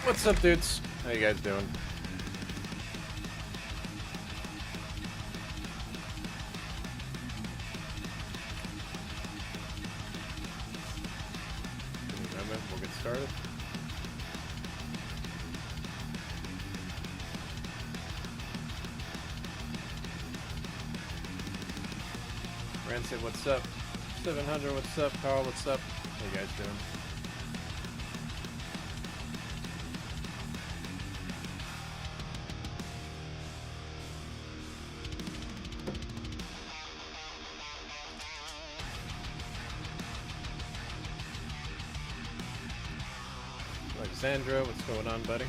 What's up, dudes? How you guys doing? We'll get started. Rancid, what's up? 700, what's up? Carl, what's up? How you guys doing? Alexandra, what's going on, buddy?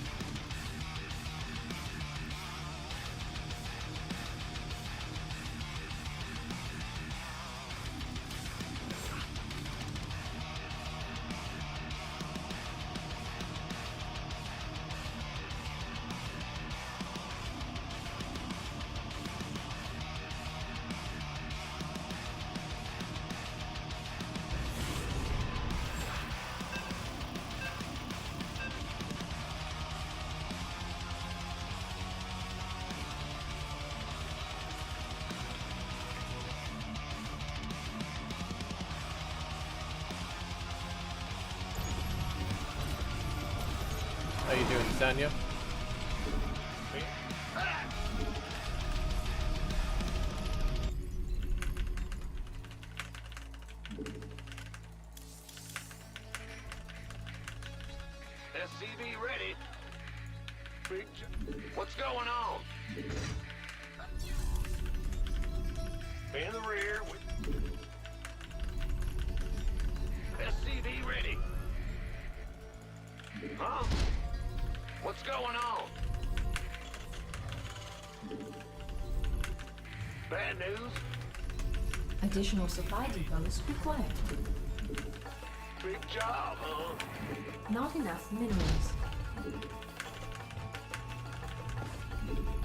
How you doing, Tanya? SCV ready. What's going on? In the rear. SCV ready. Huh? What's going on? Bad news? Additional supply depots required. Big job, huh? Not enough minerals.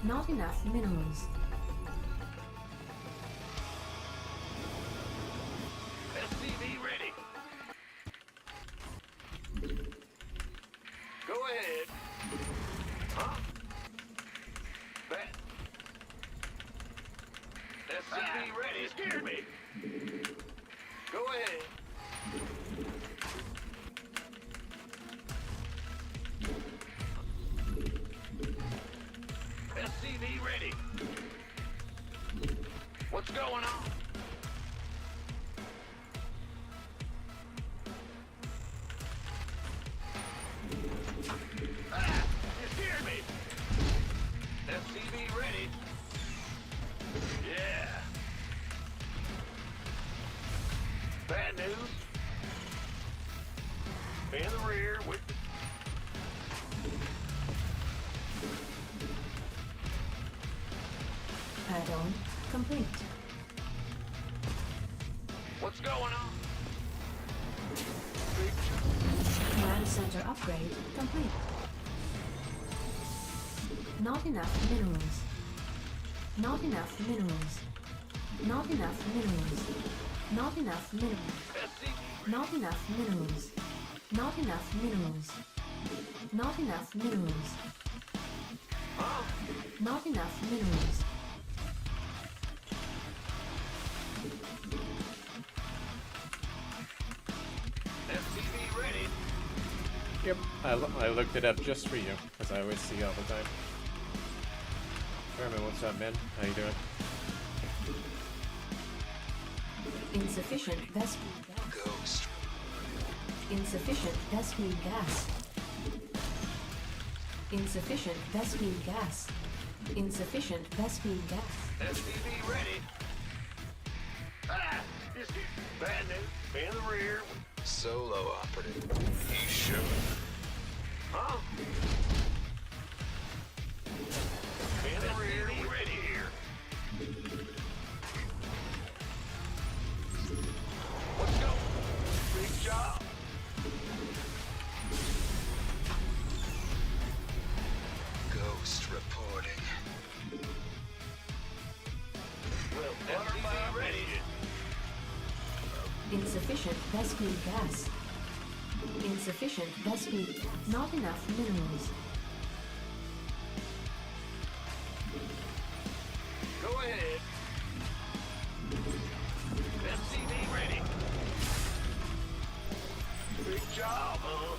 Not enough minerals. SCV ready. Go ahead. Huh? Bad. SCV ready. You scared me. Go ahead. SCV ready. What's going on? You scared me. SCV ready. Yeah. Bad news. In the rear with. Add-on complete. What's going on? Command center upgrade complete. Not enough minerals. Not enough minerals. Not enough minerals. Not enough minerals. SCV. Not enough minerals. Not enough minerals. Not enough minerals. Huh? Not enough minerals. SCV ready. Yep, I looked it up just for you, as I always see all the time. Herman, what's up, man? How you doing? Insufficient Vespene gas. Ghost. Insufficient Vespene gas. Insufficient Vespene gas. Insufficient Vespene gas. SCV ready. You scared. Bad news. In the rear. Solo operative. He should. Huh? In the rear. Ready here. Let's go. Big job. Ghost reporting. Well, SCV ready. Insufficient Vespene gas. Insufficient gas speed. Not enough minerals. Go ahead. SCV ready. Big job, huh?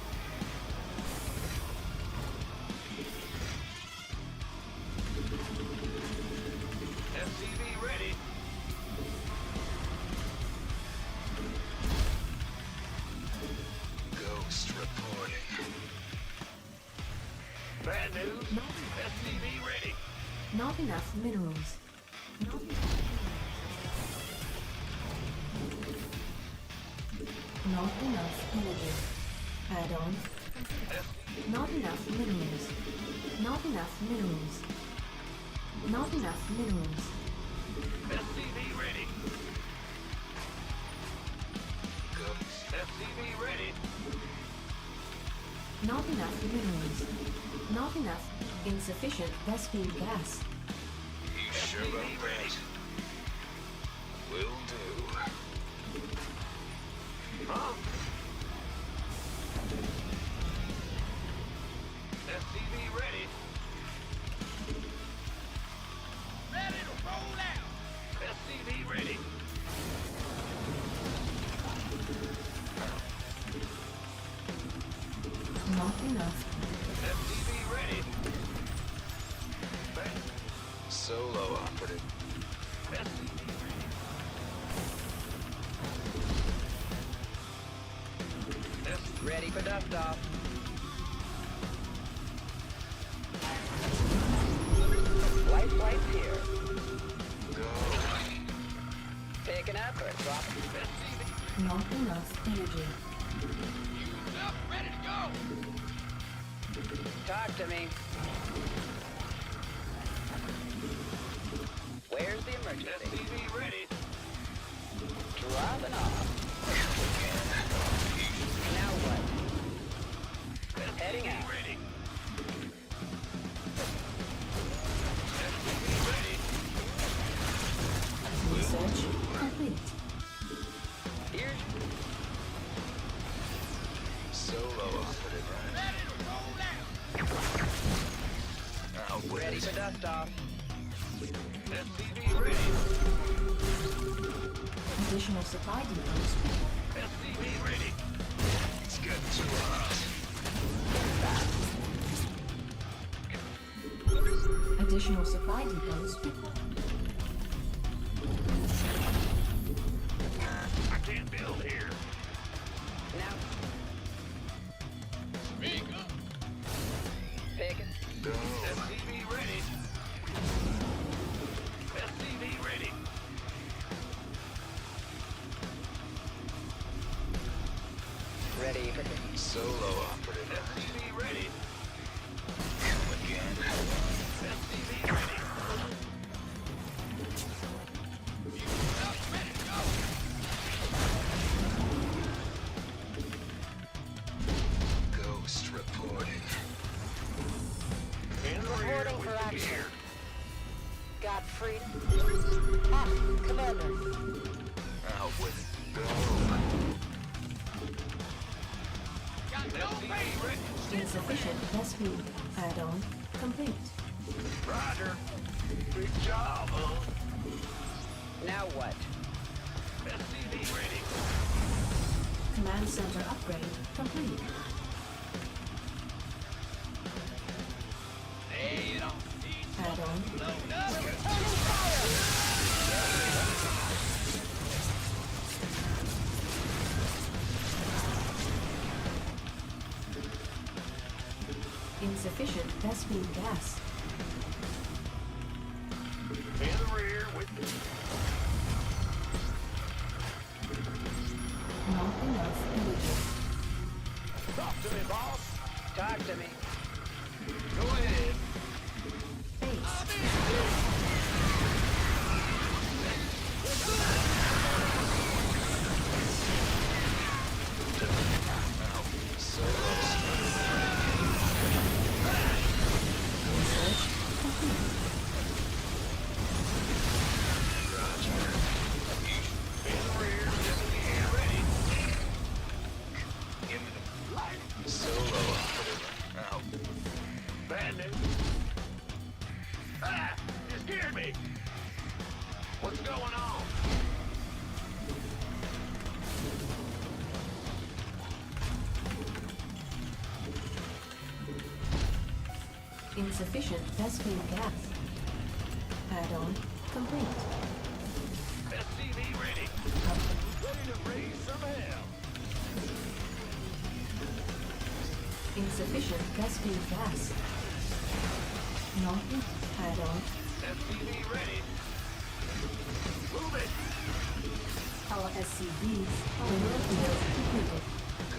SCV ready. Ghost reporting. Bad news. Not, SCV ready. not enough minerals. Not Not enough energy. Add-on. Not enough minerals. Not enough minerals. Not enough minerals. SCV ready. Ghost. SCV ready. Not enough minerals. Not enough. Insufficient Vespine gas. You sure about that? Will do. Huh? SCV ready. Ready to roll out. SCV ready. Not enough. SCV ready. Solo operative. SCV ready. Ready for dust off. Light flights here. Go. Picking up or dropping. SCV Not enough energy. up, ready to go. Talk to me. Where's the emergency? SCV ready. Dropping off. Now what? Heading SCV out. ready. SCV ready. Research complete. Here's Solo operative. Ready to roll out. Out with ready it. for dust off. SCV ready. Additional supply depots. SCV ready. It's getting too hot. Additional supply depots. I can't build here. Now. Speak up. Picking. Go. SCV ready. SCV ready. Ready for Solo operative. SCV ready. Come again. SCV ready. Up, ready to go. Ghost reporting. In the rear Reporting with for the action. gear. got freedom. Ah, Commander. Out with it. Go. Got no base ready. Insufficient Vespine. Add-on complete. Roger. Big job, huh? Now what? SCV ready. Command center upgrade complete. Lay it on. Add-on Load up. insufficient Vespine gas. In the rear with Not enough energy. Talk to me, boss. Talk to me. Go ahead. Base. Research complete. In the rear, SCV ready. Give me the Light Insufficient rescue gas. Add-on complete. SCV ready. Ready to raise some hell. Insufficient rescue gas. Not add-on. SCV ready. Move it. Our SCVs mineral field completed.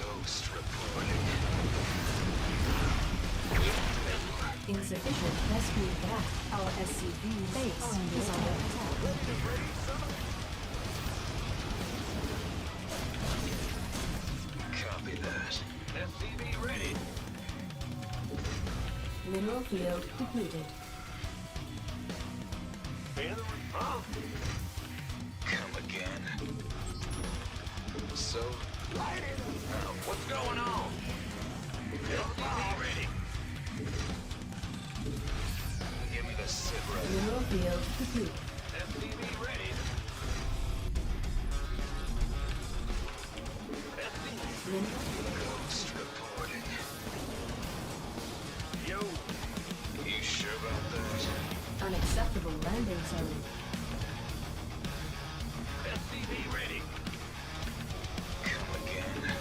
Ghost reporting. Insufficient rescue gas. Our SCV base is under attack. Copy that. SCV ready. Mineral field depleted. Huh? Come again. So, What's going on? SCV ready. give me the sit rep. Mineral field depleted. SCV ready. SCV. Mineral Ghost reporting. Yo. You sure about that? unacceptable landing zone. SCV ready. Come again.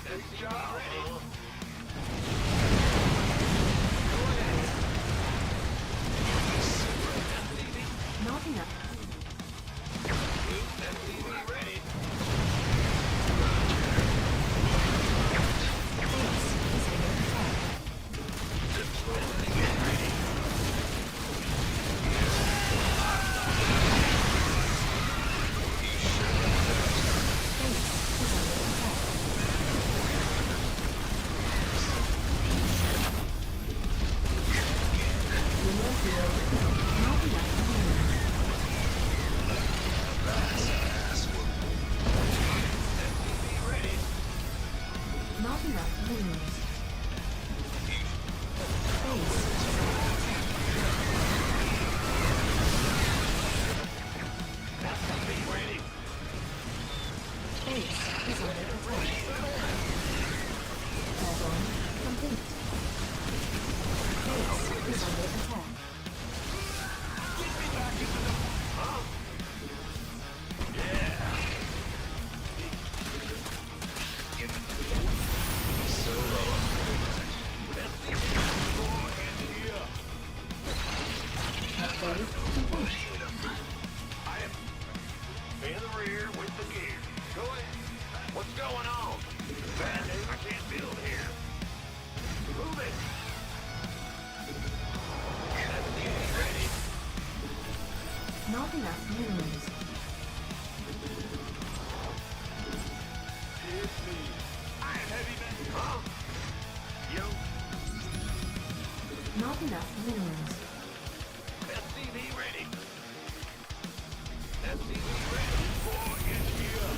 SCV ready. SCV. Not enough. SCV ready. Base is under attack. Base is under attack. Mineral field. Not enough minerals. SCV ready. Not enough minerals. Base is under attack. SCV ready. Base is under attack. Add-on complete. Base is under attack. Upgrade complete. In the rear with the gear. Go ahead. What's going on? Bad news. I can't build here. Move it. SCV ready. Not enough minerals. It's me. I am heavy metal. Huh? Yo. Not enough minerals. SCV ready. SCV ready. Boy, get me up.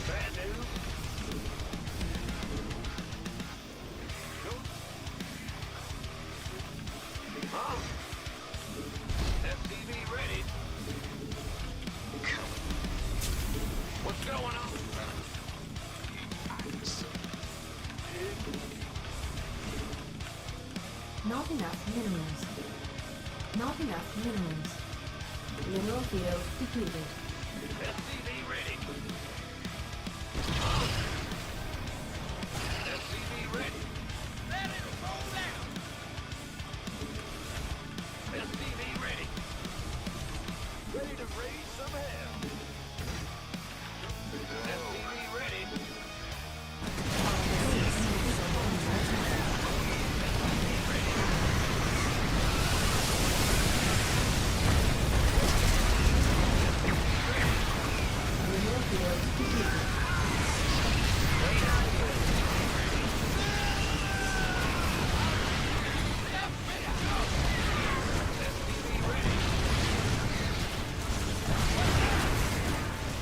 Bad news. Go. Huh? SCV ready. What's going on? Not enough minerals. Not enough minerals. Mineral field depleted. SCV ready. SCV ready. Let it roll down. SCV ready. Ready to raise some hell. SCV ready. Base is under attack. Mineral field depleted.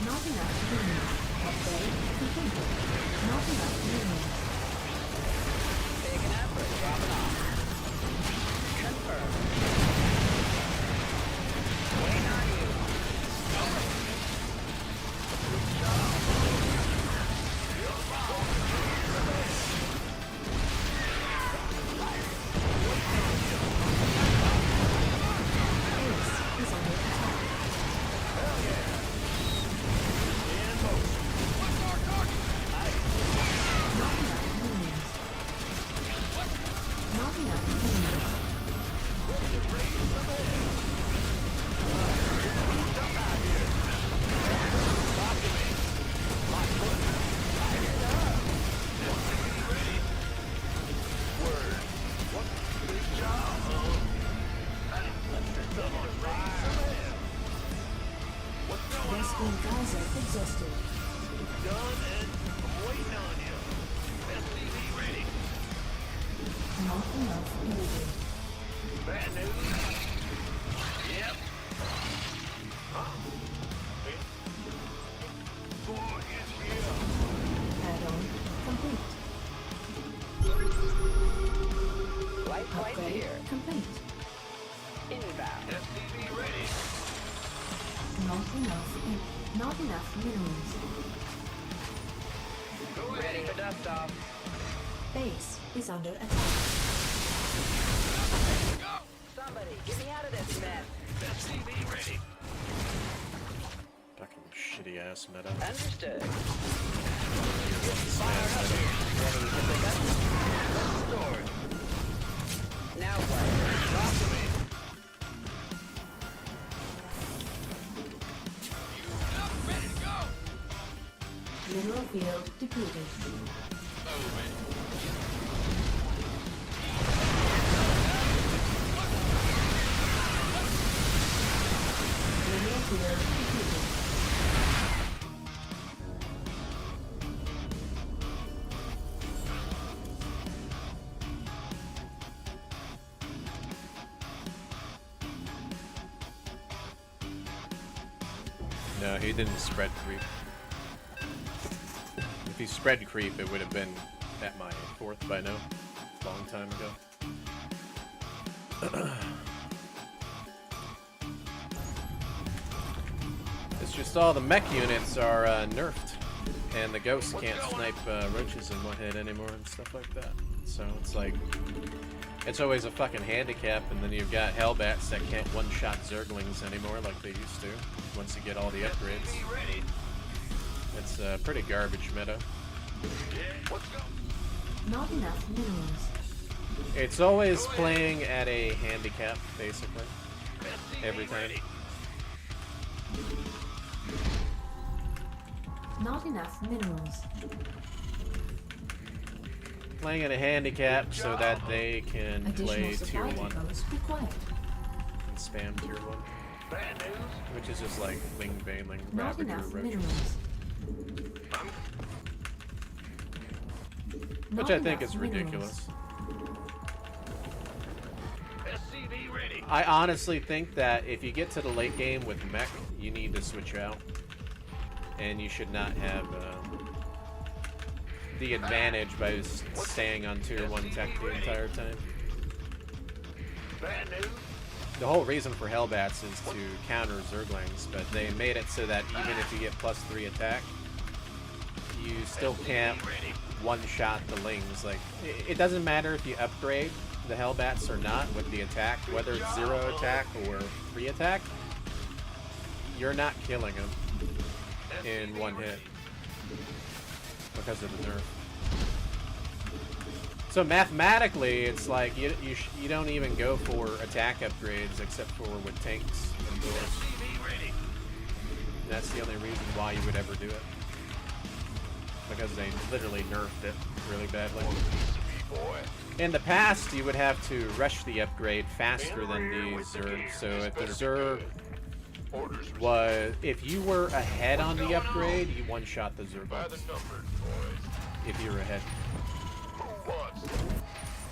Not enough minerals. Upgrade complete. done, and I'm waiting on you. SCV ready. Not enough energy. Bad news. Yep. Huh? Boy, it's here. Add-on complete. Light flight Upgrade here. complete. Inbound. SCV ready. Not enough minerals. Go Ready ahead. for dust off. Base is under attack. Somebody, get me out of this mess. SCV ready. Fucking shitty ass meta. Understood. Smash meta. Story. Now what? Talk to me. Mineral field depleted. Mineral field depleted. No, he didn't spread creep. If he spread creep, it would have been at my 4th by now. Long time ago. It's just all the mech units are nerfed, and the ghosts can't snipe roaches in one hit anymore and stuff like that. So it's like, it's always a fucking handicap, and then you've got Hellbats that can't one-shot Zerglings anymore like they used to, once you get all the upgrades. SCV ready. It's a pretty garbage meta. Yeah, let's go. Not enough minerals. It's always playing at a handicap, basically, SCV every time. ready. Not enough minerals. Playing at a handicap so that they can play Additional tier supply 1 depots required. and spam tier 1, Bad news. which is just like Ling Baneling, Not Ravager, enough Roaches. minerals. Which Not I think enough is minerals. ridiculous. SCV ready. I honestly think that if you get to the late game with mech, you need to switch out. And you should not have the advantage by just staying on tier 1 tech the entire time. Bad news. The whole reason for Hellbats is to counter Zerglings, but they made it so that even if you get +3 attack, you still can't one-shot the Lings. Like, it doesn't matter if you upgrade the Hellbats or not with the attack, whether it's 0 attack or 3 attack, you're not killing them in one hit because of the nerf. So mathematically, it's like you don't even go for attack upgrades except for with tanks and doors. SCV ready. That's the only reason why you would ever do it, because they literally nerfed it really badly. Boy. In the past, you would have to rush the upgrade faster than the Zerg. So if the Zerg Orders was, if you were ahead on the upgrade, you one-shot the by the Zerg numbers, boys. if you were ahead. Who wants?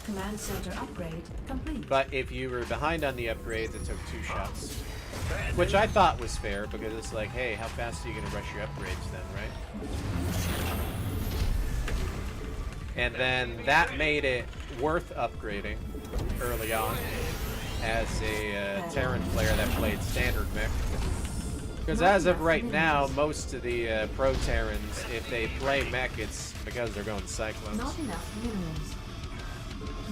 Command center upgrade complete. But if you were behind on the upgrades, it took 2 shots. Which I thought was fair, because it's like, hey, how fast are you going to rush your upgrades then, right? And then that made it worth upgrading early on as a Terran player that played standard mech. Because as of right now, most of the pro Terrans, if they play mech, it's because they're going Cyclones. Not enough minerals.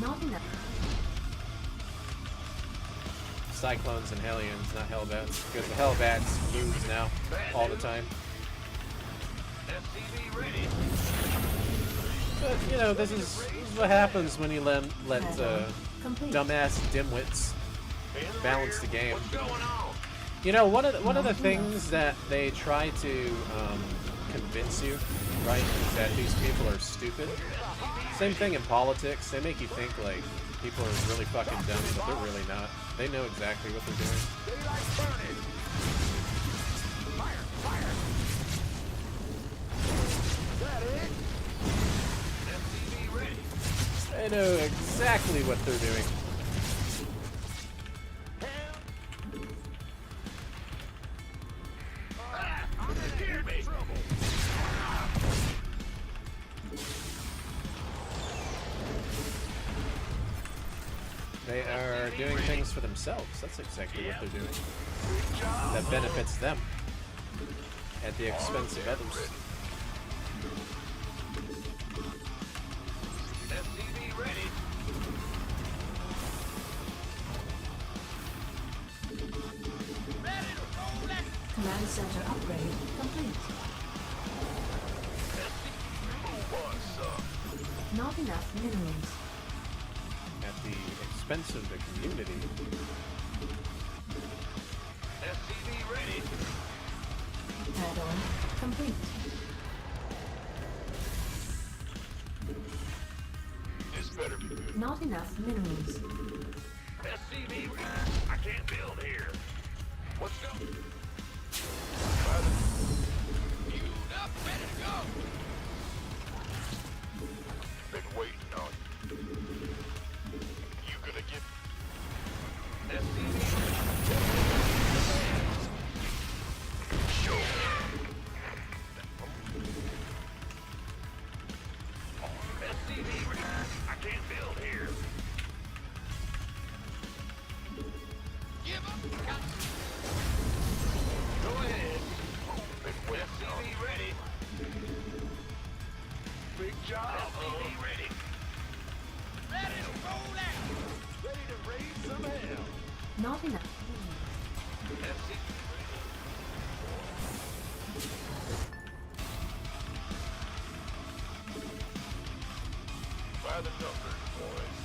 Not enough. Cyclones and Hellions, not Hellbats. Because the Hellbats lose now, all the time. SCV ready. But, you know, this is what happens when you let Complete. dumbass dimwits balance the game. What's going on? You know, one of the things that they try to convince you, right, is that these people are stupid. Same thing in politics. They make you think like people are really fucking dumb, but they're really not. They know exactly what they're doing. Daylight burning. Fire, fire. I know exactly what they're doing. They are doing things for themselves. That's exactly what they're doing. That benefits them at the expense of others. SCV ready. Command center upgrade complete. Not enough minerals. At the expense of the community. SCV ready. Add-on complete. This better be good. Not enough minerals. SCV ready. I can't build here. Let's go. Fueled up, ready to go. Been waiting on you. You gonna get SCV? Sure. SCV ready. I can't build here. Give up. Go ahead. SCV ready. Big job. SCV ready. Ready to roll out. Ready to raise some hell. Not enough. SCV by the numbers, boys.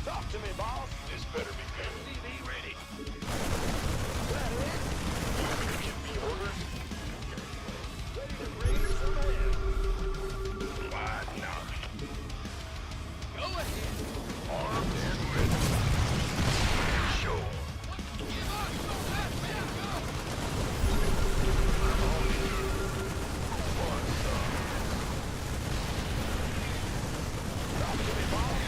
Talk to me, boss. This better be good. SCV ready. That it? You gonna give me orders? Ready to raise some hell. Why not? Go ahead. Armed and ready. Sure. Give us some last man go. I'm on it. One song. Talk to me, boss.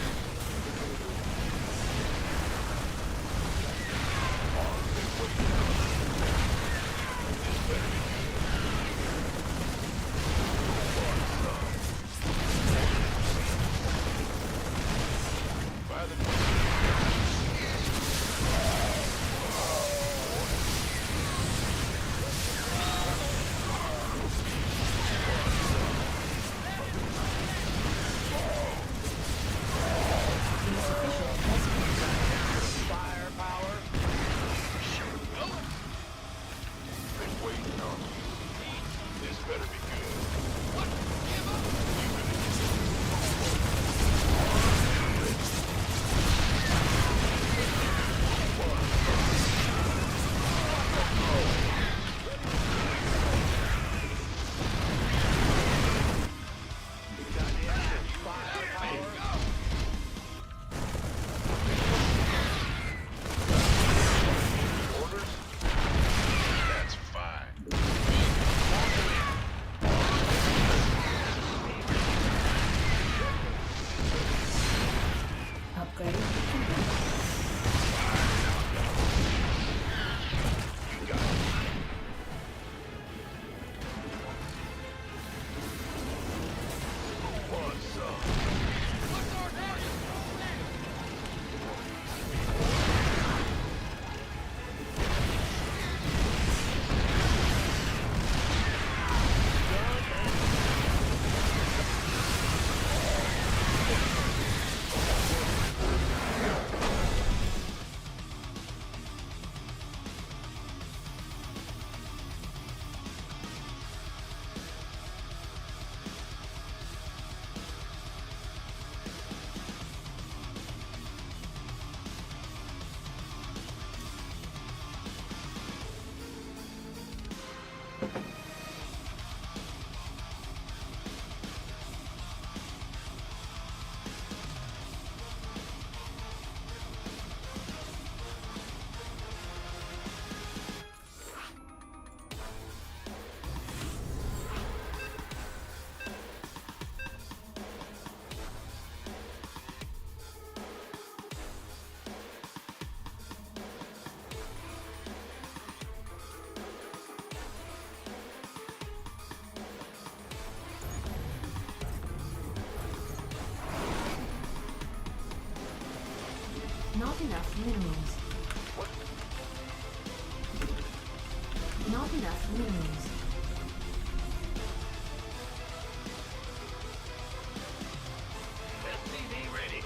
minerals. What? Not enough minerals. SCV ready.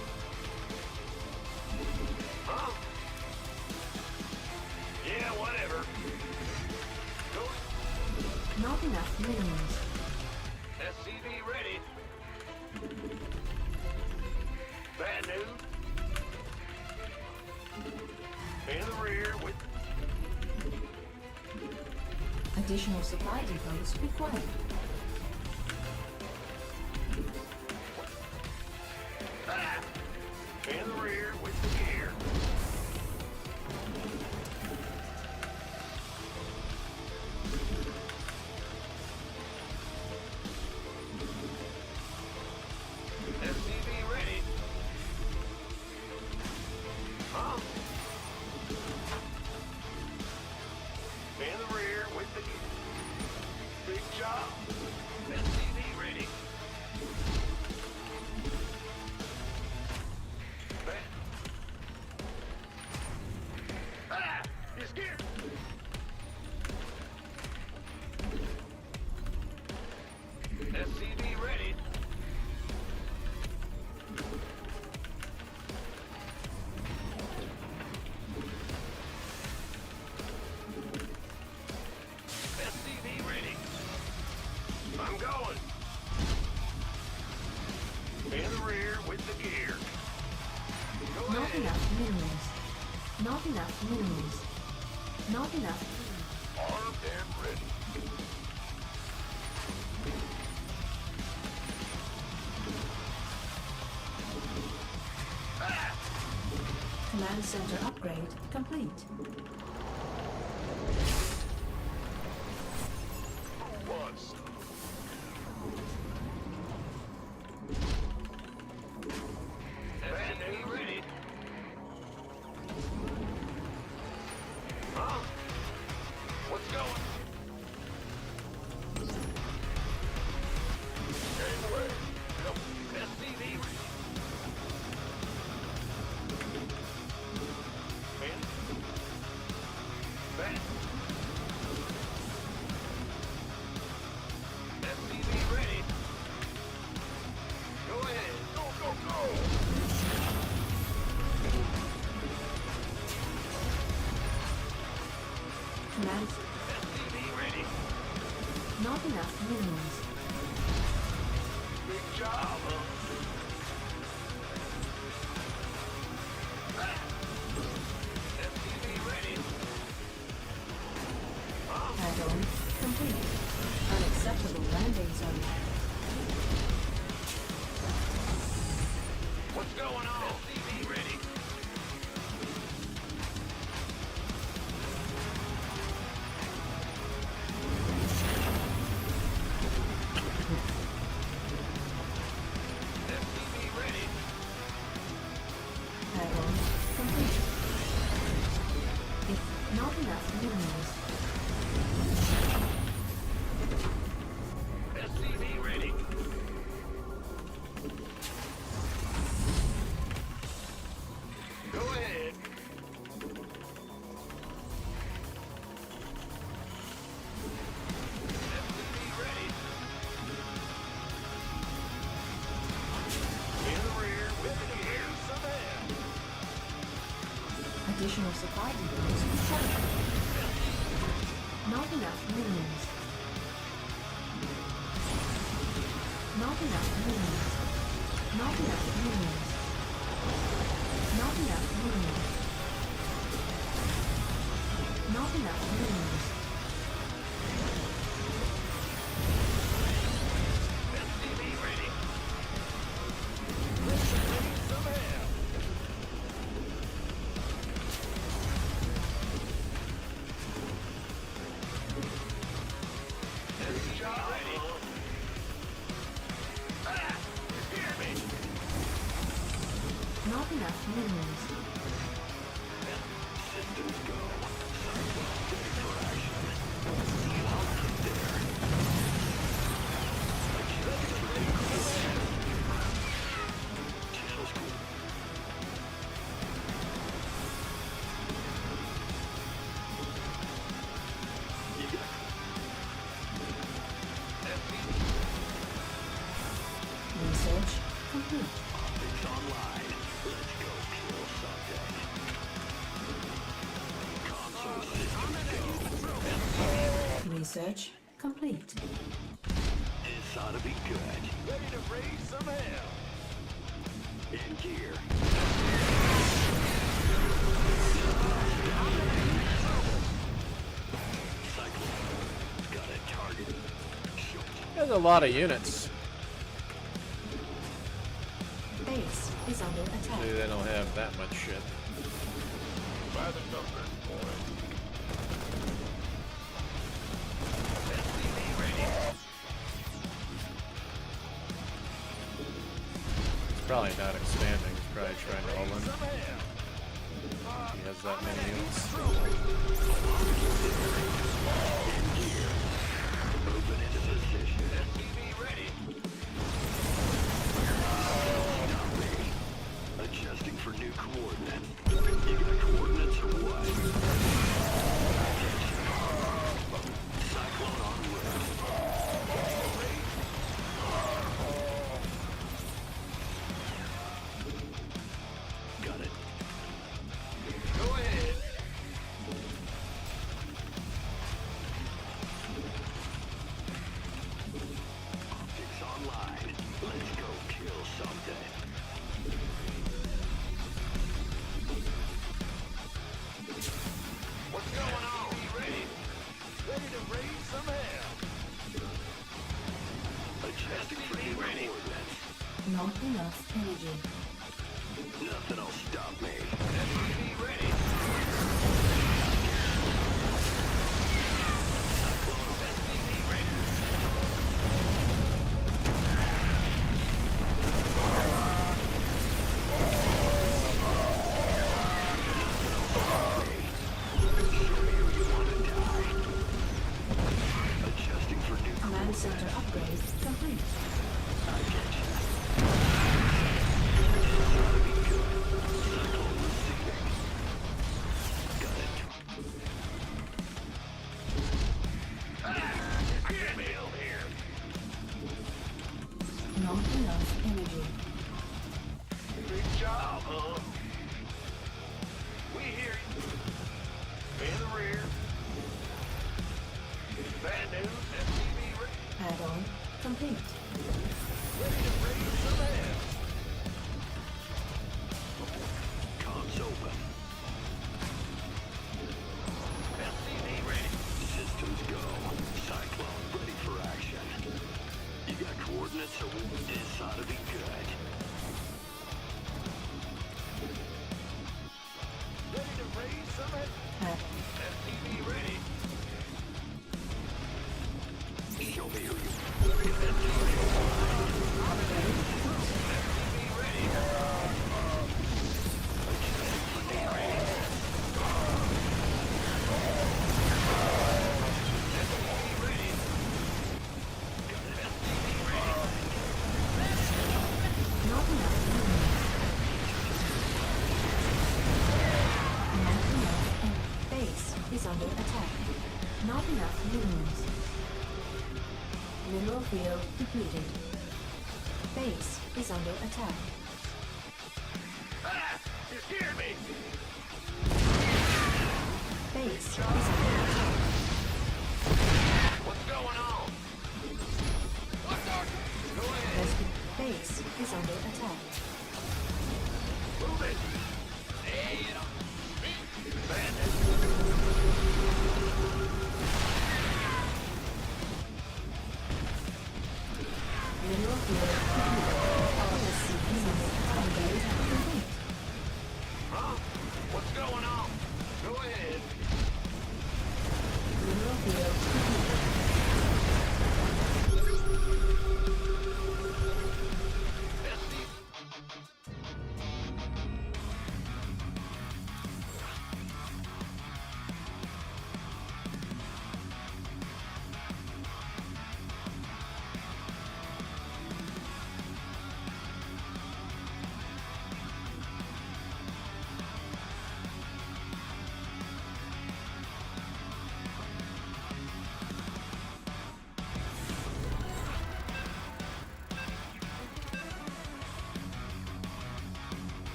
Huh? Yeah, whatever. Go. Not enough minerals. SCV ready. Bad news. In the rear with Additional supply depots required. in the rear with the gear. SCV ready. Huh? In the rear with the gear. Big job. SCV ready. Ah! You scared? SCV ready. SCV ready. I'm going. In the rear with the gear. Go Not ahead. enough minerals. Not enough minerals. Not enough. Armed and ready. Command center upgrade complete. Who wants? SCV ready. Huh? What's going? Anyway, help. SCV ready. Man. Back. SCV ready. Go ahead. Go, go, go. Command. SCV ready. Not enough minerals. Big job, huh? SCV ready. Add-on complete. Unacceptable landing zone. What's going on? SCV ready. SCV ready. Add-on complete. If not enough minerals. SCV ready. Go ahead. SCV ready. In the rear with the gear. Additional supply depots required. Not enough minerals. Not enough minerals. Not enough minerals. Not enough minerals. Not enough minerals. SCV ready. SCV ready. Ah! You scared me. Not enough minerals. Systems go. Research complete. Optics online. Let's go kill something. Console systems go. Research complete. This ought to be good. Ready to raise some hell. In gear. Cyclone. Got a target. Shoot. There's a lot of units. Base is under attack. Maybe they don't have that much shit. By the numbers, boy. It's probably not expanding. He's probably trying to all in. He has that many units. Moving into position. SPV ready. Adjusting for new coordinates. You got coordinates or what? Cyclone on route. Got it. Go ahead. Optics online. Let's go kill something. What's going on? Ready? Ready to raise some hell. Adjusting for new coordinates. Not enough energy. Nothing'll stop me. SPV ready. Cyclone SPV ready. Show me who you want to die. Adjusting for new Command center upgrade complete. I get you. This ought to be good. Cyclone receiving. Got it. Get me over here. Not enough energy. Big job, huh? We hear you. In the rear. Bad news, SPV ready. Add-on complete. Ready to raise some hell. Comms open. SPV ready. Systems go. Cyclone ready for action. You got coordinates, so this ought to be good. Ready to raise some hell. Add-on. SPV ready. Show me who you SPV ready. Not enough minerals. Base is under attack. Not enough minerals. Mineral field depleted. Base is under attack. Ah! You scared me! Base is under attack. What's going on? What's our... Go ahead. Base is under attack. Move it! Hey, you know. Bandit. Mineral field depleted. Policy is under upgrade complete. Huh? What's going on? Go ahead. Mineral field depleted.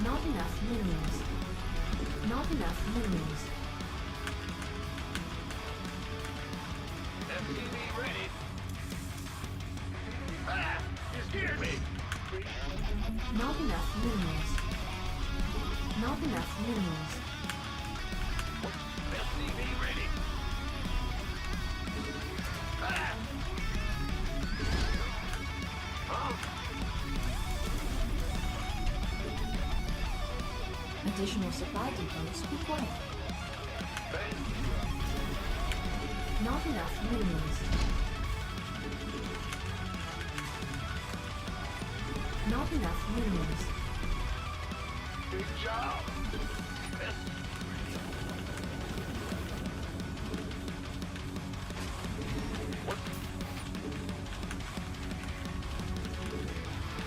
Not enough minerals. Not enough minerals. MTV ready. Ah! You scared me! Not enough minerals. Not enough minerals. MTV ready. Ah! Huh? Additional supply depots required. Bang. Not enough minerals. Not enough minerals. Big job. What?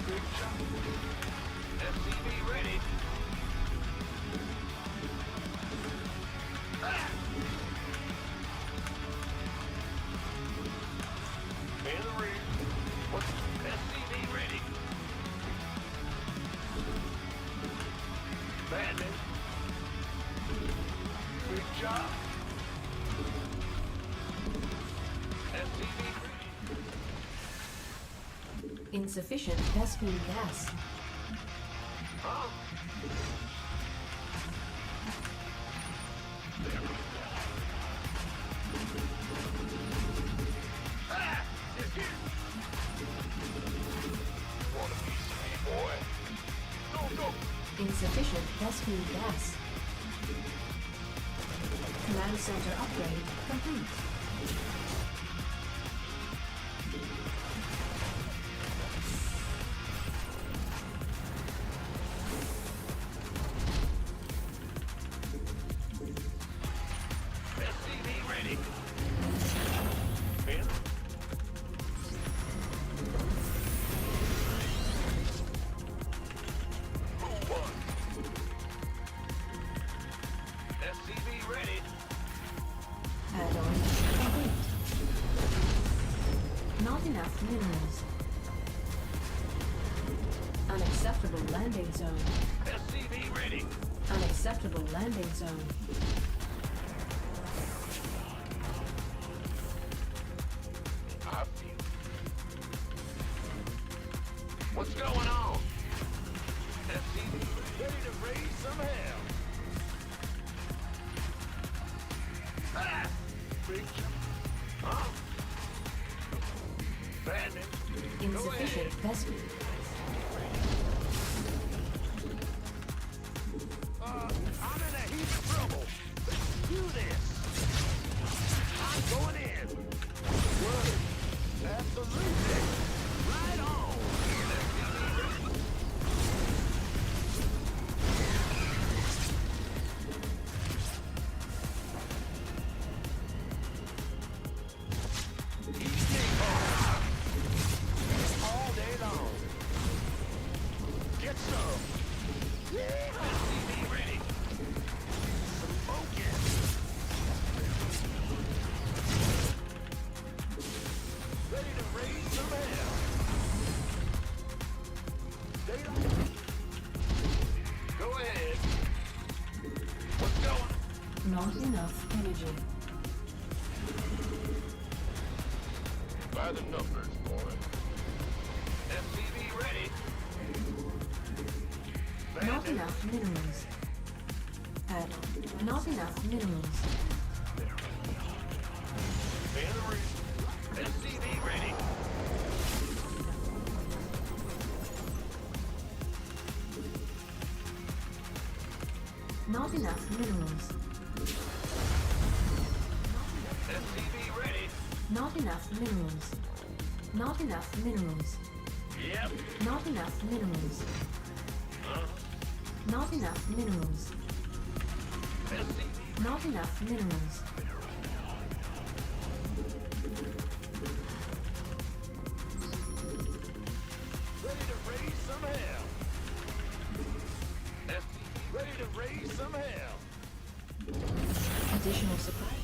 Big job. MTV ready. Ah! In the rear. What? MTV ready. Bandit. Big job. MTV ready. Insufficient Vespene gas. Huh? Ah! It's here. Want a piece of me, boy? Go, go. Insufficient Vespene gas. Command center upgrade complete. SCV ready. In. Who won? SCV ready. Add-on complete. Not enough minerals. Unacceptable landing zone. SCV ready. Unacceptable landing zone. I feel. What's going on? SCV ready to raise some hell. Ah! Big jump. Huh? Bandit. Insufficient Vespene. I'm in a heap of trouble. Let's do this. I'm going in. Word. Absolutely. Right on. All day long. Get some. Yeah. SCV ready. Some focus. Ready to raise some hell. Daylight. Go ahead. What's going? Not enough energy. By the numbers, boy. MTV ready. Not enough minerals. Add-on. Not enough minerals. Battery. MTV ready. Not enough minerals. MTV ready. Not enough minerals. Not enough minerals. Yep. Not enough minerals. Huh? Not enough minerals. MTV. Not enough minerals. Ready to raise some hell. MTV ready to raise some hell. Additional supply.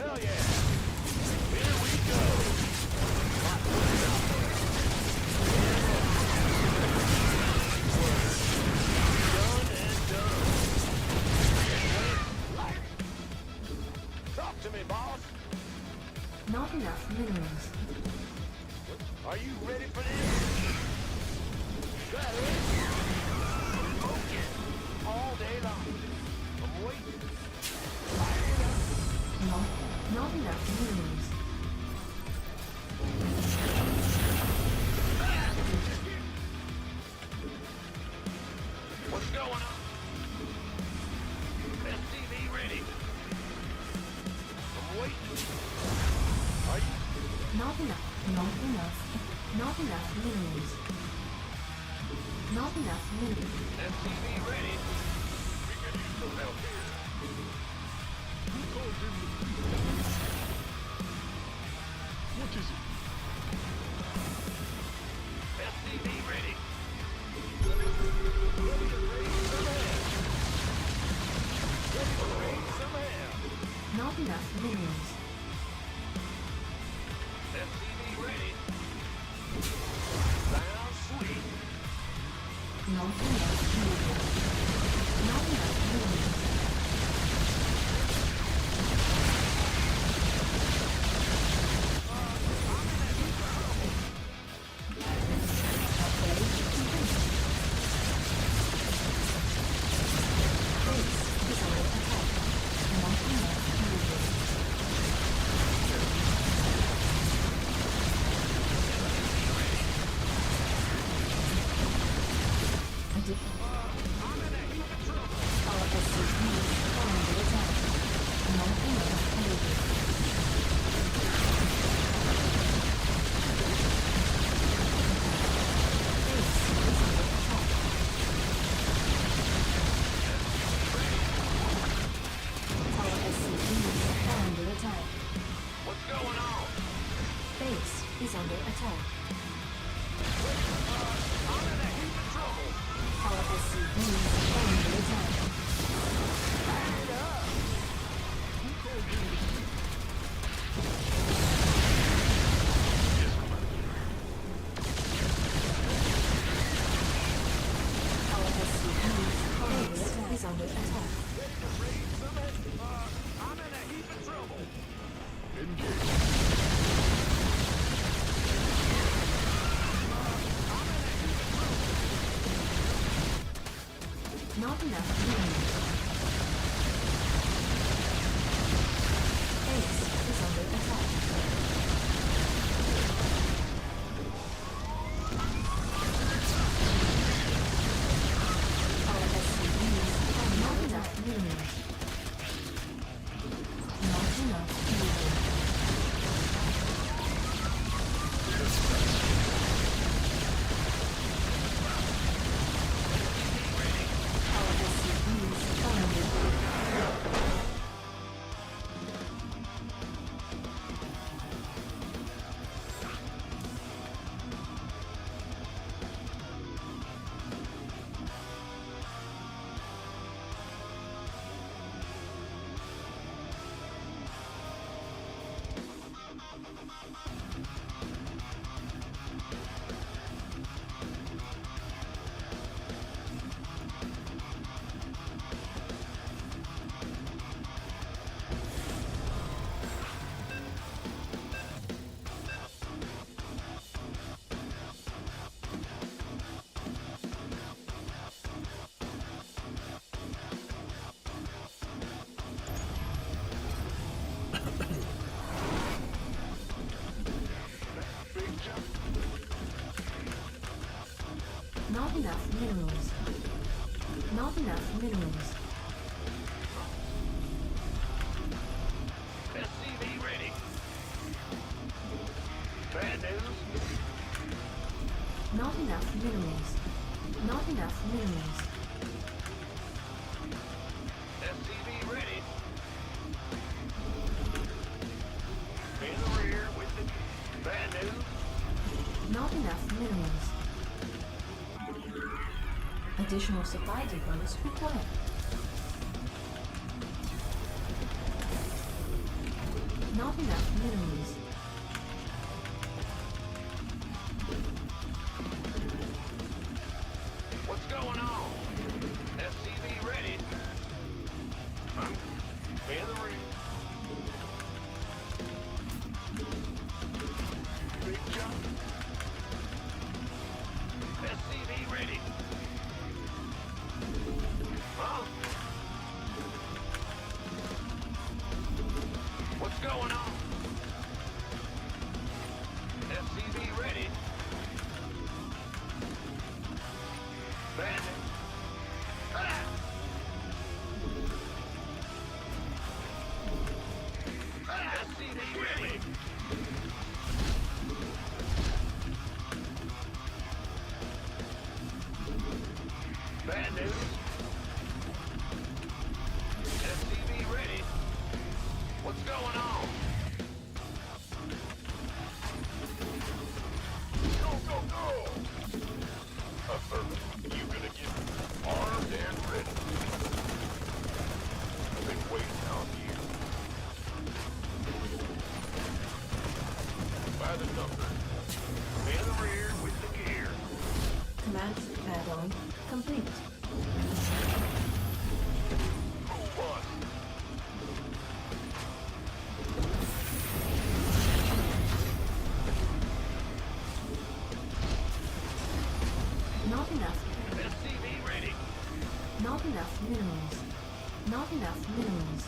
Hell yeah! Here we go! Done and done. Talk to me, boss. Not enough minerals. Are you ready for this? That is. Okay. All day long. I'm waiting. Not enough minerals. What's going on? SCV ready. I'm waiting. Are you? Not enough. Not enough. Not enough minerals. Not enough minerals. SCV ready. We can use some help here. What is it? SCV ready. Ready to raise some hell. Ready to raise some hell. Not enough minerals. SCV ready. Sounds sweet. Not enough minerals. Not enough minerals. What's going on? Base is under attack. I'm in a heap of trouble. Our SCVs are under attack. Fire it up. Our SCVs is under attack. Ready to raise some I'm in a heap of trouble. Not enough minerals. Base is under attack. Our SCVs have not enough minerals. Not enough minerals. Our SCVs are under attack. Not enough minerals. Not enough minerals. SCV ready. Bad news. Not enough minerals. Not enough minerals. SCV ready. In the rear with the bad news. Not enough minerals. Additional supply depots required. Not enough minerals. What's going on? SCV ready. Man the ring. Big jump. SCV ready. Huh? What's going on? SCV ready. Bandit. Ah! SCV ready. Bad news. SCV ready. What's going on? Go, go, go! Affirmative. You gonna get armed and ready. I've been waiting on you. By the number. In the rear with the gear. Command add-on complete. Who won? Not enough. SCV ready. Not enough minerals. Not enough minerals.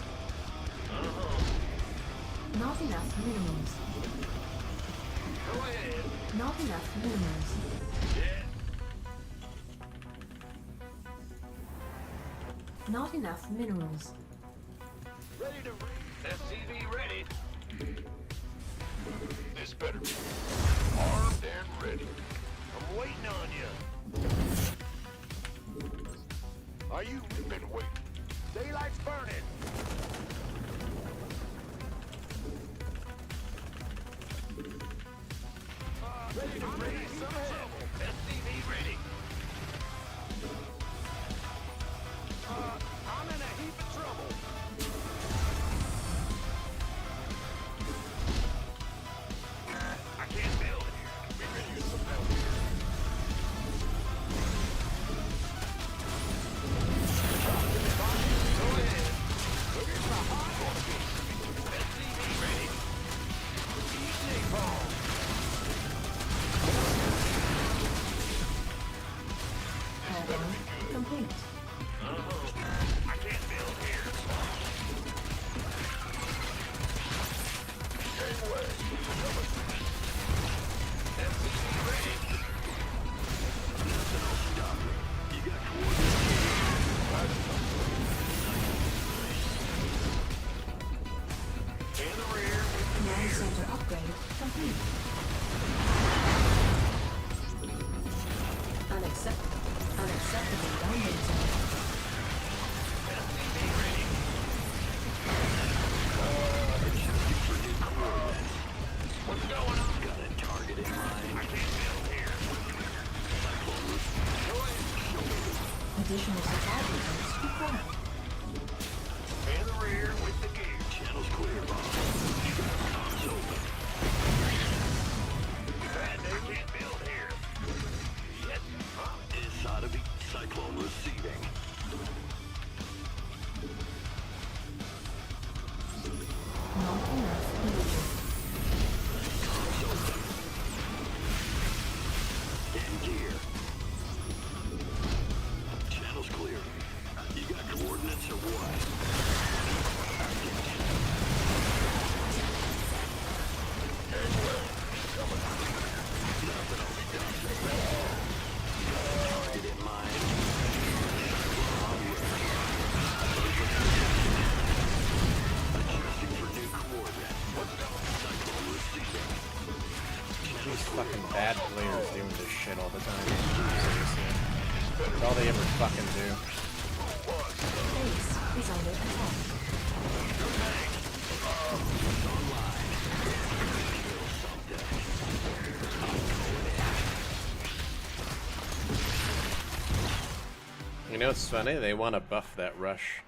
Not enough minerals. Go ahead. Not enough minerals. Yeah. Not enough minerals. Ready to SCV ready. This better be armed and ready. I'm waiting on you. Are you been waiting? Daylight's burning. Ready to raise some hell. SCV ready. I'm in a heap of trouble. I can't build here. We can use some help here. Go ahead. Look at my hot SCV ready. Easy ball. Add-on complete. I can't build here. Same way. SCV ready. Nothing will stop me. You got coordinates. In the rear with the Command gear. center upgrade complete. Unacceptable download time. SCV ready. What's going on? Got a target in mind. I can't build here. Go ahead. Additional supply depots required. In the rear with the gear. Channel's clear, boss. Comms open. Bad news. Can't build here. Yes, huh? This ought to be Cyclone receiving. Not enough minerals. Comms open. In gear. Channel's clear. You got coordinates or what? Target in mind. Adjusting for new coordinates. Cyclone receiving. These fucking bad players doing this shit all the time. Seriously. That's all they ever fucking do. Base is under attack. You know what's funny? They want to buff that rush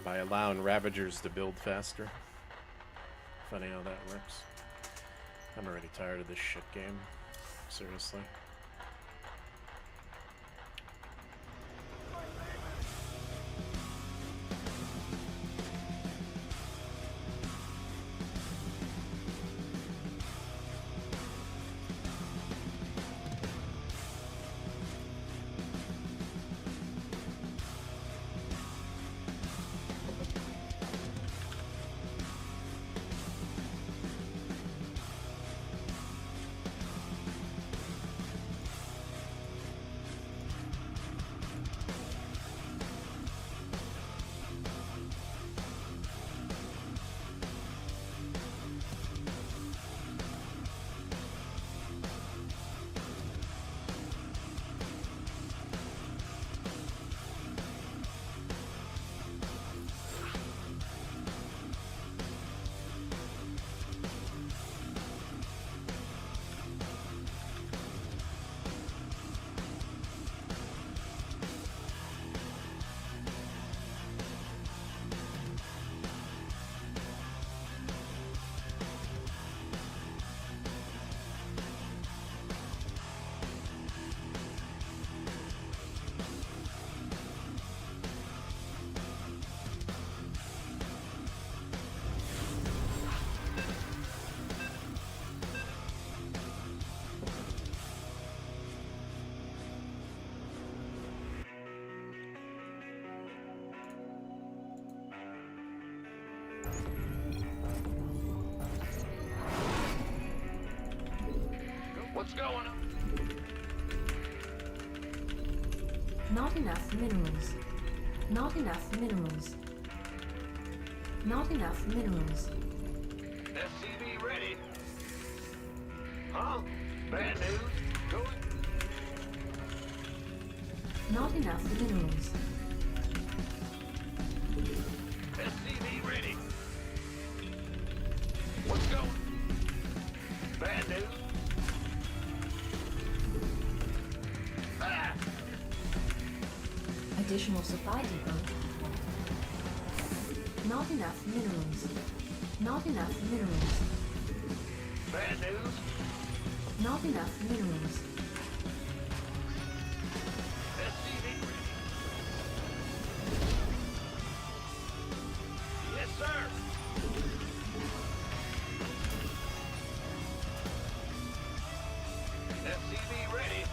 by allowing Ravagers to build faster. Funny how that works. I'm already tired of this shit game. Seriously. What's going on? Not enough minerals. Not enough minerals. Not enough minerals. SCV ready. Huh? Bad news? Going. Not enough minerals. SCV ready. What's going? Bad news? Ah! Additional supply depot. Not enough minerals. Not enough minerals. Bad news? Not enough minerals. SCV ready. Yes, sir. SCV ready.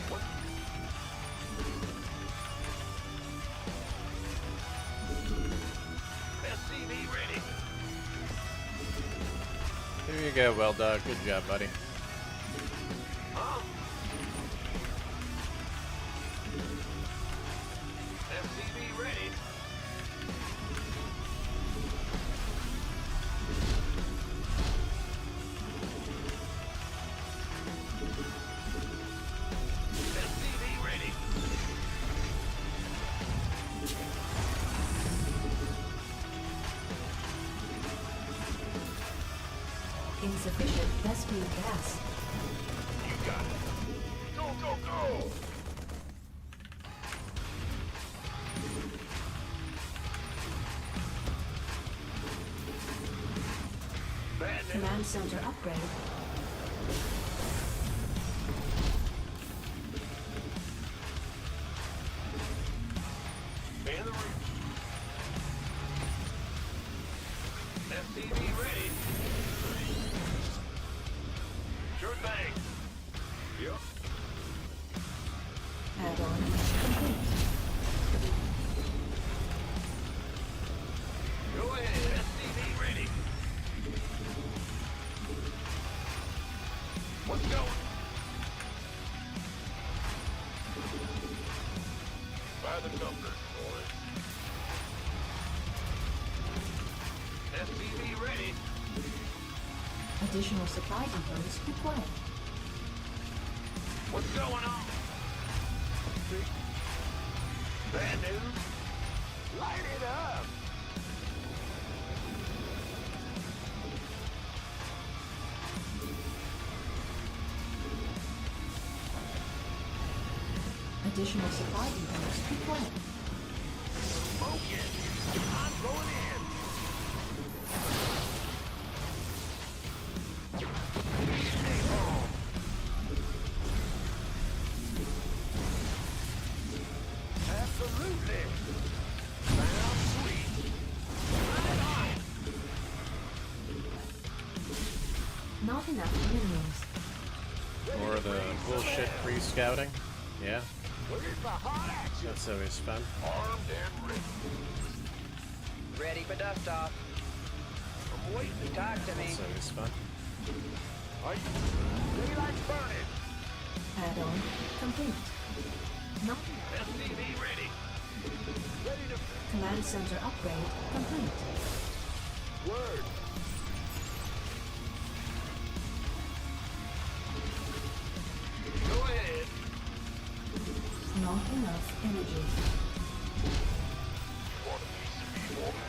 What? SCV ready. Here you go, well done. Good job, buddy. Huh? SCV ready. SCV ready. Insufficient Thespian gas. You got it. Go, go, go! Bad news. Command center upgrade. Man the reach. SCV ready. Sure thing. Yep. Add-on complete. Go ahead. SCV ready. What's going? By the numbers, boys. SCV ready. Additional supply depots required. What's going on? Bad news? Light it up! Additional supply depots required. Smoke it! Not enough minerals. Or the bullshit pre-scouting. Yeah, Where's the hot action? that's always fun. Armed and ready. Ready for dust off. I'm waiting. Talk to me. That's always fun. Daylight's burning. Add-on complete. Not SCV ready. Ready to command center upgrade complete. word. Go ahead. Not enough energy. Want a piece of me, woman?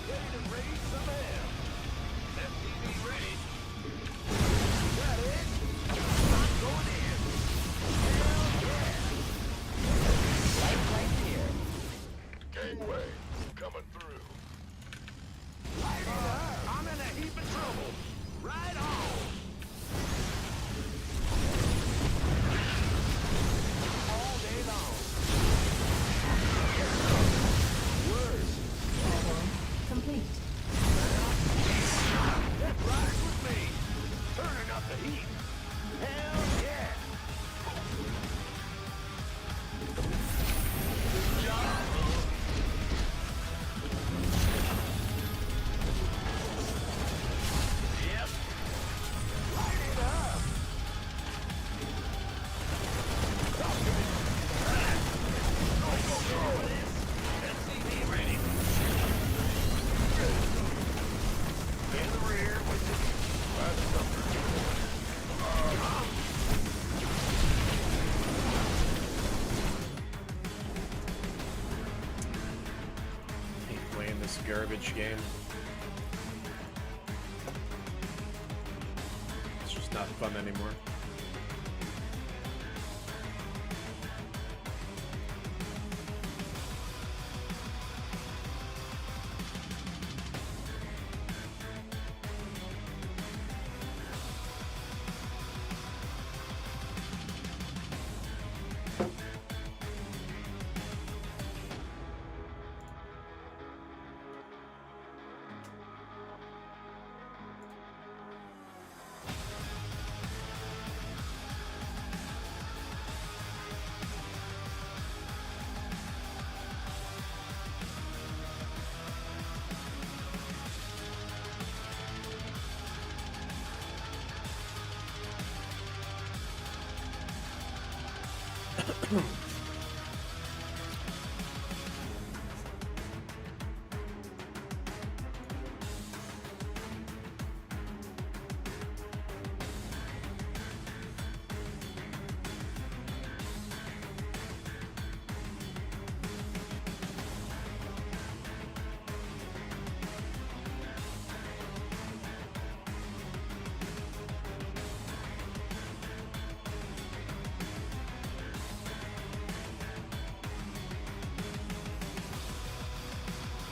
Ready to raise some hell. SCV ready. That it? I'm going in. Hell yeah. Light flight here. Gangway coming through. Light it up. I'm in a heap of trouble. Right on. All day long. Words. Add-on complete. That's right with me. Turning up the heat. Hell yeah. Yep. Light it up. Talk to me. Go, go, go. SCV ready. In the rear with the that's number 2. Hate playing this garbage game. It's just not fun anymore.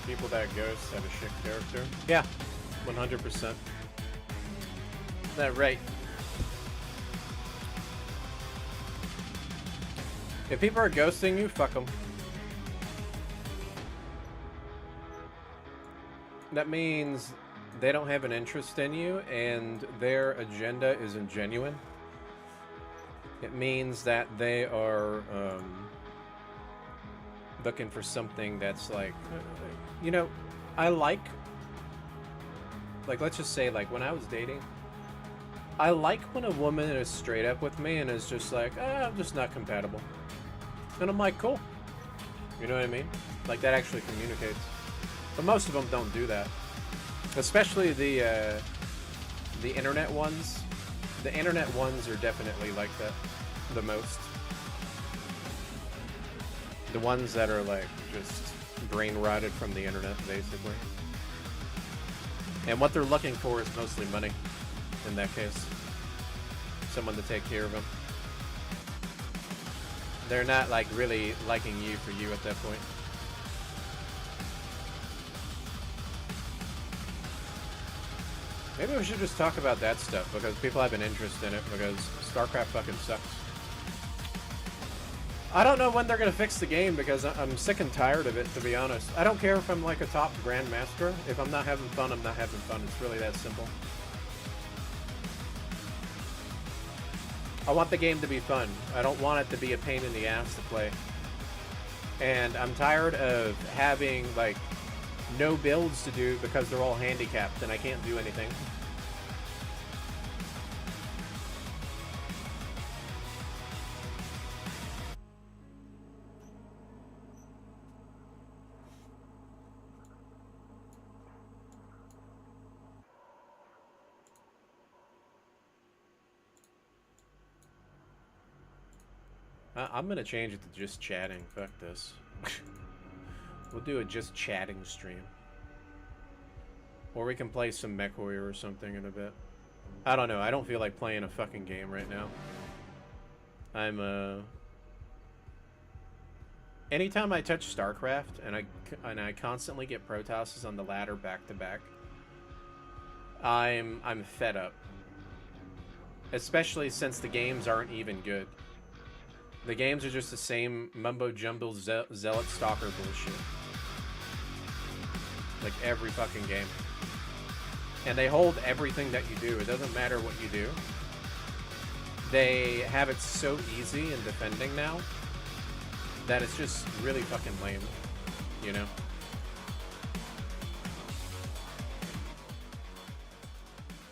People that ghost have a shit character. Yeah, 100%. That right. If people are ghosting you, fuck them. That means they don't have an interest in you and their agenda isn't genuine. It means that they are looking for something that's like, you know, I like, let's just say, like, when I was dating, I like when a woman is straight up with me and is just like, I'm just not compatible. And I'm like, cool. You know what I mean? Like, that actually communicates. But most of them don't do that. Especially the internet ones. The internet ones are definitely like that the most. The ones that are like just brain rotted from the internet, basically. And what they're looking for is mostly money, in that case. Someone to take care of them. They're not like really liking you for you at that point. Maybe we should just talk about that stuff, because people have an interest in it, because Starcraft fucking sucks. I don't know when they're gonna fix the game because I'm sick and tired of it, to be honest. I don't care if I'm like a top grandmaster. If I'm not having fun, I'm not having fun. It's really that simple. I want the game to be fun. I don't want it to be a pain in the ass to play. And I'm tired of having, like, no builds to do because they're all handicapped and I can't do anything. I'm gonna change it to just chatting. Fuck this. We'll do a just chatting stream. Or we can play some MechWarrior or something in a bit. I don't know. I don't feel like playing a fucking game right now. Anytime I touch Starcraft and I constantly get Protosses on the ladder back to back, I'm fed up. Especially since the games aren't even good. The games are just the same mumbo-jumbo zealot stalker bullshit. Like every fucking game. And they hold everything that you do. It doesn't matter what you do. They have it so easy in defending now that it's just really fucking lame, you know?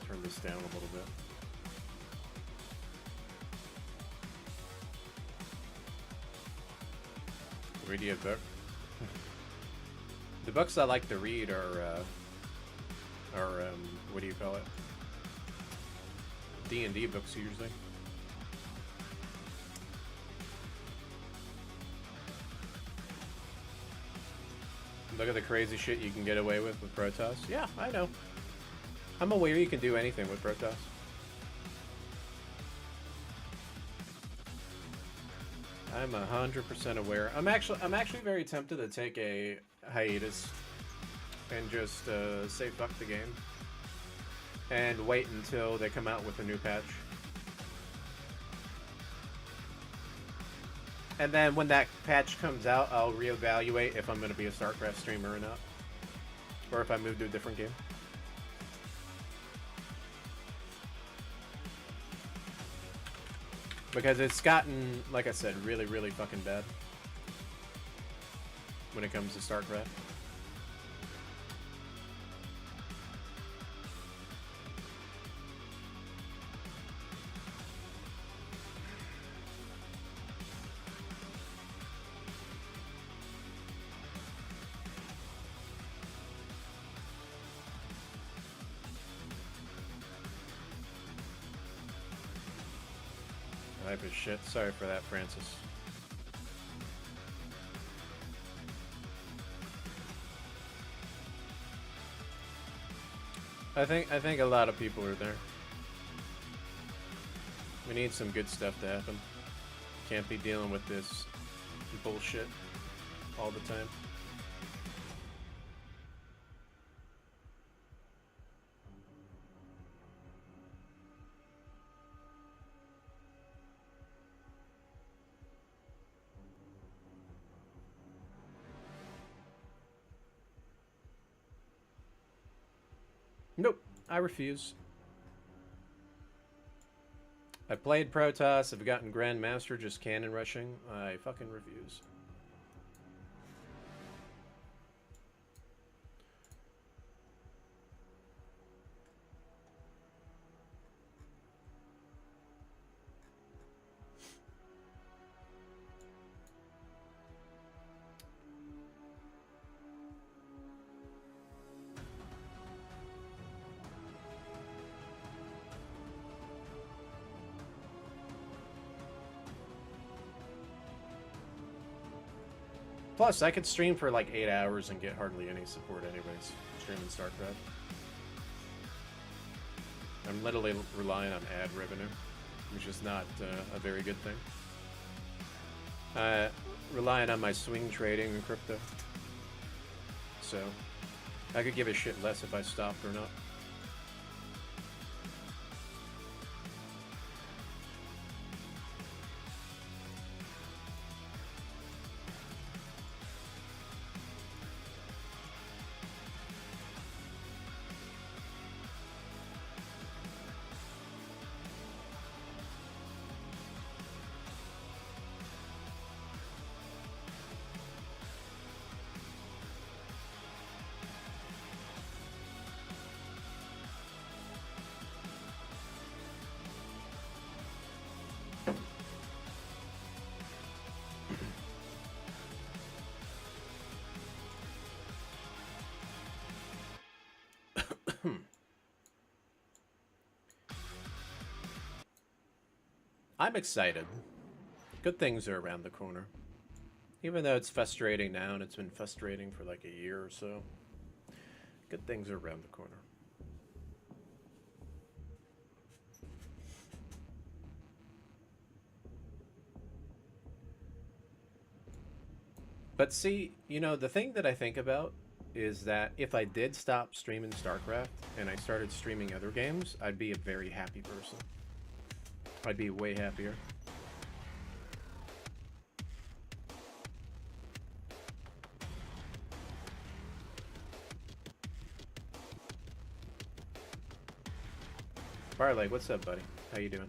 Turn this down a little bit. Read you a book. The books I like to read are what do you call it? D&D books usually. Look at the crazy shit you can get away with Protoss. Yeah, I know. I'm aware you can do anything with Protoss. I'm 100% aware. I'm actually very tempted to take a hiatus and just say fuck the game and wait until they come out with a new patch. And then when that patch comes out, I'll reevaluate if I'm going to be a Starcraft streamer or not, or if I move to a different game. Because it's gotten, like I said, really, really fucking bad when it comes to StarCraft. Type of shit. Sorry for that, Francis. I think a lot of people are there. We need some good stuff to happen. Can't be dealing with this bullshit all the time. Nope, I refuse. I played Protoss, I've gotten Grandmaster just cannon rushing. I fucking refuse. Plus, I could stream for like 8 hours and get hardly any support anyways, streaming StarCraft. I'm literally relying on ad revenue, which is not a very good thing. Relying on my swing trading in crypto. So, I could give a shit less if I stopped or not. I'm excited. Good things are around the corner. Even though it's frustrating now, and it's been frustrating for like a year or so. Good things are around the corner. But see, you know, the thing that I think about is that if I did stop streaming StarCraft and I started streaming other games, I'd be a very happy person. I'd be way happier. Barley, what's up, buddy? How you doing?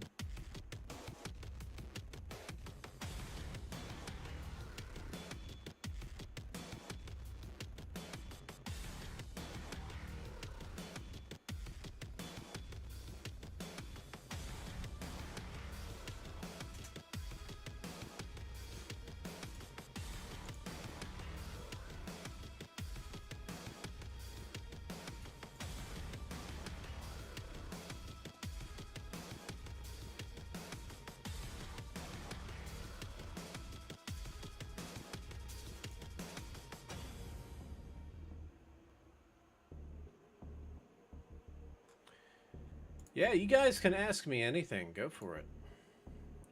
Yeah, you guys can ask me anything. Go for it.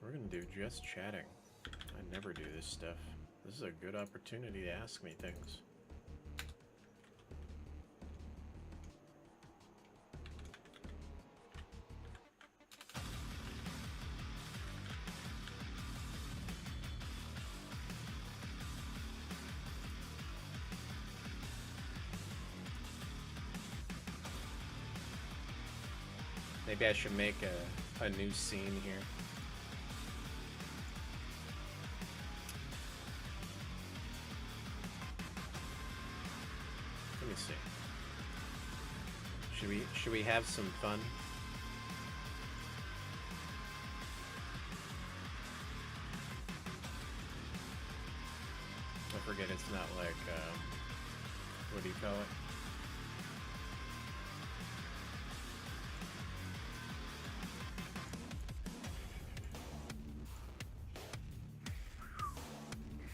We're gonna do just chatting. I never do this stuff. This is a good opportunity to ask me things. Maybe I should make a new scene here. Let me see. Should we have some fun? I forget it's not like what do you call it?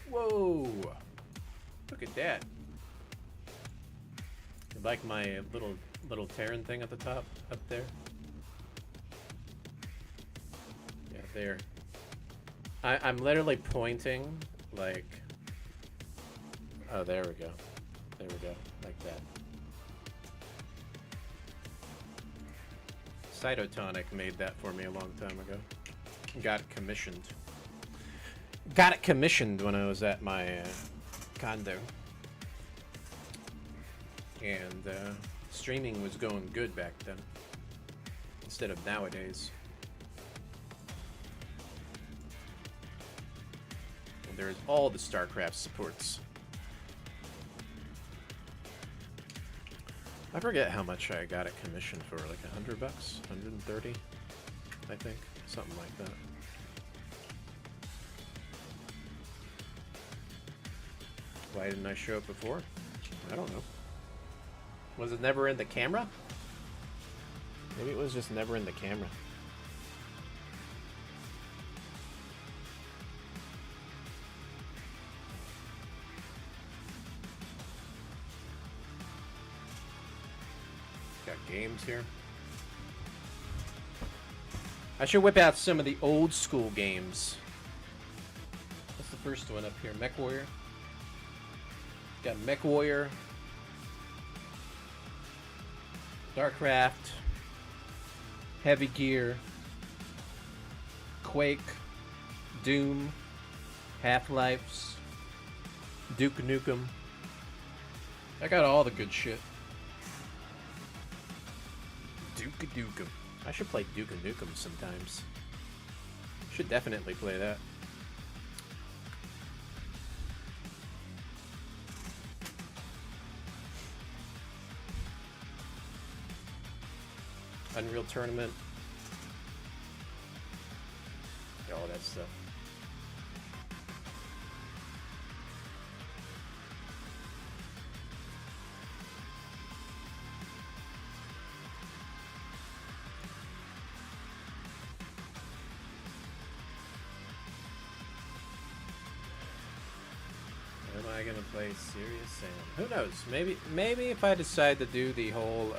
Whoa! Look at that. You like my little Terran thing at the top up there? Yeah, there. I'm literally pointing like. Oh, there we go. There we go, like that. Cytotonic made that for me a long time ago. Got it commissioned. Got it commissioned when I was at my condo. And streaming was going good back then. Instead of nowadays. And there's all the StarCraft supports. I forget how much I got it commissioned for, like $100, 130, I think, something like that. Why didn't I show it before? I don't know. Was it never in the camera? Maybe it was just never in the camera. Got games here. I should whip out some of the old school games. What's the first one up here? Mech Warrior? Got Mech Warrior, Starcraft, Heavy Gear, Quake, Doom, Half-Lifes, Duke Nukem. I got all the good shit. Duke Nukem. I should play Duke Nukem sometimes. Should definitely play that. Unreal Tournament. All that stuff. I gonna play Serious Sam? Who knows? Maybe if I decide to do the whole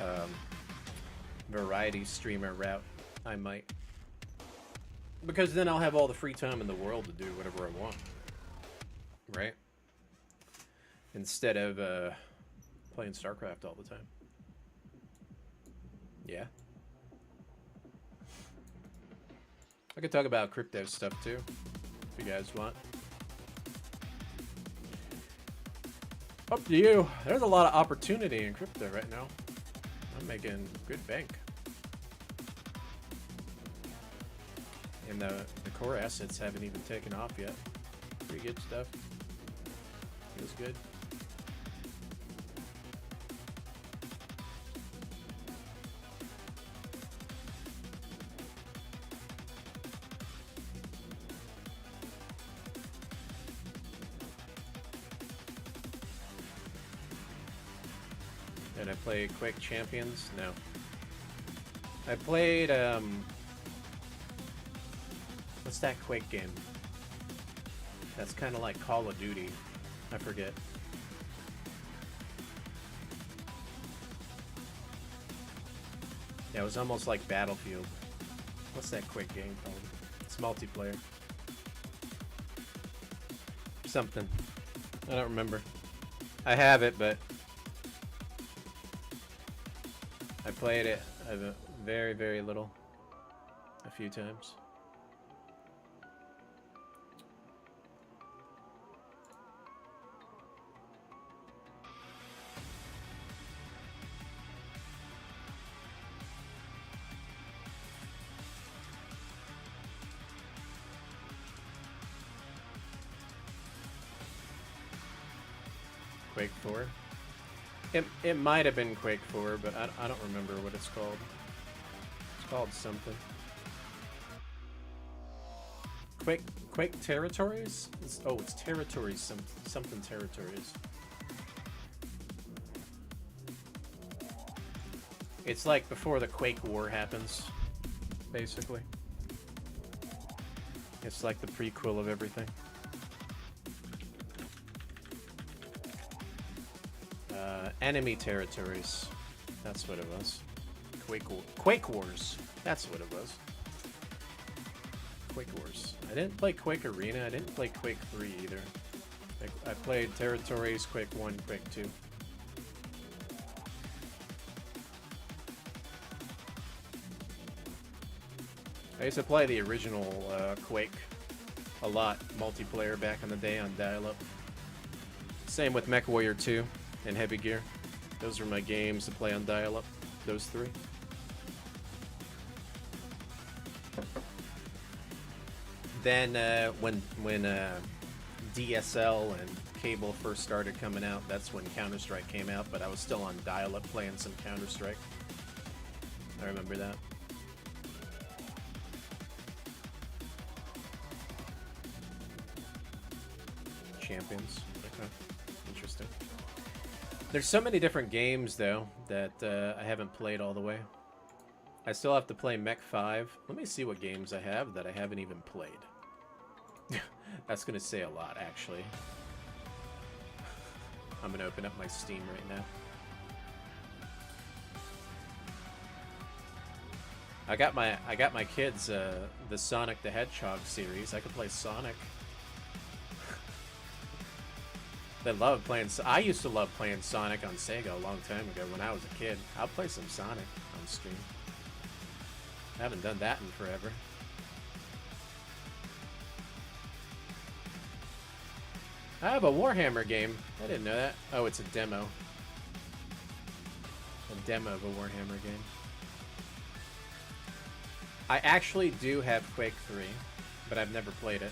variety streamer route, I might. Because then I'll have all the free time in the world to do whatever I want. Right? Instead of playing Starcraft all the time. Yeah. I could talk about crypto stuff too, if you guys want. Up to you. There's a lot of opportunity in crypto right now. I'm making good bank. And the core assets haven't even taken off yet. Pretty good stuff. Feels good. Did I play Quake Champions? No. I played, what's that Quake game? That's kind of like Call of Duty. I forget. Yeah, it was almost like Battlefield. What's that Quake game called? It's multiplayer. Something. I don't remember. I have it, but I played it very, very little. A few times. Quake 4? It might have been Quake 4, but I don't remember what it's called. It's called something. Quake Territories? It's Territories, something Territories. It's like before the Quake War happens, basically. It's like the prequel of everything. Enemy Territories. That's what it was. Quake Wars. That's what it was. Quake Wars. I didn't play Quake Arena. I didn't play Quake 3 either. I played Territories, Quake 1, Quake 2. I used to play the original Quake a lot, multiplayer back in the day on dial-up. Same with MechWarrior 2 and Heavy Gear. Those are my games to play on dial-up. Those three. Then when DSL and cable first started coming out, that's when Counter-Strike came out, but I was still on dial-up playing some Counter-Strike. I remember that. Champions. Okay. Interesting. There's so many different games, though, that I haven't played all the way. I still have to play Mech 5. Let me see what games I have that I haven't even played. That's going to say a lot, actually. I'm going to open up my Steam right now. I got my kids the Sonic the Hedgehog series. I could play Sonic. They love playing. I used to love playing Sonic on Sega a long time ago when I was a kid. I'll play some Sonic on stream. I haven't done that in forever. I have a Warhammer game. I didn't know that. Oh, it's a demo. A demo of a Warhammer game. I actually do have Quake 3, but I've never played it.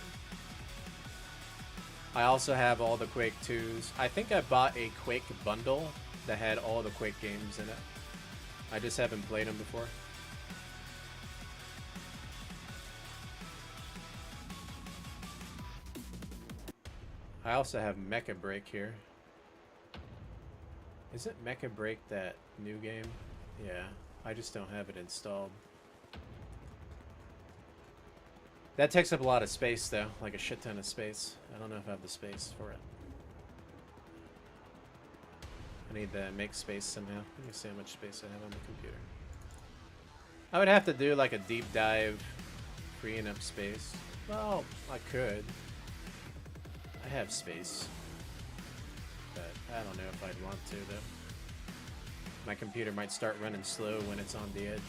I also have all the Quake 2s. I think I bought a Quake bundle that had all the Quake games in it. I just haven't played them before. I also have Mecha Break here. Isn't Mecha Break that new game? Yeah, I just don't have it installed. That takes up a lot of space, though, like a shit ton of space. I don't know if I have the space for it. I need to make space somehow. Let me see how much space I have on the computer. I would have to do like a deep dive, freeing up space. Well, I could. I have space. But I don't know if I'd want to, though. My computer might start running slow when it's on the edge.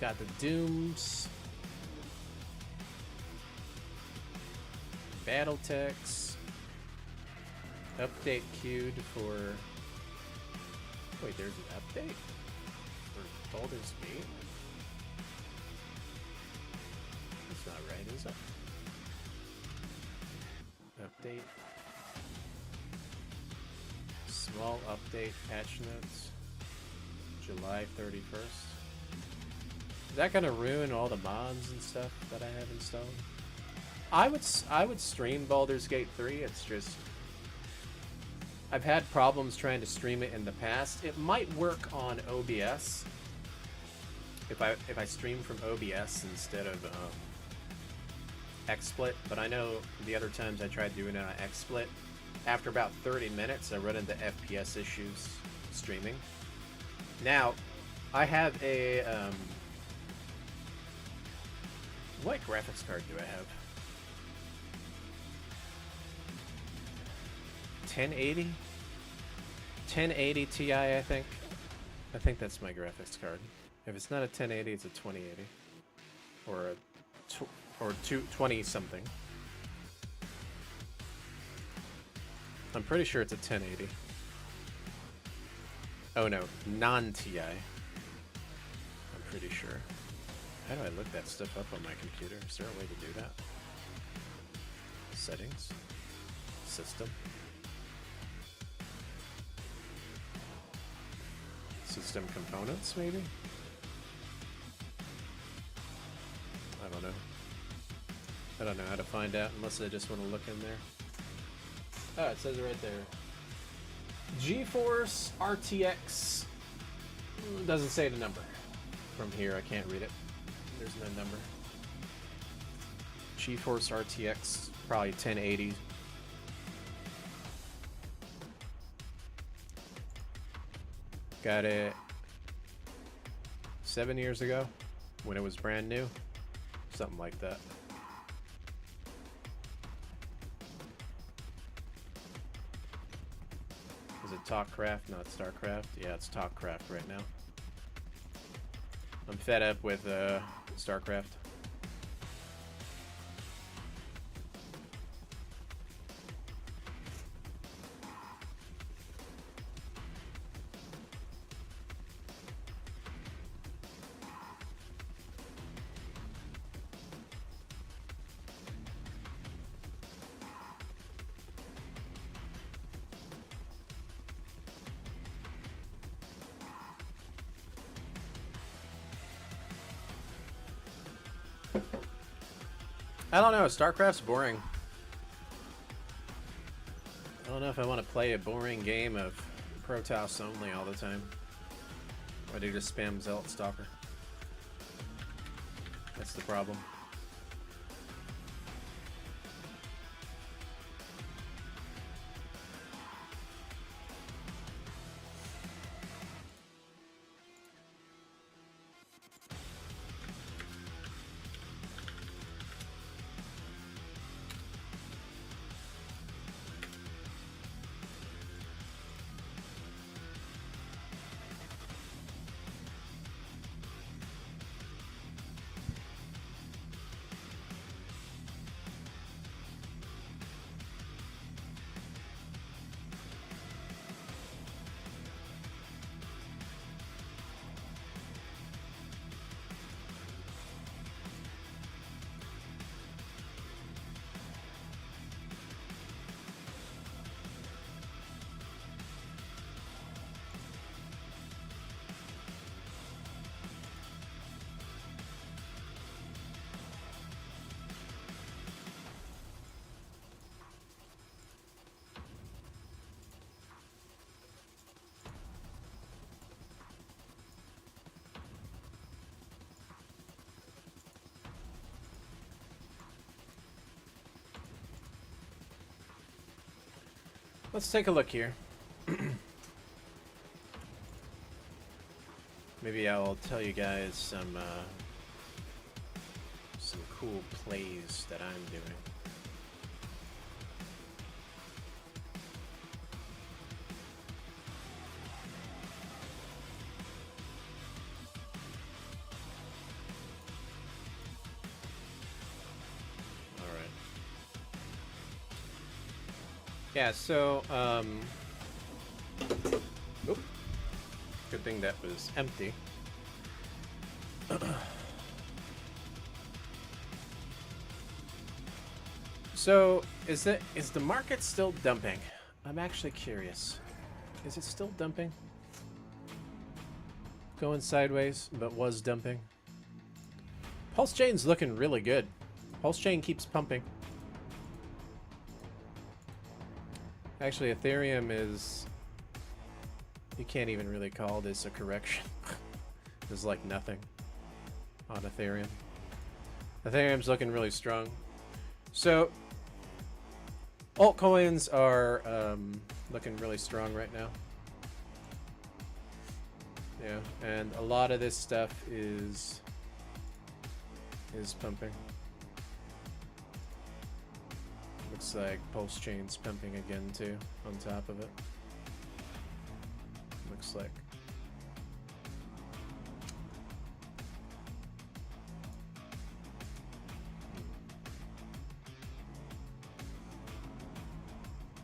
Got the Dooms. Battletechs. Update queued for... Wait, there's an update? For Baldur's Gate? That's not right, is it? Update. Small update, patch notes. July 31st. Is that gonna ruin all the mods and stuff that I have installed? I would stream Baldur's Gate 3, it's just... I've had problems trying to stream it in the past. It might work on OBS if I stream from OBS instead of XSplit, but I know the other times I tried doing it on XSplit, after about 30 minutes I run into FPS issues streaming. Now, I have a what graphics card do I have? 1080? 1080 Ti, I think. I think that's my graphics card. If it's not a 1080, it's a 2080. Or a 220 something. I'm pretty sure it's a 1080. Oh no, non-Ti. I'm pretty sure. How do I look that stuff up on my computer? Is there a way to do that? Settings? System? System components, maybe? I don't know. I don't know how to find out unless I just want to look in there. Oh, it says it right there. GeForce RTX. Doesn't say the number. From here, I can't read it. There's no number. GeForce RTX, probably 1080. Got it 7 years ago when it was brand new. Something like that. Is it Talkcraft, not Starcraft? Yeah, it's Talkcraft right now. I'm fed up with Starcraft. I don't know, Starcraft's boring. I don't know if I want to play a boring game of Protoss only all the time. Or do you just spam Zealot Stalker? That's the problem. Let's take a look here. Maybe I'll tell you guys some cool plays that I'm doing. Yeah, so, oop. Good thing that was empty. So, is the market still dumping? I'm actually curious. Is it still dumping? Going sideways, but was dumping. Pulse chain's looking really good. Pulse chain keeps pumping. Actually, Ethereum is... You can't even really call this a correction. There's like nothing on Ethereum. Ethereum's looking really strong. So, altcoins are looking really strong right now. Yeah, and a lot of this stuff is pumping. Looks like Pulse Chain's pumping again too, on top of it. Looks like.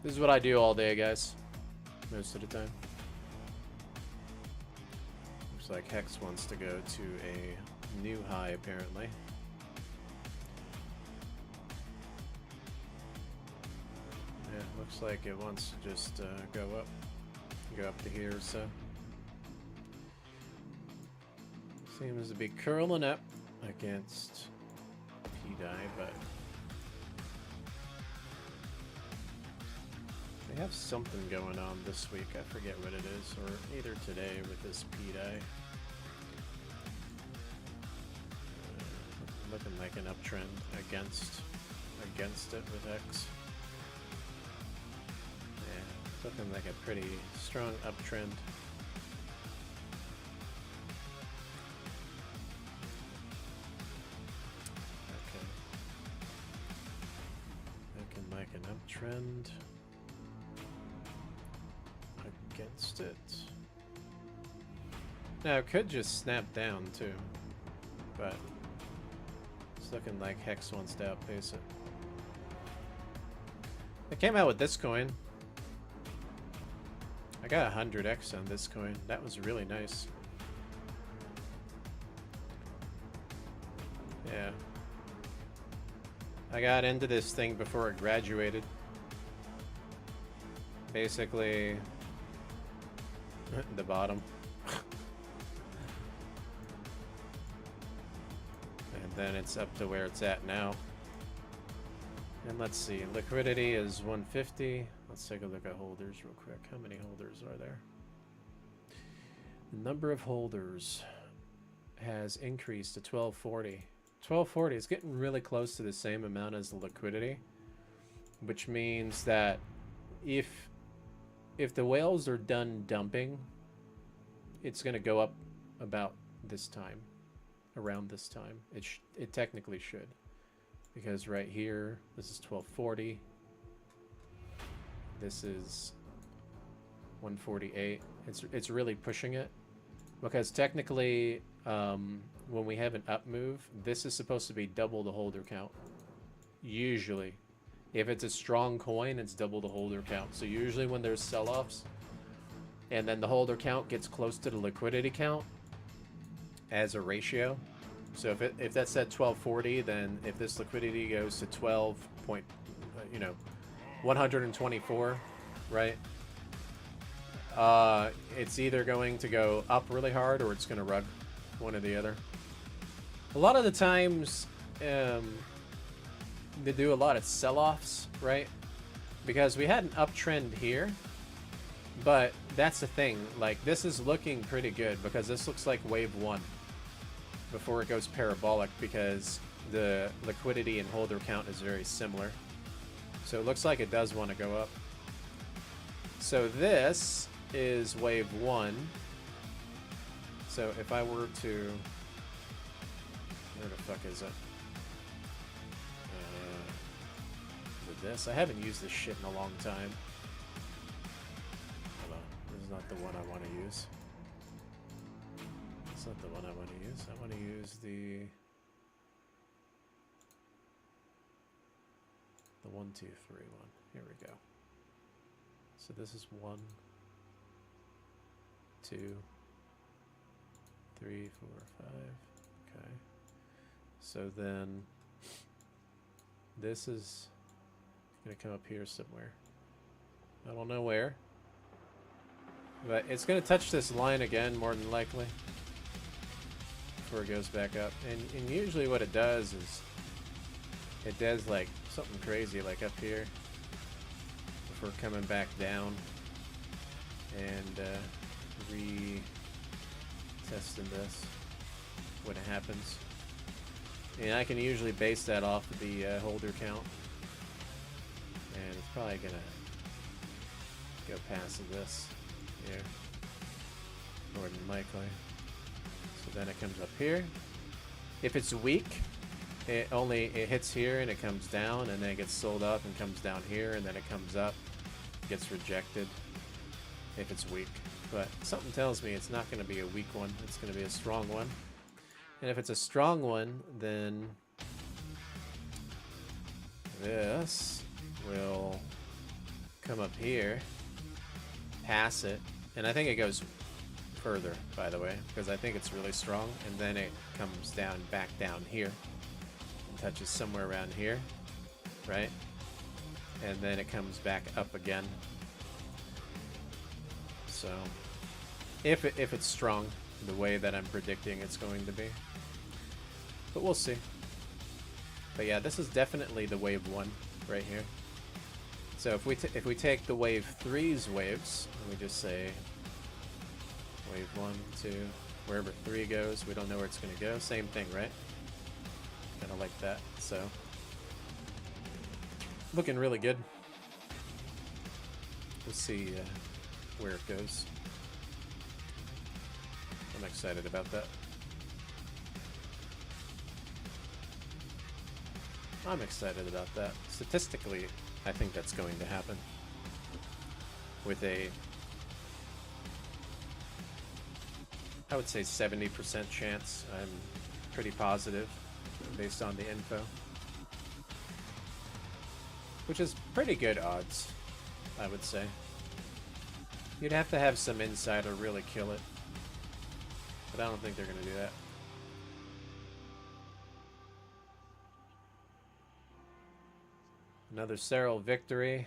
This is what I do all day, guys. Most of the time. Looks like Hex wants to go to a new high, apparently. Yeah, looks like it wants to just go up to here, so. Seems to be curling up against P-Die, but they have something going on this week. I forget what it is, or either today with this P-Die. Looking like an uptrend against it with X. Yeah, looking like a pretty strong uptrend. Okay. Looking like an uptrend against it. Now it could just snap down too, but it's looking like Hex wants to outpace it. They came out with this coin. I got 100x on this coin. That was really nice. Yeah. I got into this thing before it graduated. Basically, the bottom. And then it's up to where it's at now. And let's see, liquidity is 150. Let's take a look at holders real quick. How many holders are there? The number of holders has increased to 1240. 1240 is getting really close to the same amount as the liquidity, which means that if the whales are done dumping, it's going to go up about this time, around this time. It technically should, because right here, this is 1240. This is 148. It's really pushing it, because technically, when we have an up move, this is supposed to be double the holder count. Usually, if it's a strong coin, it's double the holder count. So usually when there's sell-offs, and then the holder count gets close to the liquidity count as a ratio. So if that's at 1240, then if this liquidity goes to 124, right? It's either going to go up really hard or it's going to rug, one or the other. A lot of the times, they do a lot of sell-offs, right? Because we had an uptrend here, but that's the thing. Like, this is looking pretty good because this looks like wave 1 before it goes parabolic, because the liquidity and holder count is very similar. So it looks like it does want to go up. So this is wave 1. So if I were to... Where the fuck is it? With this? I haven't used this shit in a long time. Hold on. This is not the one I want to use. It's not the one I want to use. I want to use the 1, 2, 3 one. Here we go. So this is 1, 2, 3, 4, 5. Okay. So then this is gonna come up here somewhere. I don't know where. But it's gonna touch this line again, more than likely. Before it goes back up. And usually what it does is it does like something crazy like up here before coming back down and re-testing this when it happens. And I can usually base that off of the holder count. And it's probably gonna go past this here, more than likely. So then it comes up here. If it's weak, it hits here and it comes down, and then it gets sold up and comes down here, and then it comes up, gets rejected if it's weak. But something tells me it's not going to be a weak one, it's going to be a strong one. And if it's a strong one, then this will come up here, pass it, and I think it goes further, by the way, because I think it's really strong, and then it comes down, back down here, and touches somewhere around here, right? And then it comes back up again. So, if it's strong, the way that I'm predicting it's going to be. But we'll see. But yeah, this is definitely the wave 1 right here. So if we take the wave 3's waves, and we just say wave 1, 2, wherever 3 goes, we don't know where it's going to go. Same thing, right? Kind of like that. So looking really good. We'll see where it goes. I'm excited about that. I'm excited about that. Statistically, I think that's going to happen. With a, I would say 70% chance. I'm pretty positive based on the info. Which is pretty good odds, I would say. You'd have to have some insight or really kill it. But I don't think they're going to do that. Another Serral victory.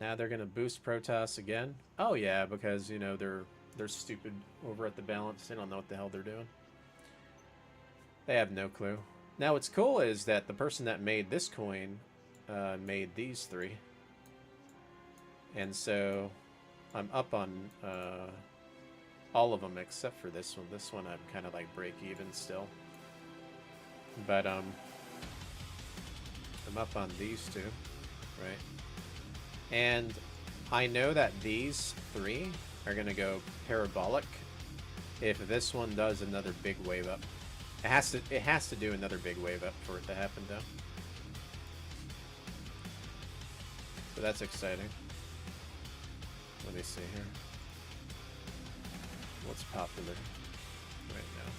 Now they're going to boost Protoss again. Oh yeah, because, you know, they're stupid over at the balance. They don't know what the hell they're doing. They have no clue. Now what's cool is that the person that made this coin made these 3. And so I'm up on all of them except for this one. This one I'm kind of like break even still. But I'm up on these 2, right? And I know that these 3 are gonna go parabolic if this one does another big wave up. It has to do another big wave up for it to happen though. So that's exciting. Let me see here. What's popular right now?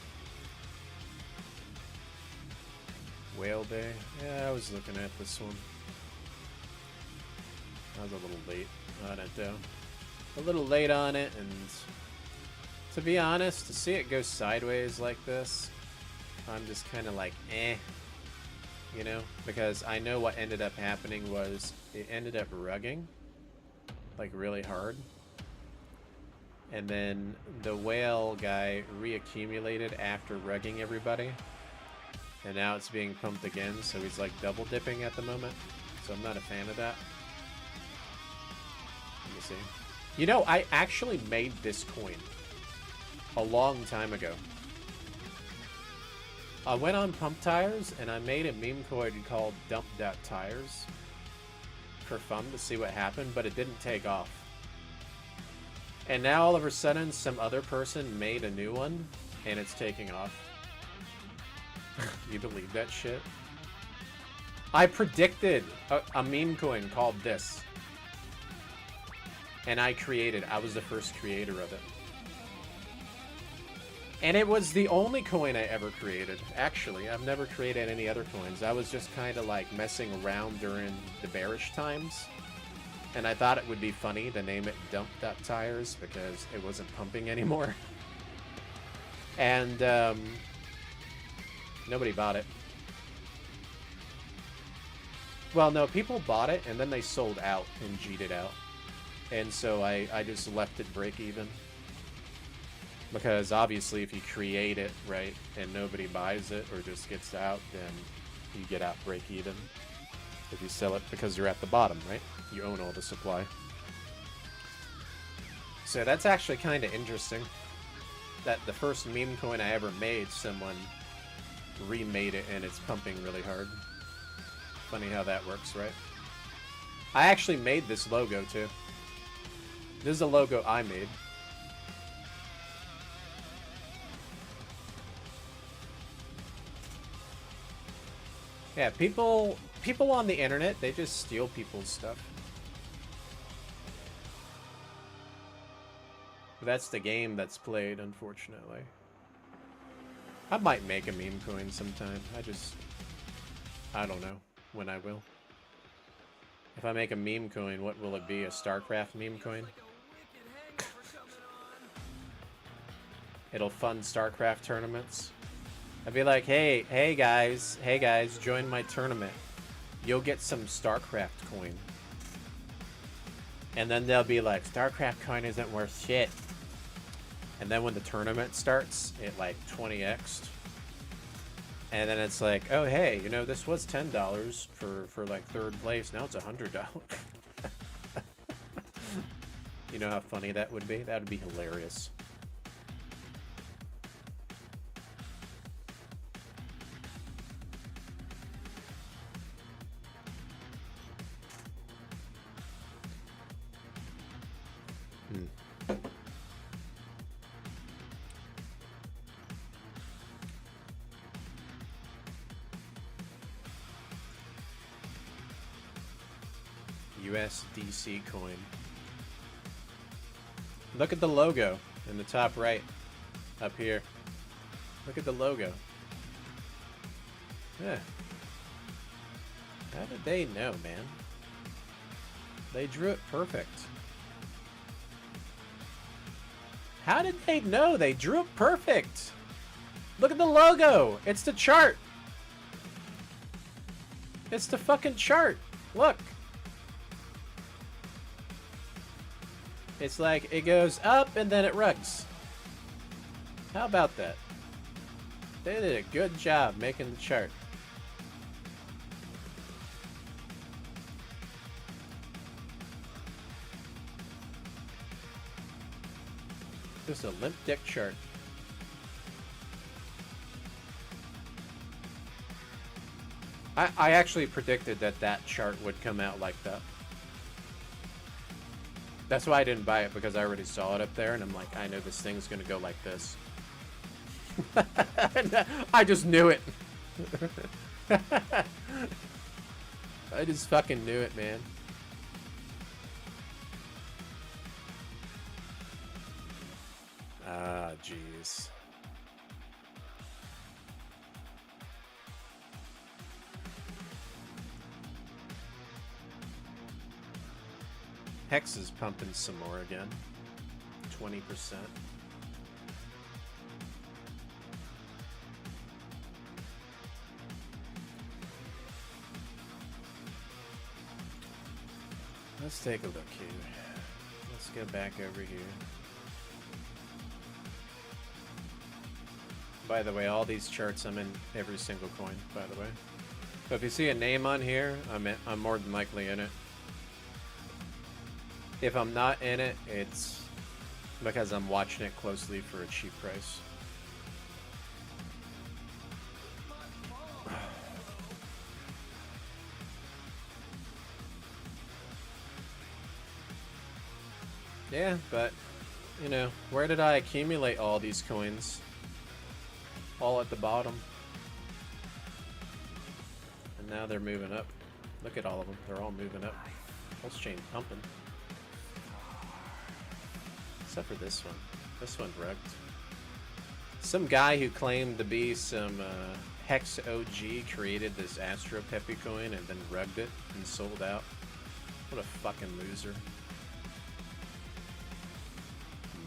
Whale Bay? Yeah, I was looking at this one. I was a little late on it though. A little late on it, and to be honest, to see it go sideways like this, I'm just kind of like, eh. You know? Because I know what ended up happening was it ended up rugging. Like really hard. And then the whale guy reaccumulated after rugging everybody. And now it's being pumped again, so he's like double dipping at the moment. So I'm not a fan of that. Let me see. You know, I actually made this coin a long time ago. I went on Pump Tires and I made a meme coin called Dump.Tires for fun to see what happened, but it didn't take off. And now all of a sudden, some other person made a new one, and it's taking off. You believe that shit? I predicted a meme coin called this. And I was the first creator of it. And it was the only coin I ever created, actually. I've never created any other coins. I was just kind of like messing around during the bearish times. And I thought it would be funny to name it Dump.Tires because it wasn't pumping anymore. And nobody bought it. Well, no, people bought it and then they sold out and G'd it out. And so I just left it break even. Because obviously if you create it, right, and nobody buys it or just gets out, then you get out break even. If you sell it because you're at the bottom, right? You own all the supply. So that's actually kind of interesting. That the first meme coin I ever made, someone remade it and it's pumping really hard. Funny how that works, right? I actually made this logo too. This is a logo I made. Yeah, people on the internet, they just steal people's stuff. But that's the game that's played, unfortunately. I might make a meme coin sometime. I don't know when I will. If I make a meme coin, what will it be? A Starcraft meme coin? It'll fund Starcraft tournaments. I'd be like, hey guys, join my tournament. You'll get some Starcraft coin. And then they'll be like, Starcraft coin isn't worth shit. And then when the tournament starts, it like 20x'd. And then it's like, oh hey, you know, this was $10 for like third place. Now it's $100. You know how funny that would be? That would be hilarious. USDC coin. Look at the logo in the top right, up here. Look at the logo. Yeah. How did they know, man? They drew it perfect. How did they know? They drew it perfect. Look at the logo. It's the chart. It's the fucking chart. Look. It's like it goes up and then it rugs. How about that? They did a good job making the chart. Just a limp dick chart. I actually predicted that chart would come out like that. That's why I didn't buy it, because I already saw it up there, and I'm like, I know this thing's gonna go like this. I just knew it. I just fucking knew it, man. Ah, jeez. Hex is pumping some more again. 20%. Let's take a look here. Let's go back over here. By the way, all these charts, I'm in every single coin, by the way. So if you see a name on here, I'm more than likely in it. If I'm not in it, it's because I'm watching it closely for a cheap price. Yeah, but You know, where did I accumulate all these coins? All at the bottom. And now they're moving up. Look at all of them. They're all moving up. Pulse chain pumping. Except for this one. This one rugged. Some guy who claimed to be some Hex OG created this Astro Peppy coin and then rugged it and sold out. What a fucking loser.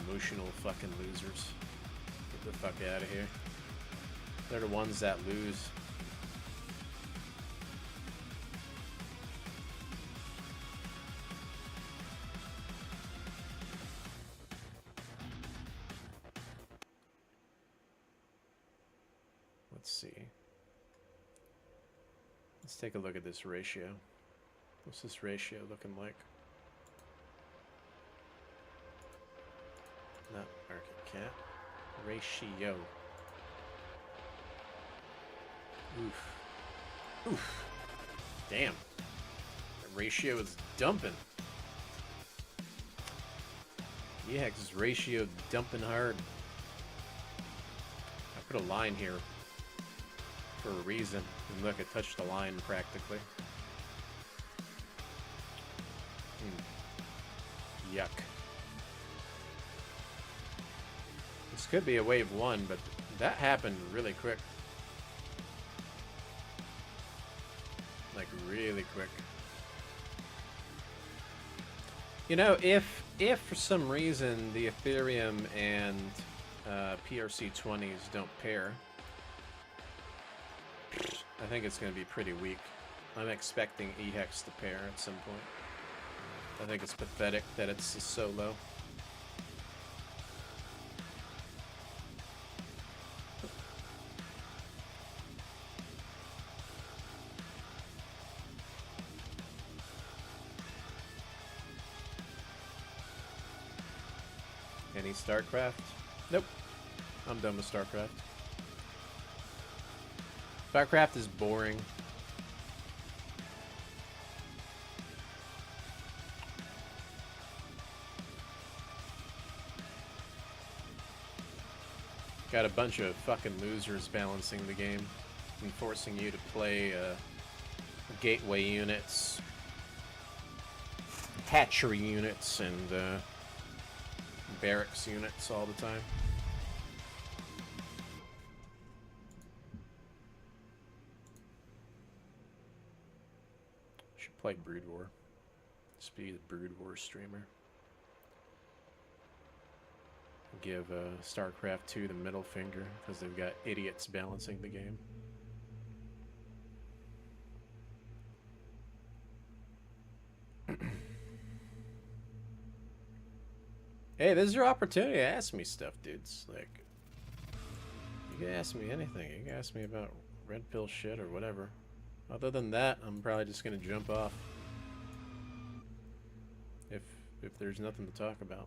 Emotional fucking losers. Get the fuck out of here. They're the ones that lose. Let's see. Let's take a look at this ratio. What's this ratio looking like? Not market cap. Ratio. Oof. Oof. Damn. The ratio is dumping. EHEX's ratio dumping hard. I put a line here for a reason. And look, it touched the line practically. Yuck. This could be a wave 1, but that happened really quick. Like, really quick. You know, if for some reason the Ethereum and PRC20s don't pair, I think it's going to be pretty weak. I'm expecting EHEX to pair at some point. I think it's pathetic that it's so low. Any Starcraft? Nope. I'm done with Starcraft. Starcraft is boring. Got a bunch of fucking losers balancing the game and forcing you to play gateway units, hatchery units, and barracks units all the time. Should play Brood War. Just be the Brood War streamer. Give Starcraft II the middle finger because they've got idiots balancing the game. Hey, this is your opportunity to ask me stuff, dudes. Like, you can ask me anything. You can ask me about red pill shit or whatever. Other than that, I'm probably just gonna jump off. If there's nothing to talk about.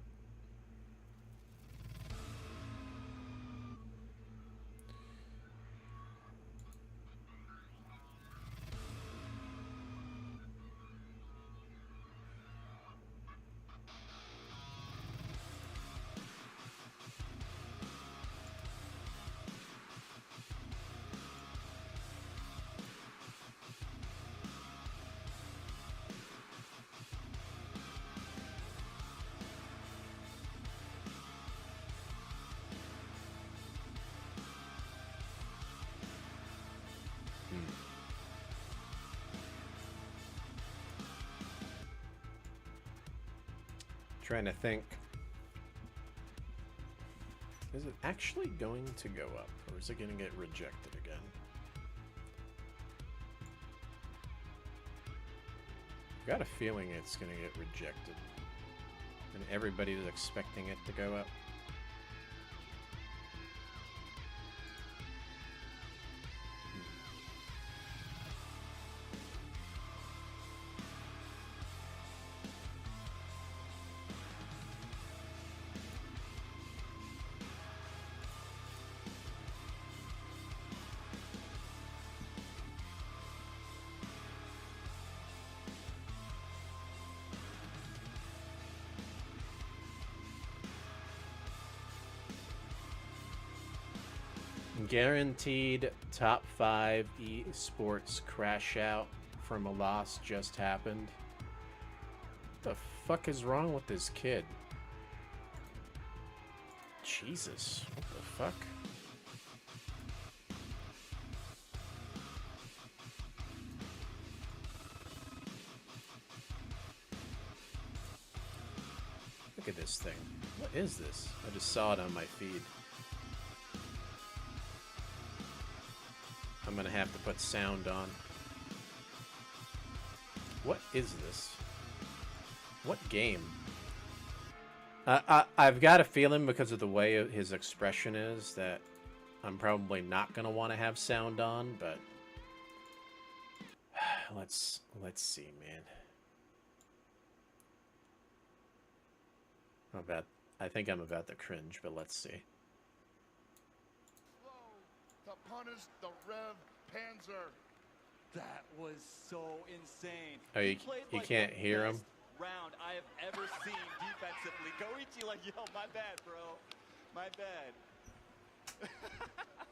Trying to think. Is it actually going to go up, or is it going to get rejected again? I've got a feeling it's going to get rejected, and everybody is expecting it to go up. Guaranteed top 5 esports crash out from a loss just happened. What the fuck is wrong with this kid? Jesus, what the fuck? Look at this thing. What is this? I just saw it on my feed. I'm gonna have to put sound on. What is this? What game? I've got a feeling because of the way his expression is that I'm probably not gonna want to have sound on, but let's see, man. I think I'm about to cringe, but let's see. To punish the Rev Panzer. That was so insane. Oh, He you played can't the hear him? best round I have ever seen defensively. Goichi like, yo, my bad, bro. My bad.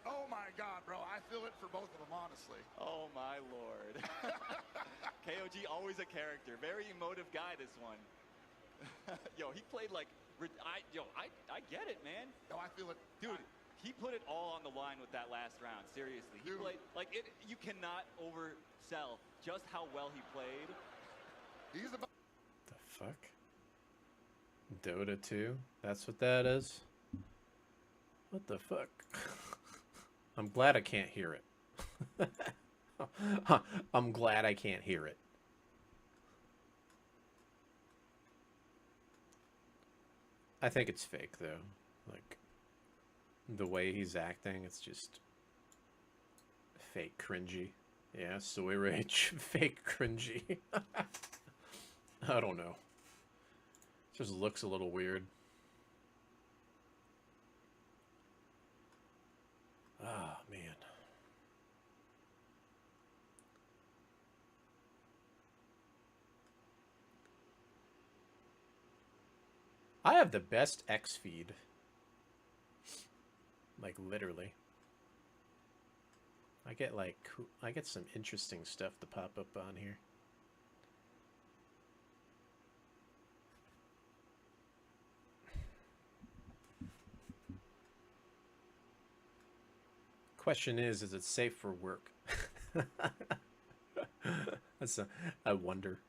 Oh my god, bro. I feel it for both of them, honestly. Oh my lord. KOG always a character. Very emotive guy, this one. Yo, he played like, I get it, man. No, I feel it. Dude, he put it all on the line with that last round. Seriously, he Dude. played like it. You cannot oversell just how well he played. He's about. The fuck? Dota 2? That's what that is? What the fuck? I'm glad I can't hear it. I'm glad I can't hear it. I think it's fake, though. Like, the way he's acting, it's just fake cringy. Yeah, soy rage. Fake cringy. I don't know. Just looks a little weird. Ah, man. I have the best X feed. Like, literally. I get some interesting stuff to pop up on here. Question is it safe for work? I wonder.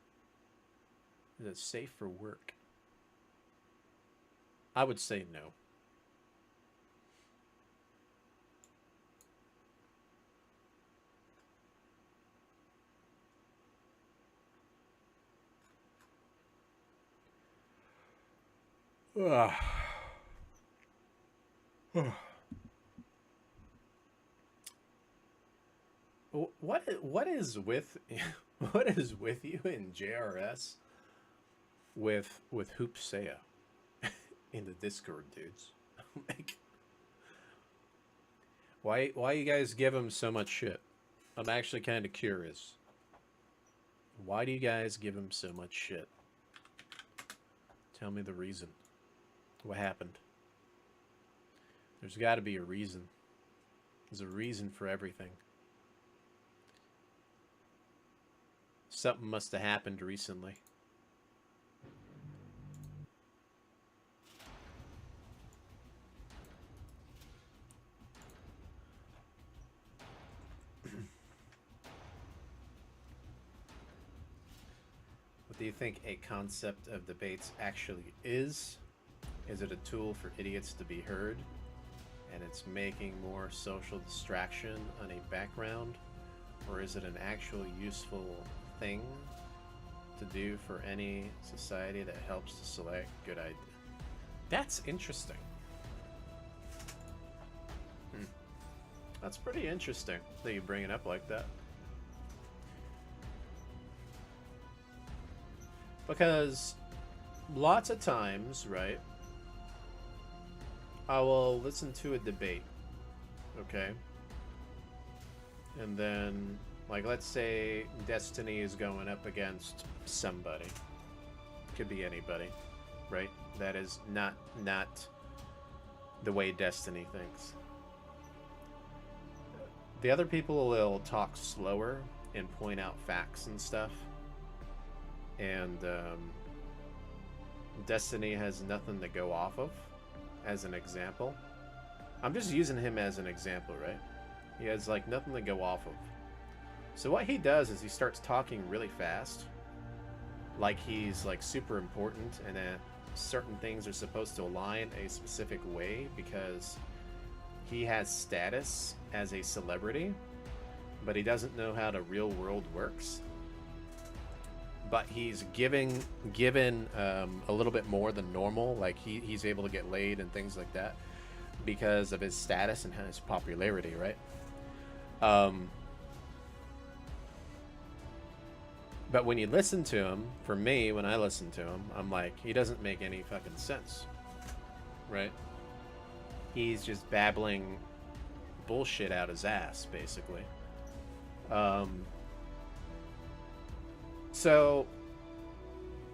Is it safe for work? I would say no. What is with what is with you in JRS with Hoopsaya in the Discord, dudes? Like, why you guys give him so much shit? I'm actually kind of curious. Why do you guys give him so much shit? Tell me the reason. What happened? There's got to be a reason. There's a reason for everything. Something must have happened recently. What do you think a concept of debates actually is? Is it a tool for idiots to be heard? And it's making more social distraction on a background? Or is it an actual useful thing to do for any society that helps to select good ideas? That's interesting. That's pretty interesting that you bring it up like that. Because lots of times, right, I will listen to a debate, okay? And then, like, let's say Destiny is going up against somebody. Could be anybody, right? That is not the way Destiny thinks. The other people will talk slower and point out facts and stuff. And Destiny has nothing to go off of as an example. I'm just using him as an example, right? He has like nothing to go off of. So what he does is he starts talking really fast, like he's like super important, and that certain things are supposed to align a specific way because he has status as a celebrity, but he doesn't know how the real world works. But he's given a little bit more than normal, like he's able to get laid and things like that because of his status and his popularity, right? But when you listen to him, for me, when I listen to him, I'm like, he doesn't make any fucking sense, right? He's just babbling bullshit out his ass, basically. So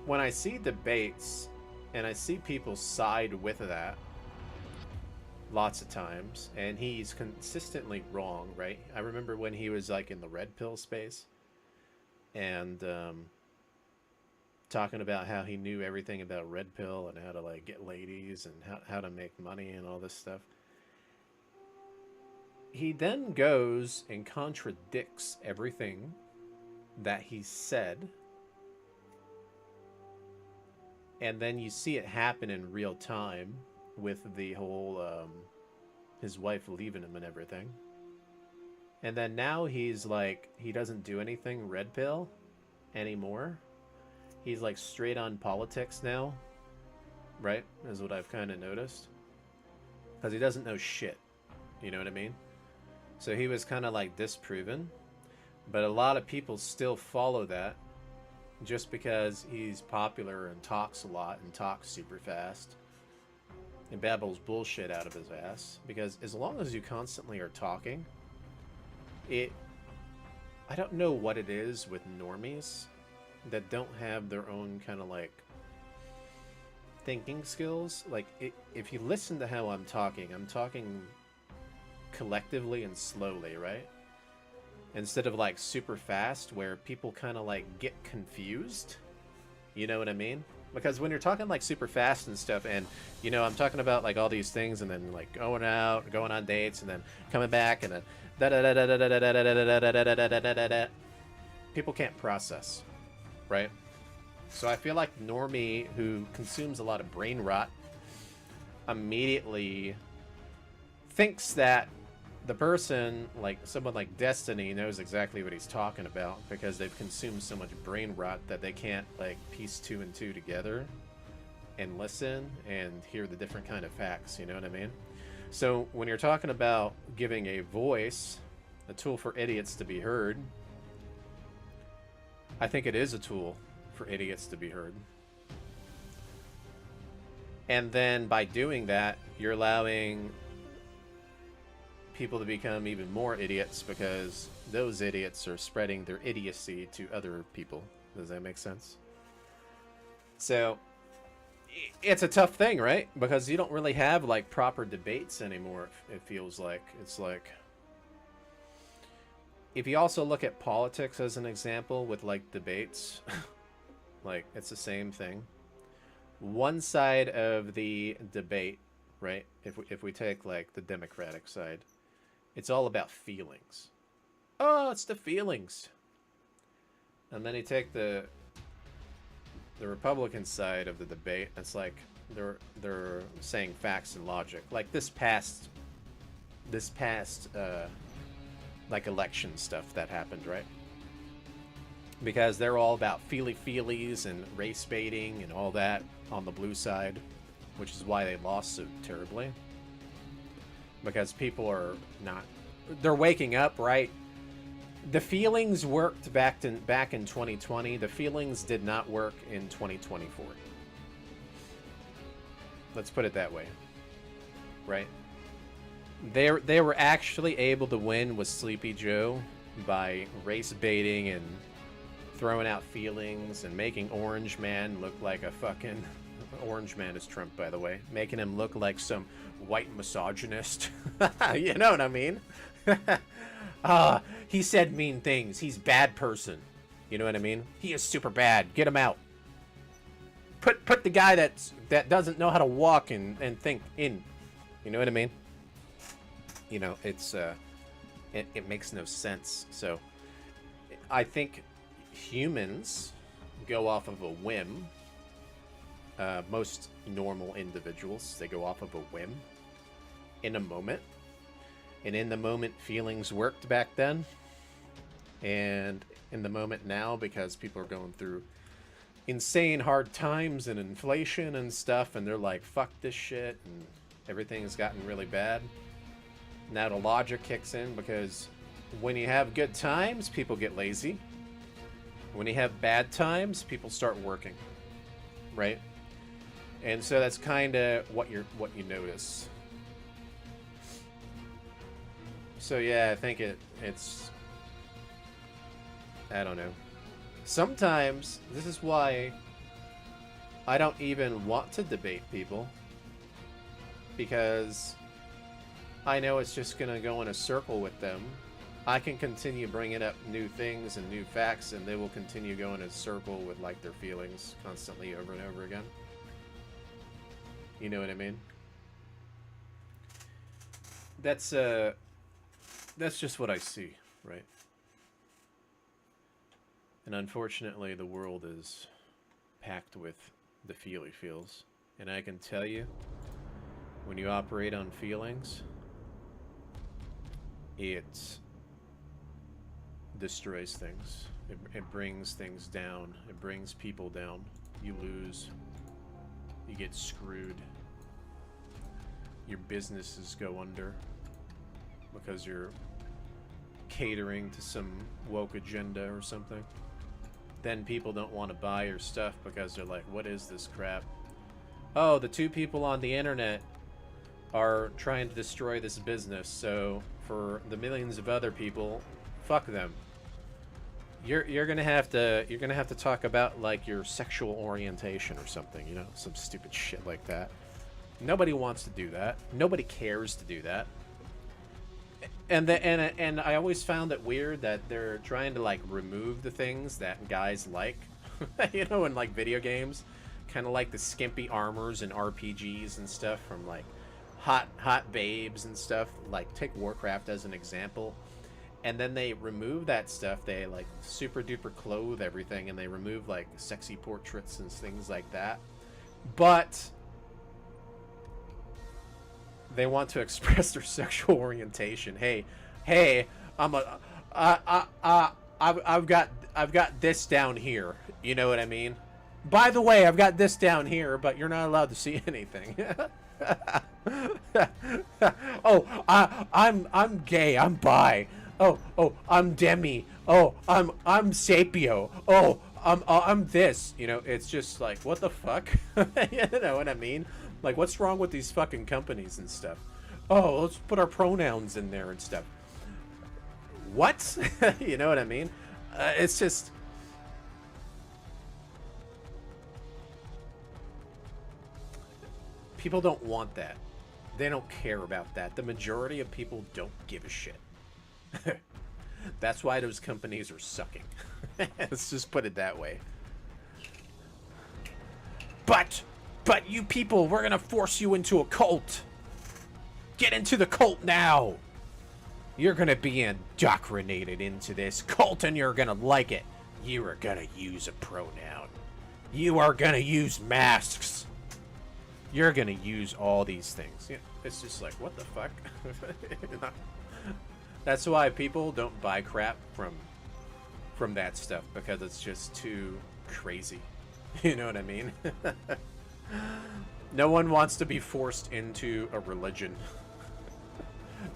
when I see debates and I see people side with that lots of times, and he's consistently wrong, right? I remember when he was like in the red pill space and talking about how he knew everything about red pill and how to like get ladies and how to make money and all this stuff. He then goes and contradicts everything that he said, and then you see it happen in real time with the whole his wife leaving him and everything. And then now he's like, he doesn't do anything red pill anymore. He's like straight on politics now, right? Is what I've kind of noticed, because he doesn't know shit, you know what I mean? So he was kind of like disproven, but a lot of people still follow that just because he's popular and talks a lot and talks super fast and babbles bullshit out of his ass. Because as long as you constantly are talking, I don't know what it is with normies that don't have their own kind of like thinking skills. Like if you listen to how I'm talking collectively and slowly, right? Instead of like super fast where people kind of like get confused. You know what I mean? Because when you're talking like super fast and stuff, and you know, I'm talking about like all these things and then like going out, going on dates and then coming back and then people can't process, right? So I feel like normie who consumes a lot of brain rot immediately thinks that the person, like someone like Destiny, knows exactly what he's talking about because they've consumed so much brain rot that they can't like piece 2 and 2 together and listen and hear the different kind of facts, you know what I mean? So when you're talking about giving a voice, a tool for idiots to be heard, I think it is a tool for idiots to be heard. And then by doing that, you're allowing people to become even more idiots because those idiots are spreading their idiocy to other people. Does that make sense? So it's a tough thing, right? Because you don't really have like proper debates anymore. It feels like it's like, if you also look at politics as an example with like debates, like it's the same thing. One side of the debate, right? If we take like the Democratic side, it's all about feelings. Oh, it's the feelings. And then you take the Republican side of the debate. It's like they're saying facts and logic. Like this past like election stuff that happened, right? Because they're all about feelies and race baiting and all that on the blue side, which is why they lost so terribly. Because people are not, they're waking up, right? The feelings worked back in 2020. The feelings did not work in 2024. Let's put it that way, right? They were actually able to win with Sleepy Joe by race baiting and throwing out feelings and making Orange Man look like a fucking... Orange Man is Trump, by the way. Making him look like some white misogynist. You know what I mean? Ah, he said mean things. He's bad person. You know what I mean? He is super bad. Get him out. Put the guy that doesn't know how to walk and think in. You know what I mean? You know, it's it makes no sense. So I think humans go off of a whim. Most normal individuals, they go off of a whim in a moment. And in the moment, feelings worked back then. And in the moment now, because people are going through insane hard times and inflation and stuff, and they're like, fuck this shit, and everything's gotten really bad. Now the logic kicks in, because when you have good times, people get lazy. When you have bad times, people start working, right? And so that's kind of what you notice. So yeah, I think it's I don't know. Sometimes this is why I don't even want to debate people, because I know it's just gonna go in a circle with them. I can continue bringing up new things and new facts, and they will continue going in a circle with like their feelings constantly over and over again. You know what I mean? That's just what I see, right? And unfortunately, the world is packed with the feely feels. And I can tell you, when you operate on feelings, it destroys things. It brings things down. It brings people down. You lose. You get screwed. Your businesses go under because you're catering to some woke agenda or something. Then people don't want to buy your stuff because they're like, what is this crap? Oh, the two people on the internet are trying to destroy this business, so for the millions of other people, fuck them. You're gonna have to talk about like your sexual orientation or something, you know, some stupid shit like that. Nobody wants to do that. Nobody cares to do that. And I always found it weird that they're trying to like remove the things that guys like, you know, in like video games, kind of like the skimpy armors and RPGs and stuff from like hot babes and stuff. Like take Warcraft as an example, and then they remove that stuff. They like super duper clothe everything, and they remove like sexy portraits and things like that. But they want to express their sexual orientation. Hey, I've got this down here. You know what I mean? By the way, I've got this down here, but you're not allowed to see anything. Oh, I'm gay. I'm bi. Oh, I'm demi. Oh, I'm sapio. Oh, I'm this. You know, it's just like, what the fuck? You know what I mean? Like, what's wrong with these fucking companies and stuff? Oh, let's put our pronouns in there and stuff. What? You know what I mean? It's just... People don't want that. They don't care about that. The majority of people don't give a shit. That's why those companies are sucking. Let's just put it that way. But you people, we're gonna force you into a cult. Get into the cult now. You're gonna be indoctrinated into this cult, and you're gonna like it. You are gonna use a pronoun. You are gonna use masks. You're gonna use all these things. Yeah, it's just like, what the fuck? That's why people don't buy crap from that stuff, because it's just too crazy. You know what I mean? No one wants to be forced into a religion.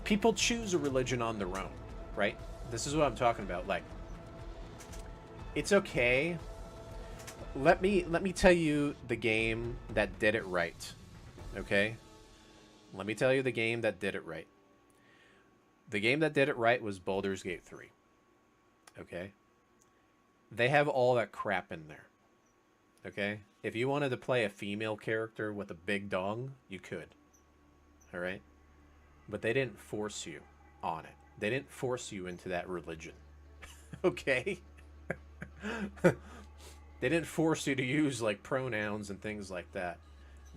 People choose a religion on their own, right? This is what I'm talking about. Like, it's okay. Let me tell you the game that did it right. Okay? Let me tell you the game that did it right. The game that did it right was Baldur's Gate 3. Okay? They have all that crap in there. Okay? If you wanted to play a female character with a big dong, you could. Alright? But they didn't force you on it. They didn't force you into that religion. Okay? They didn't force you to use like pronouns and things like that.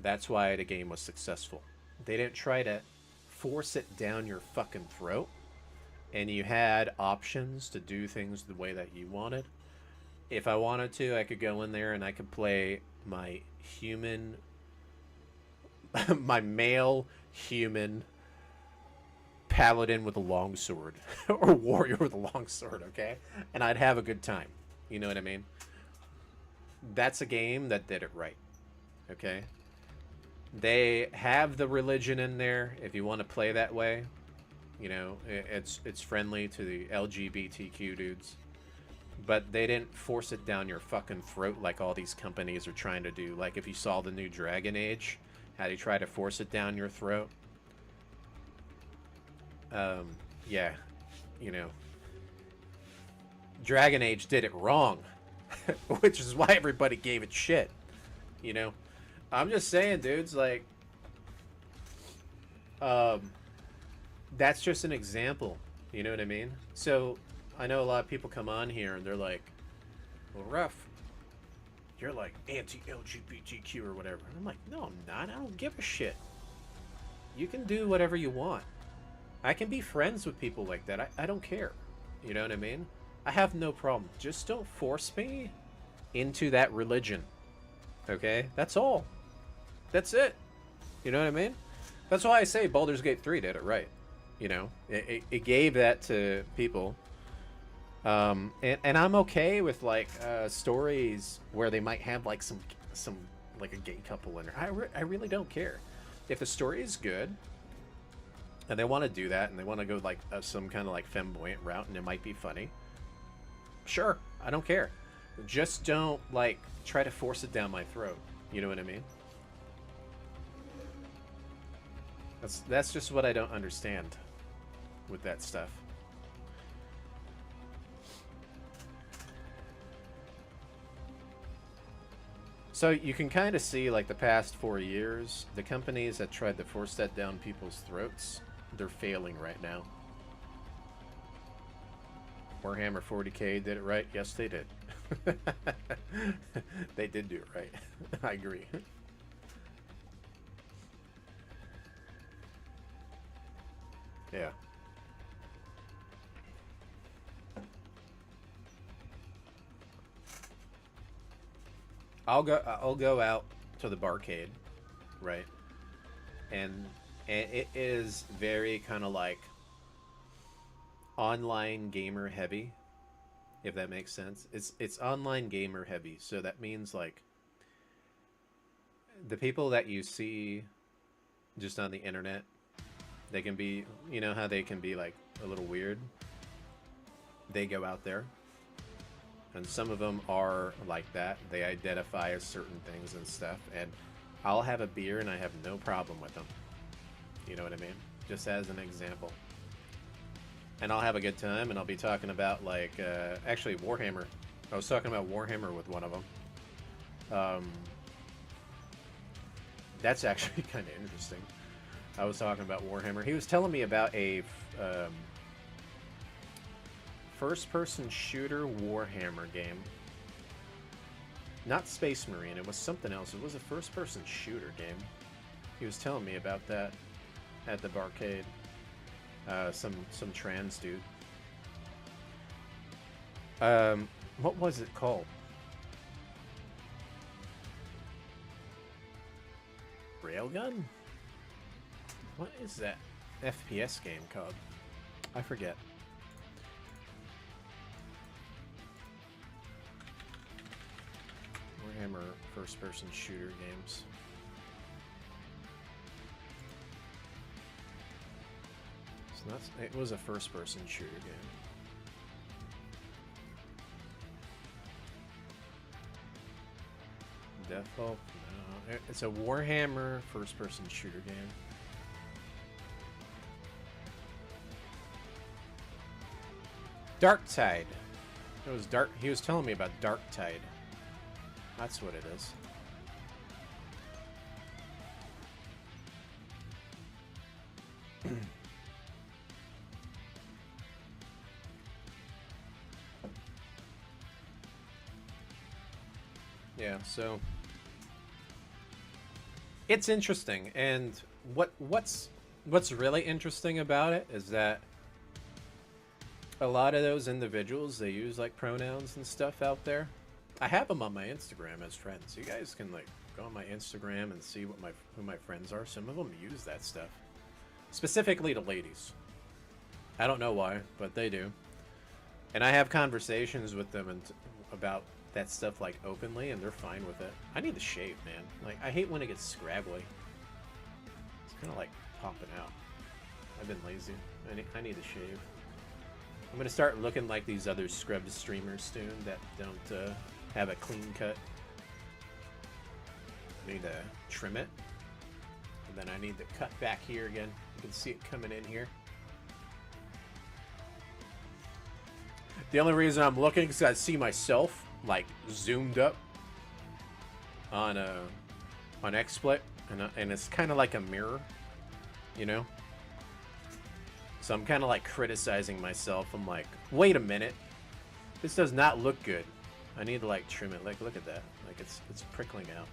That's why the game was successful. They didn't try to force it down your fucking throat. And you had options to do things the way that you wanted. If I wanted to, I could go in there and I could play my human, my male human paladin with a longsword or warrior with a longsword, okay? And I'd have a good time. You know what I mean? That's a game that did it right, okay? They have the religion in there if you want to play that way. You know, it's friendly to the LGBTQ dudes. But they didn't force it down your fucking throat like all these companies are trying to do. Like if you saw the new Dragon Age, how they try to force it down your throat. Yeah, you know. Dragon Age did it wrong. Which is why everybody gave it shit. You know? I'm just saying, dudes, like... that's just an example. You know what I mean? So... I know a lot of people come on here and they're like, well, RuFF, you're like anti-LGBTQ or whatever. And I'm like, no, I'm not. I don't give a shit. You can do whatever you want. I can be friends with people like that. I don't care. You know what I mean? I have no problem. Just don't force me into that religion. Okay? That's all. That's it. You know what I mean? That's why I say Baldur's Gate 3 did it right. You know? It gave that to people. And I'm okay with like stories where they might have like some like a gay couple in there. I really don't care if the story is good and they want to do that and they want to go like some kind of like flamboyant route and it might be funny. Sure, I don't care. Just don't like try to force it down my throat. You know what I mean? That's just what I don't understand with that stuff. So you can kind of see, like, the past 4 years, the companies that tried to force that down people's throats, they're failing right now. Warhammer 40K did it right? Yes, they did. They did do it right. I agree. Yeah. I'll go out to the barcade, right? And it is very kind of like online gamer heavy, if that makes sense. It's online gamer heavy, so that means like the people that you see just on the internet, they can be, you know how they can be like a little weird. They go out there. And some of them are like that. They identify as certain things and stuff. And I'll have a beer and I have no problem with them. You know what I mean? Just as an example. And I'll have a good time and I'll be talking about like, actually Warhammer. I was talking about Warhammer with one of them. That's actually kind of interesting. I was talking about Warhammer. He was telling me about a... first-person shooter Warhammer game. Not Space Marine, it was something else. It was a first-person shooter game. He was telling me about that at the barcade. Some trans dude. What was it called? Railgun? What is that FPS game called? I forget. Warhammer first-person shooter games. It's not, it was a first-person shooter game. Deathloop? No. It's a Warhammer first-person shooter game. Darktide. It was dark. He was telling me about Darktide. That's what it is. Yeah, so it's interesting, and what's really interesting about it is that a lot of those individuals, they use like pronouns and stuff out there. I have them on my Instagram as friends. You guys can like go on my Instagram and see what who my friends are. Some of them use that stuff, specifically to ladies. I don't know why, but they do. And I have conversations with them about that stuff like openly, and they're fine with it. I need to shave, man. Like, I hate when it gets scraggly. It's kind of like popping out. I've been lazy. I need to shave. I'm gonna start looking like these other scrubbed streamers soon that don't have a clean cut. I need to trim it, and then I need to cut back here again. You can see it coming in here. The only reason I'm looking is I see myself like zoomed up on XSplit, and it's kind of like a mirror, you know. So I'm kind of like criticizing myself. I'm like, wait a minute, this does not look good. I need to like trim it. Like, look at that. Like it's prickling out.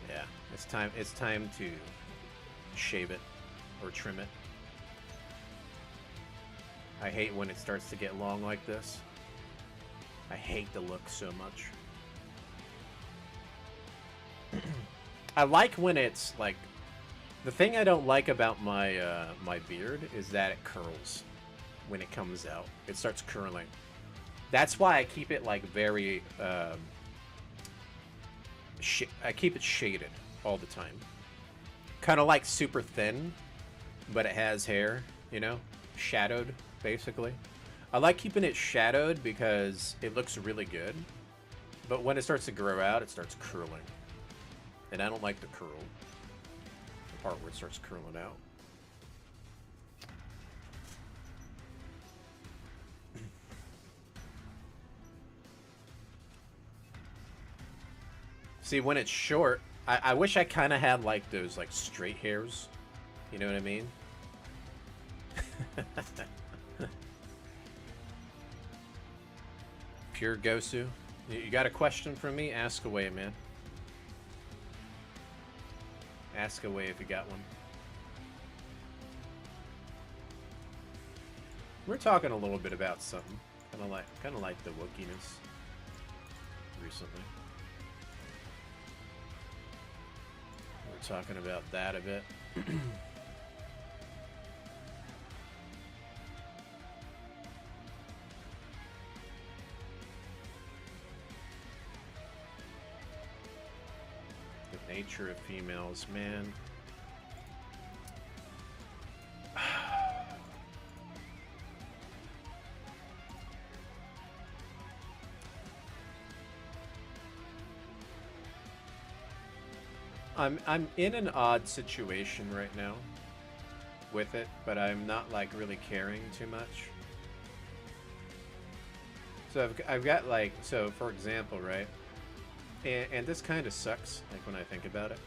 Yeah, it's time. It's time to shave it or trim it. I hate when it starts to get long like this. I hate the look so much. I like when it's like, the thing I don't like about my my beard is that it curls when it comes out. It starts curling. That's why I keep it like very I keep it shaded all the time. Kind of like super thin, but it has hair, you know, shadowed basically. I like keeping it shadowed because it looks really good. But when it starts to grow out, it starts curling. And I don't like the curl. The part where it starts curling out. See, when it's short, I wish I kind of had like those like straight hairs. You know what I mean? Pure Gosu. You got a question for me? Ask away, man. Ask away if you got one. We're talking a little bit about something. Kind of like the Wookieess recently. We're talking about that a bit. The nature of females, man. I'm in an odd situation right now with it, but I'm not like really caring too much. So I've got like, so for example, right? And this kind of sucks, like when I think about it,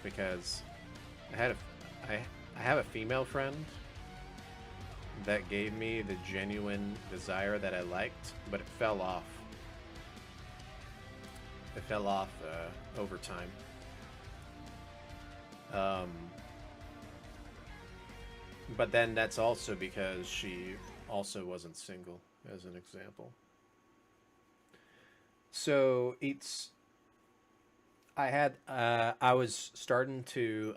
because I have a female friend that gave me the genuine desire that I liked, but it fell off. It fell off over time. But then that's also because she also wasn't single, as an example. So I was starting to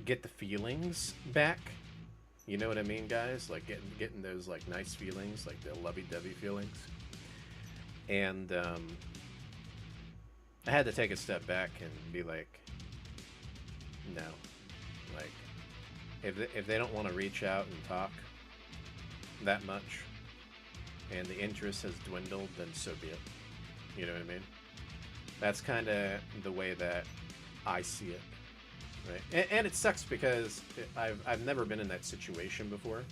get the feelings back. You know what I mean, guys? Like getting those like nice feelings, like the lovey-dovey feelings. And I had to take a step back and be like, no. Like, if they don't want to reach out and talk that much, and the interest has dwindled, then so be it. You know what I mean? That's kind of the way that I see it, right? And it sucks because I've never been in that situation before.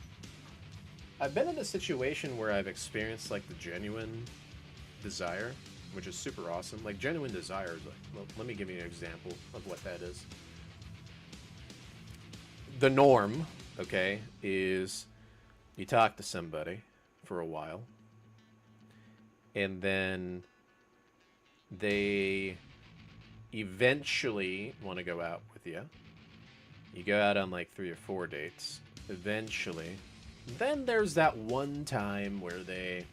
I've been in a situation where I've experienced like the genuine desire, which is super awesome. Like genuine desire is like, well, let me give you an example of what that is. The norm, okay, is you talk to somebody for a while, and then they eventually want to go out with you. You go out on like 3 or 4 dates. Eventually. Then there's that one time where they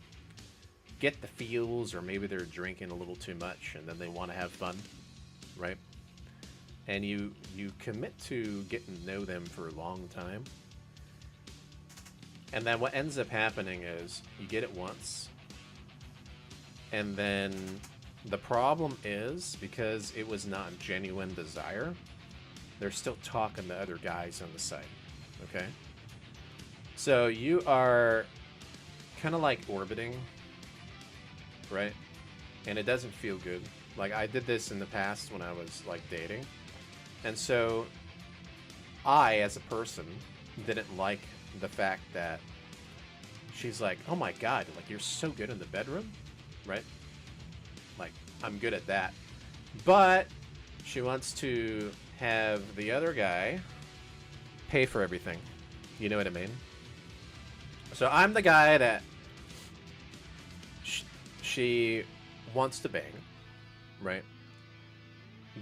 get the feels, or maybe they're drinking a little too much and then they want to have fun, right? And you commit to getting to know them for a long time. And then what ends up happening is you get it once, and then the problem is, because it was not genuine desire, they're still talking to other guys on the site, okay? So you are kind of like orbiting, right? And it doesn't feel good. Like, I did this in the past when I was like dating. And so I, as a person, didn't like the fact that she's like, oh my god, like, you're so good in the bedroom, right? Like, I'm good at that. But she wants to have the other guy pay for everything. You know what I mean? So I'm the guy that she wants to bang, right?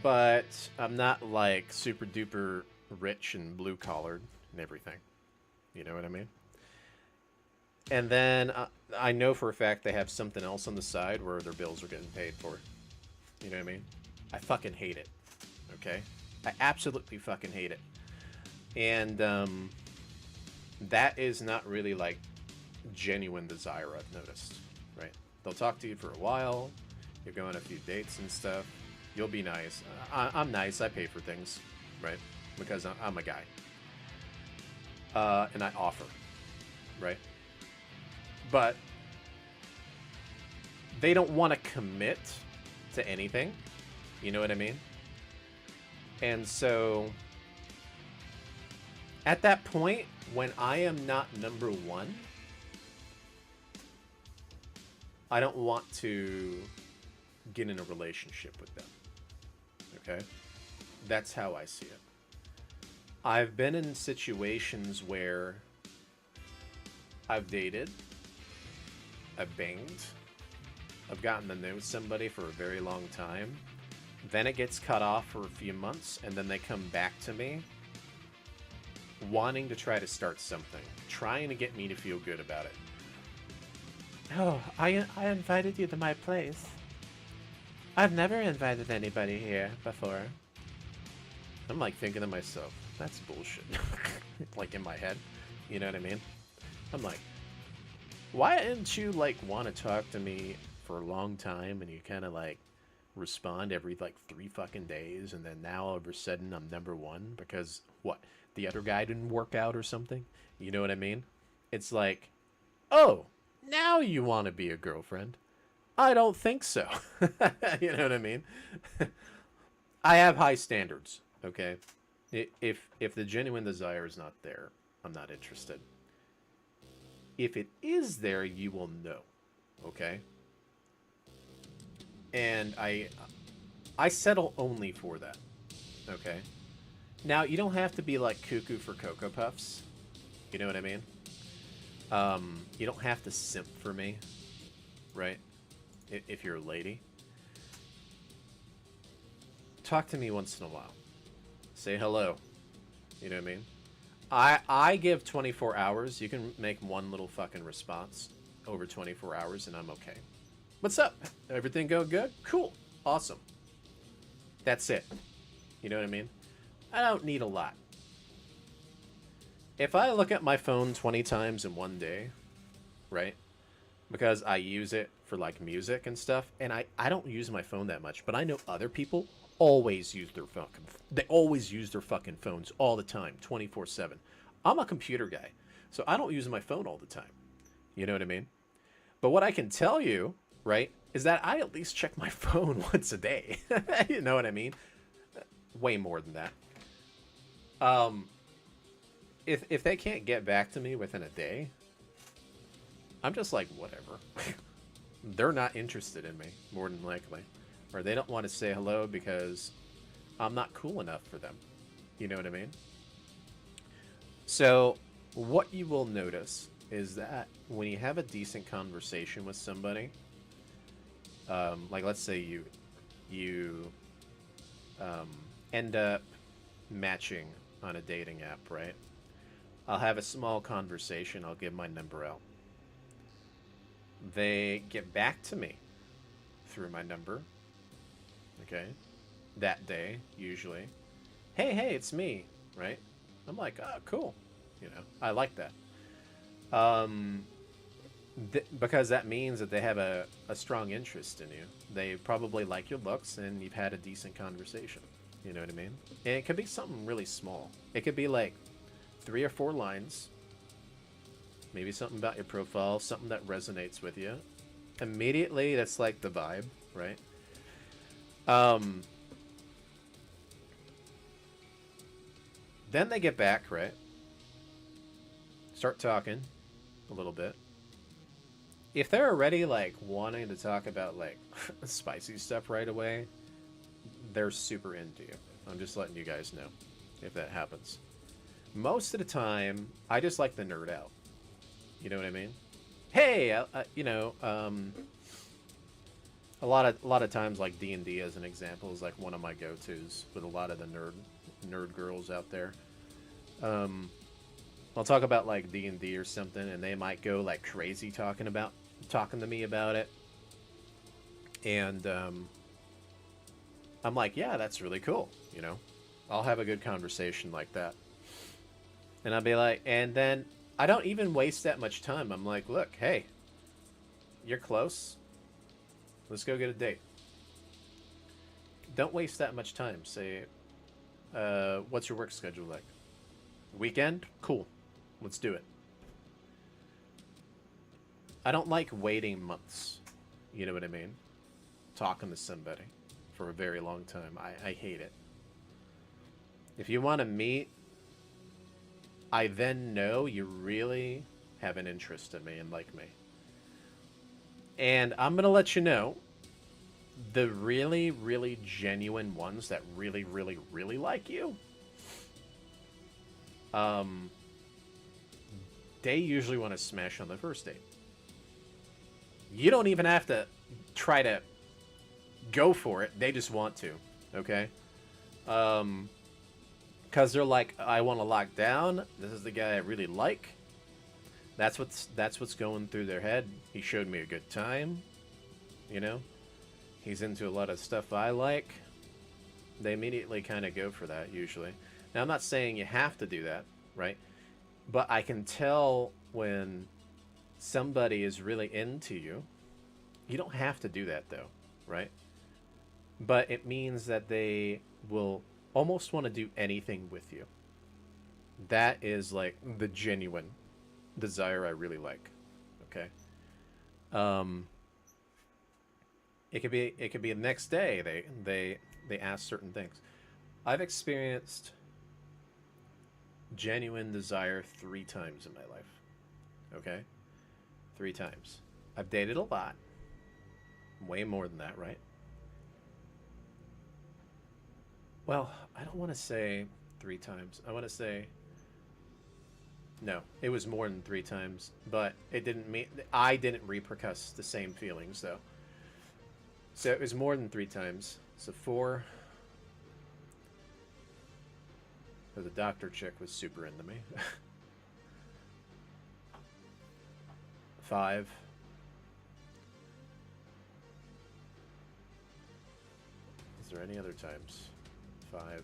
But I'm not like super duper rich and blue collared and everything. You know what I mean? And then I know for a fact they have something else on the side where their bills are getting paid for. You know what I mean? I fucking hate it. Okay? I absolutely fucking hate it. And that is not really like genuine desire, I've noticed. Right? They'll talk to you for a while. You'll go on a few dates and stuff. You'll be nice. I'm nice. I pay for things. Right? Because I'm a guy. And I offer. Right? But they don't want to commit to anything. You know what I mean? And so at that point, when I am not number one, I don't want to get in a relationship with them. Okay? That's how I see it. I've been in situations where I've dated, I've banged, I've gotten to know somebody for a very long time, then it gets cut off for a few months, and then they come back to me wanting to try to start something, trying to get me to feel good about it. Oh, I invited you to my place. I've never invited anybody here before. I'm like thinking to myself, that's bullshit. Like in my head, you know what I mean? I'm like, why didn't you like want to talk to me for a long time and you kind of like respond every like 3 fucking days, and then now all of a sudden I'm number one because what, the other guy didn't work out or something? You know what I mean? It's like, oh, now you want to be a girlfriend? I don't think so. You know what I mean? I have high standards, okay? If the genuine desire is not there, I'm not interested. If it is there, you will know, okay? And I settle only for that, okay? Now, you don't have to be like cuckoo for Cocoa Puffs. You know what I mean? You don't have to simp for me, right? If you're a lady. Talk to me once in a while. Say hello. You know what I mean? I give 24 hours. You can make one little fucking response over 24 hours and I'm okay. What's up? Everything go good? Cool. Awesome. That's it. You know what I mean? I don't need a lot. If I look at my phone 20 times in one day, right? Because I use it for like music and stuff, and I don't use my phone that much, but I know other people always use their phone. They always use their fucking phones all the time, 24/7. I'm a computer guy, so I don't use my phone all the time. You know what I mean? But what I can tell you, right, is that I at least check my phone once a day. You know what I mean? Way more than that. If they can't get back to me within a day, I'm just like, whatever. They're not interested in me, more than likely. Or they don't want to say hello because I'm not cool enough for them. You know what I mean? So, what you will notice is that when you have a decent conversation with somebody, like let's say you end up matching on a dating app, right? I'll have a small conversation. I'll give my number out. They get back to me through my number. Okay, that day usually. Hey, it's me, right? I'm like, oh, cool. You know, I like that. Because that means that they have a strong interest in you. They probably like your looks, and you've had a decent conversation. You know what I mean? And it could be something really small. It could be like 3 or 4 lines. Maybe something about your profile, something that resonates with you. Immediately, that's like the vibe, right? Then they get back, right? Start talking a little bit. If they're already like wanting to talk about like spicy stuff right away, they're super into you. I'm just letting you guys know if that happens. Most of the time, I just like to nerd out. You know what I mean? Hey, you know, a lot of times like D&D as an example is like one of my go-tos with a lot of the nerd girls out there. I'll talk about like D&D or something, and they might go like crazy talking to me about it, and I'm like, yeah, that's really cool. You know, I'll have a good conversation like that, and I'll be like, and then I don't even waste that much time. I'm like, look, hey, you're close. Let's go get a date. Don't waste that much time. Say, what's your work schedule like? Weekend? Cool. Let's do it. I don't like waiting months. You know what I mean? Talking to somebody for a very long time. I hate it. If you want to meet, I then know you really have an interest in me and like me. And I'm going to let you know, the really, really genuine ones that really, really, really like you, they usually want to smash on the first date. You don't even have to try to go for it. They just want to, okay? Because they're like, I want to lock down. This is the guy I really like. That's what's going through their head. He showed me a good time. You know? He's into a lot of stuff I like. They immediately kind of go for that, usually. Now, I'm not saying you have to do that, right? But I can tell when somebody is really into you. You don't have to do that, though, right? But it means that they will almost want to do anything with you. That is, like, the genuine desire I really like, okay? It could be the next day they ask certain things. I've experienced genuine desire 3 times in my life. Okay? 3 times. I've dated a lot. Way more than that, right? Well, I don't want to say 3 times. I want to say, no, it was more than 3 times, but it didn't mean, I didn't repercuss the same feelings, though. So it was more than 3 times. So 4. The doctor chick was super into me. 5. Is there any other times? 5.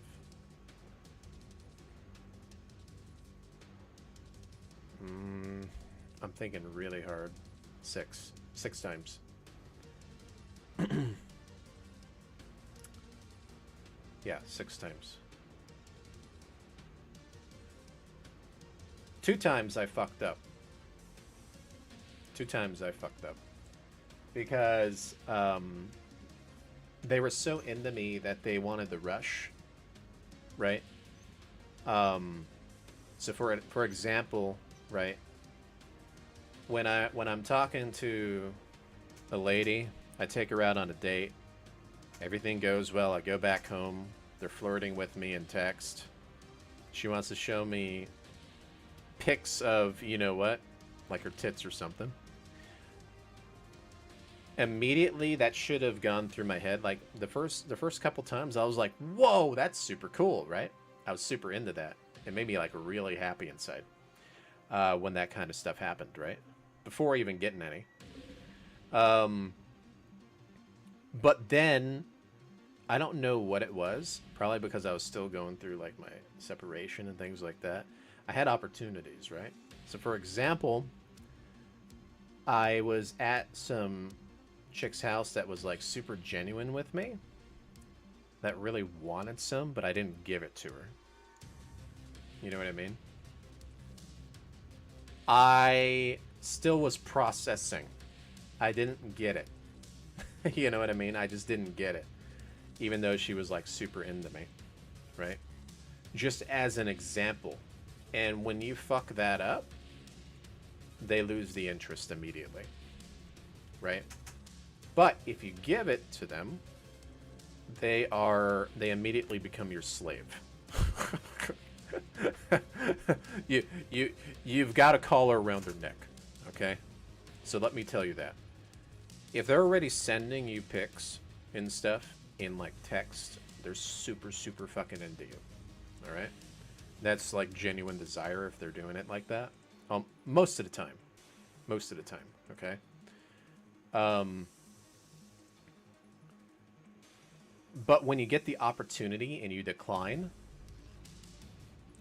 I'm thinking really hard. 6. 6 times. Yeah, 6 times. 2 times I fucked up. 2 times I fucked up. Because they were so into me that they wanted the rush. Right? So for example, right? When I'm talking to a lady, I take her out on a date. Everything goes well. I go back home. They're flirting with me in text. She wants to show me pics of, you know what? Like her tits or something. immediately that should have gone through my head. Like the first couple times I was like, whoa, that's super cool, right? I was super into that. It made me like really happy inside when that kind of stuff happened, right? Before even getting any. But then I don't know what it was. Probably because I was still going through like my separation and things like that. I had opportunities, right? So for example, I was at some chick's house that was like super genuine with me. That really wanted some, but I didn't give it to her. You know what I mean? I still was processing. I didn't get it. You know what I mean? I just didn't get it. Even though she was like super into me. Right? Just as an example. And when you fuck that up, they lose the interest immediately. Right? But if you give it to them, they immediately become your slave. You've got a collar around their neck, okay? So let me tell you that. If they're already sending you pics and stuff in like text, they're super fucking into you. All right? That's like genuine desire if they're doing it like that. Most of the time. Most of the time, okay? But when you get the opportunity and you decline,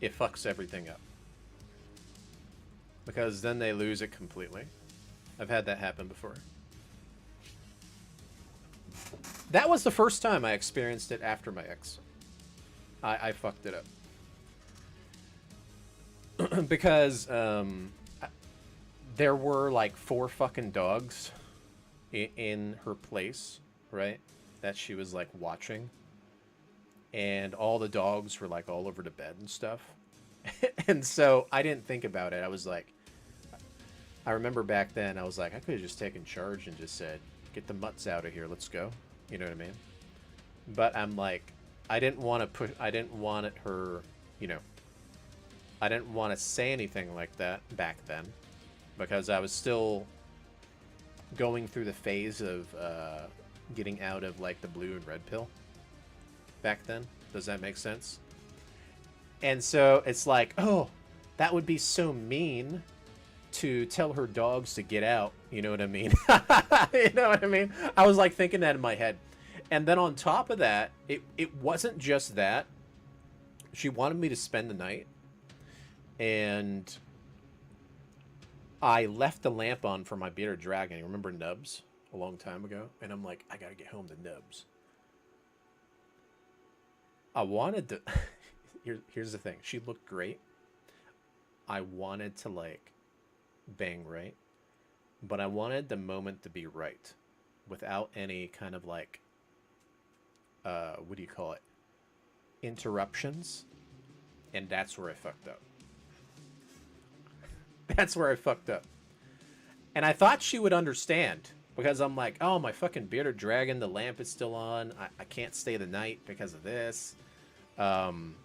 it fucks everything up. Because then they lose it completely. I've had that happen before. That was the first time I experienced it after my ex. I fucked it up. Because there were like 4 fucking dogs in her place, right? That she was like watching. And all the dogs were like all over the bed and stuff. And so I didn't think about it. I was like, I remember back then I was like, I could have just taken charge and just said, get the mutts out of here, let's go. You know what I mean? But I'm like, I didn't want to push, I didn't want her, you know, I didn't want to say anything like that back then because I was still going through the phase of getting out of like the blue and red pill back then. Does that make sense? And so it's like, oh, that would be so mean to tell her dogs to get out. You know what I mean? You know what I mean? I was like thinking that in my head. And then on top of that, it wasn't just that. She wanted me to spend the night. And I left the lamp on for my bearded dragon. You remember Nubs? A long time ago. And I'm like, I gotta get home to Nubs. I wanted to... Here's the thing. She looked great. I wanted to, like, bang right. But I wanted the moment to be right. Without any kind of, like... what do you call it? Interruptions. And that's where I fucked up. That's where I fucked up. And I thought she would understand. Because I'm like, oh, my fucking bearded dragon, the lamp is still on. I can't stay the night because of this.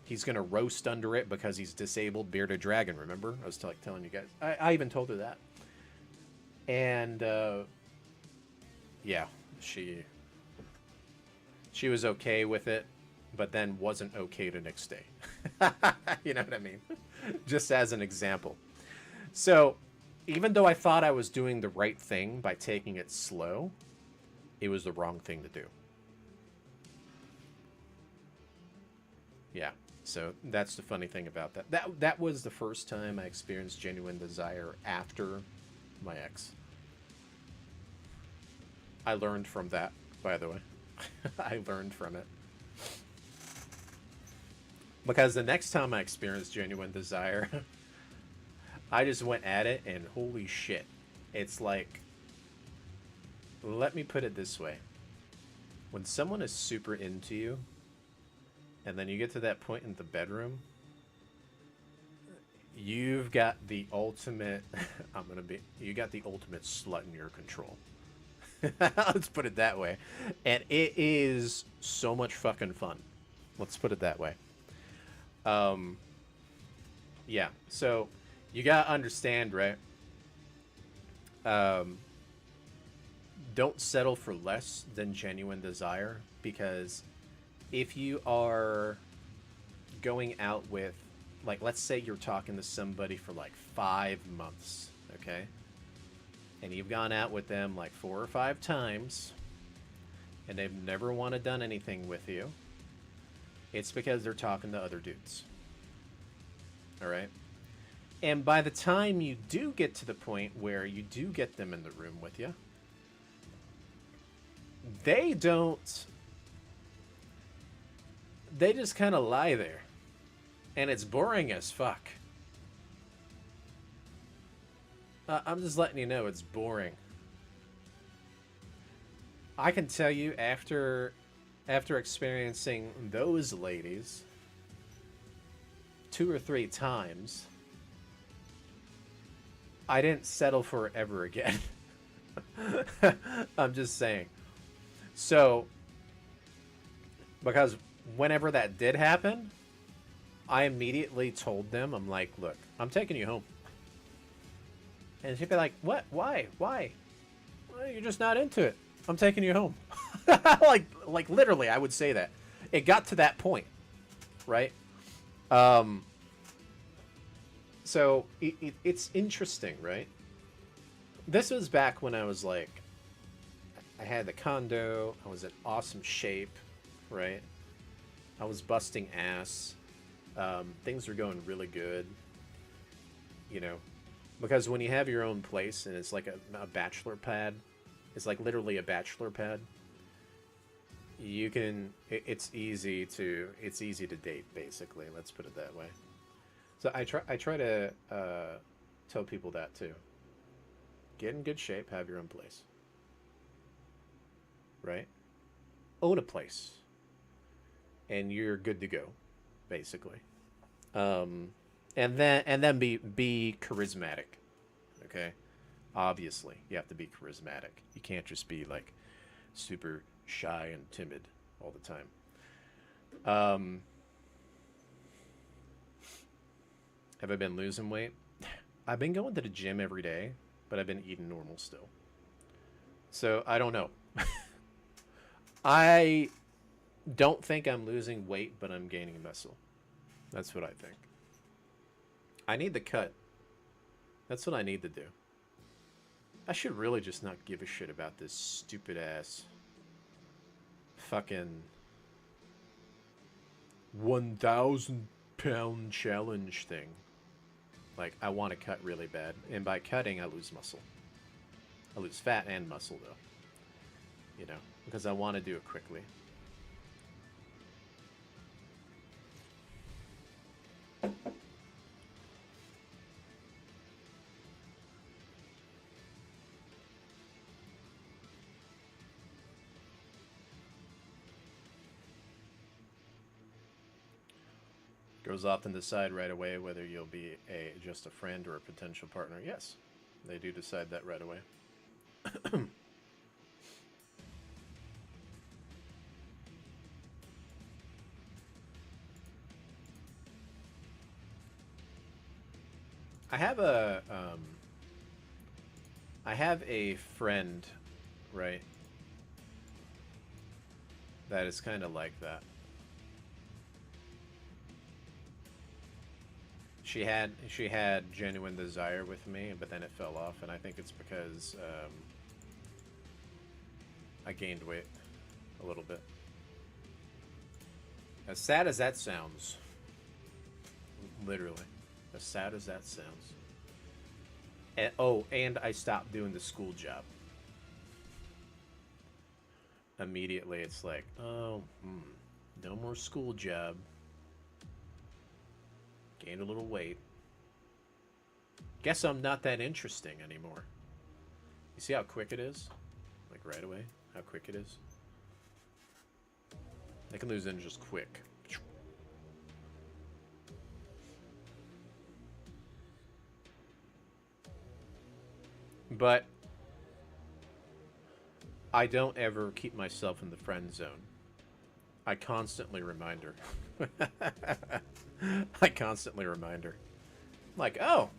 He's going to roast under it because he's disabled bearded dragon, remember? I was telling you guys. I even told her that. And, yeah, she was okay with it, but then wasn't okay the next day. You know what I mean? Just as an example. So, even though I thought I was doing the right thing by taking it slow, it was the wrong thing to do. Yeah, so that's the funny thing about that. That was the first time I experienced genuine desire after my ex. I learned from that, by the way. I learned from it. Because the next time I experienced genuine desire, I just went at it and holy shit. It's like, let me put it this way. When someone is super into you, and then you get to that point in the bedroom, you've got the ultimate, you got the ultimate slut in your control. Let's put it that way. And it is so much fucking fun. Let's put it that way. Yeah, so you gotta understand, right? don't settle for less than genuine desire, because if you are going out with, like, let's say you're talking to somebody for like 5 months, okay? And you've gone out with them like 4 or 5 times, and they've never want to done anything with you, it's because they're talking to other dudes. Alright? And by the time you do get to the point where you do get them in the room with you, they don't... They just kind of lie there. And it's boring as fuck. I'm just letting you know it's boring. I can tell you, after experiencing those ladies 2 or 3 times, I didn't settle for it ever again. I'm just saying. So, because whenever that did happen, I immediately told them, I'm like, look, I'm taking you home. And she'd be like, what? Why? Why? Well, you're just not into it. I'm taking you home. like literally, I would say that. It got to that point, right? So it's interesting, right? This was back when I was like, I had the condo, I was in awesome shape, right? I was busting ass. Things were going really good, you know, because when you have your own place and it's like a bachelor pad, it's like literally a bachelor pad. You can, it's easy to date, basically. Let's put it that way. So I try to tell people that too. Get in good shape, have your own place, right? Own a place, and you're good to go, basically. And then be charismatic, okay? Obviously, you have to be charismatic. You can't just be like super shy and timid all the time. Have I been losing weight? I've been going to the gym every day, but I've been eating normal still. So I don't know. I don't think I'm losing weight, but I'm gaining muscle. That's what I think. I need the cut. That's what I need to do. I should really just not give a shit about this stupid ass fucking 1,000 pound challenge thing. Like, I want to cut really bad, and by cutting I lose muscle. I lose fat and muscle though, you know, because I want to do it quickly. Girls often decide right away whether you'll be just a friend or a potential partner. Yes, they do decide that right away. I have a friend, right, that is kind of like that. She had genuine desire with me, but then it fell off, and I think it's because I gained weight a little bit. As sad as that sounds, literally, as sad as that sounds. And, oh, and I stopped doing the school job. Immediately, it's like, oh, no more school job. Gained a little weight. Guess I'm not that interesting anymore. You see how quick it is? Like right away? How quick it is? I can lose in just quick. But I don't ever keep myself in the friend zone. I constantly remind her. I constantly remind her. Like, oh,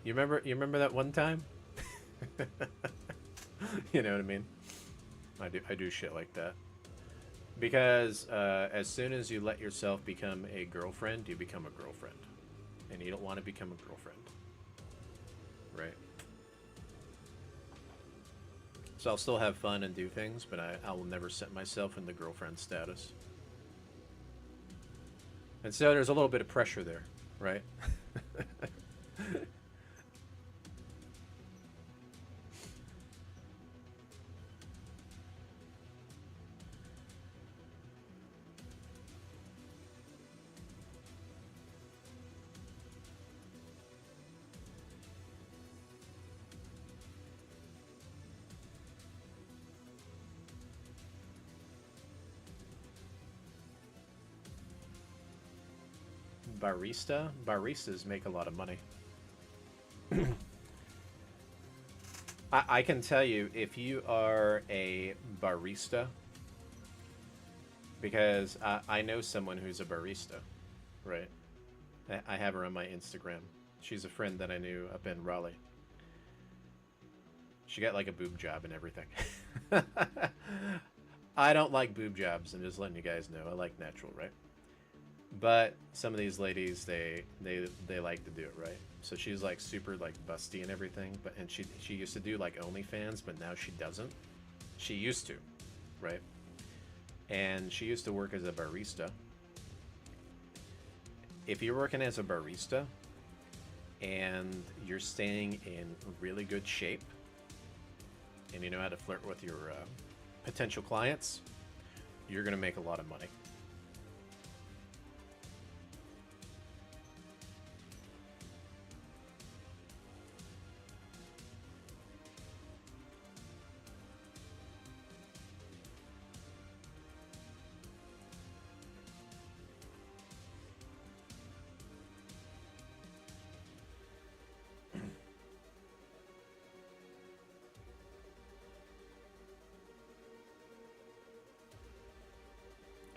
you remember that one time? You know what I mean? I do shit like that. Because as soon as you let yourself become a girlfriend, you become a girlfriend. And you don't want to become a girlfriend. Right? So I'll still have fun and do things, but I will never set myself in the girlfriend status. And so there's a little bit of pressure there, right? Barista? Baristas make a lot of money. I can tell you, if you are a barista, because I know someone who's a barista, right? I have her on my Instagram. She's a friend that I knew up in Raleigh. She got like a boob job and everything. I don't like boob jobs, I'm just letting you guys know. I like natural, right? But some of these ladies, they like to do it, right? So she's like super like busty and everything, and she used to do like OnlyFans, but now she doesn't. She used to, right? And she used to work as a barista. If you're working as a barista and you're staying in really good shape and you know how to flirt with your potential clients, you're gonna make a lot of money.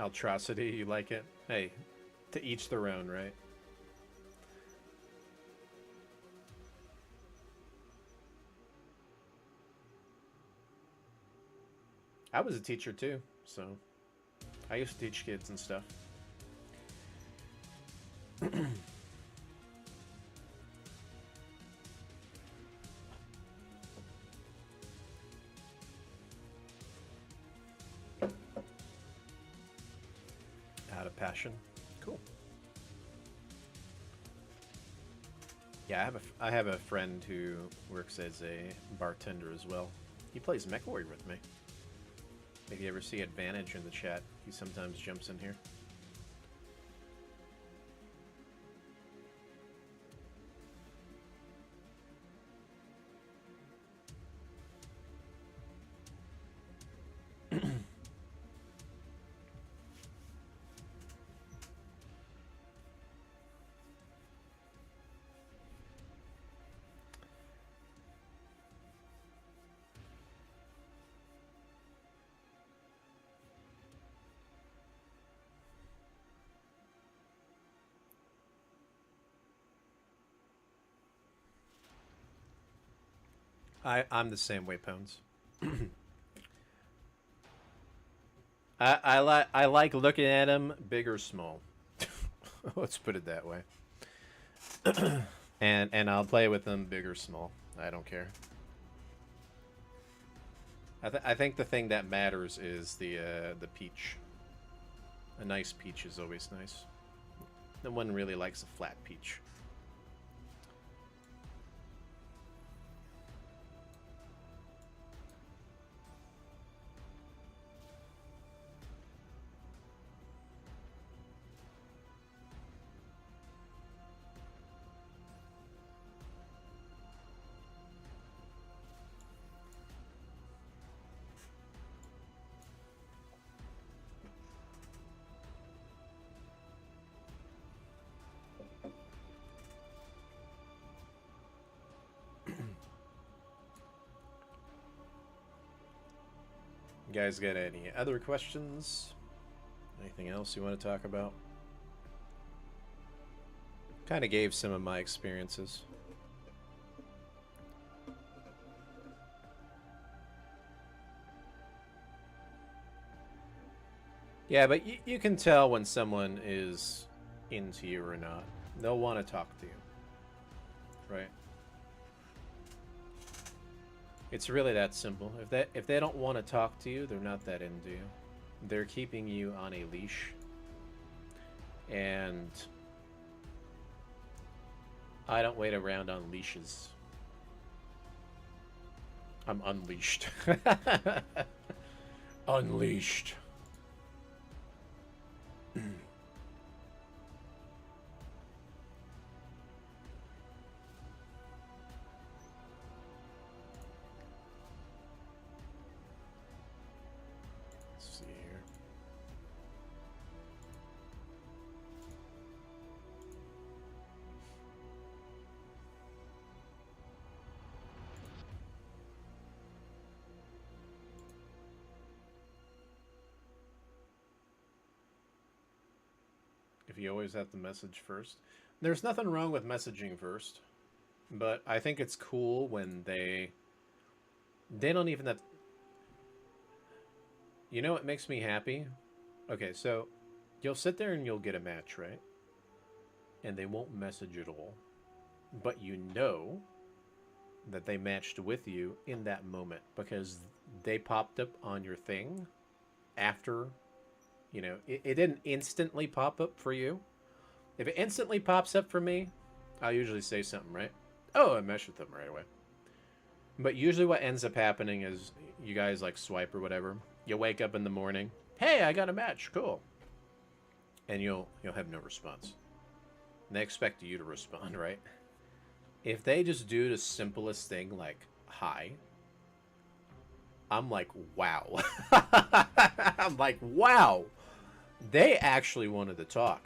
Atrocity, you like it? Hey, to each their own, right? I was a teacher too, so I used to teach kids and stuff. Out of passion. Cool. Yeah, I have a friend who works as a bartender as well. He plays MechWarrior with me. If you ever see Advantage in the chat, he sometimes jumps in here. I'm the same way, Pones. I like looking at him, big or small. Let's put it that way. and I'll play with them, big or small. I don't care. I think the thing that matters is the peach. A nice peach is always nice. No one really likes a flat peach. You guys got any other questions? Anything else you want to talk about? Kind of gave some of my experiences. Yeah, but you can tell when someone is into you or not. They'll want to talk to you. Right? It's really that simple. If they don't want to talk to you, they're not that into you. They're keeping you on a leash. And I don't wait around on leashes. I'm unleashed. Unleashed. Let's see here. If you always have to message first. There's nothing wrong with messaging first, but I think it's cool when they don't even have. You know what makes me happy? Okay, so you'll sit there and you'll get a match, right? And they won't message at all. But you know that they matched with you in that moment because they popped up on your thing after, you know, it didn't instantly pop up for you. If it instantly pops up for me, I'll usually say something, right? Oh, I meshed with them right away. But usually what ends up happening is you guys like swipe or whatever. You wake up in the morning, hey, I got a match, cool. And you'll have no response. And they expect you to respond, right? If they just do the simplest thing like hi, I'm like, wow. I'm like, wow. They actually wanted to talk.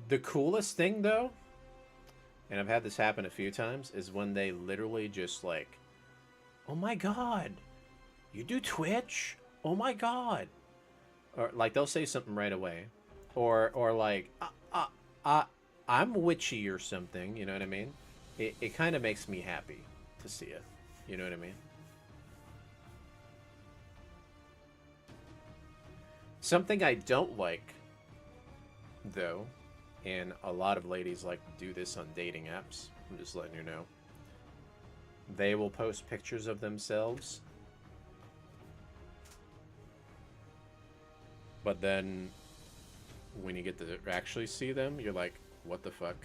The coolest thing though, and I've had this happen a few times, is when they literally just like, oh my god, you do Twitch? Oh my god. Or like they'll say something right away. Or like, I'm witchy or something, you know what I mean? It kind of makes me happy to see it. You know what I mean? Something I don't like, though, and a lot of ladies like to do this on dating apps, I'm just letting you know, they will post pictures of themselves, but then when you get to actually see them, you're like, what the fuck?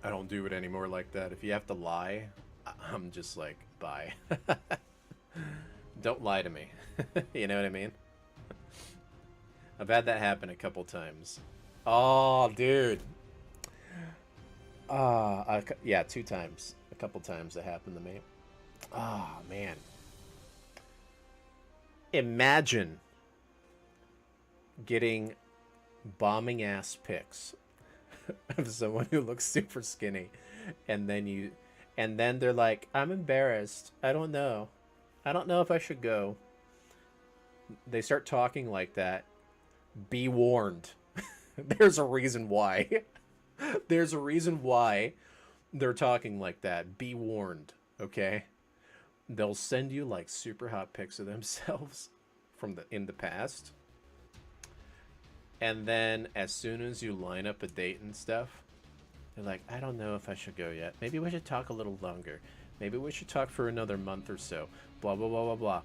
I don't do it anymore like that. If you have to lie, I'm just like, bye. Don't lie to me. You know what I mean? I've had that happen a couple times. Oh, dude. Yeah, 2 times. A couple times that happened to me. Oh, man. Imagine getting bombing ass pics of someone who looks super skinny, and then they're like, I'm embarrassed. I don't know if I should go. They start talking like that. Be warned. There's a reason why. There's a reason why they're talking like that. Be warned, okay? They'll send you like super hot pics of themselves from in the past. And then as soon as you line up a date and stuff, they're like, I don't know if I should go yet. Maybe we should talk a little longer. Maybe we should talk for another month or so. Blah, blah, blah, blah, blah.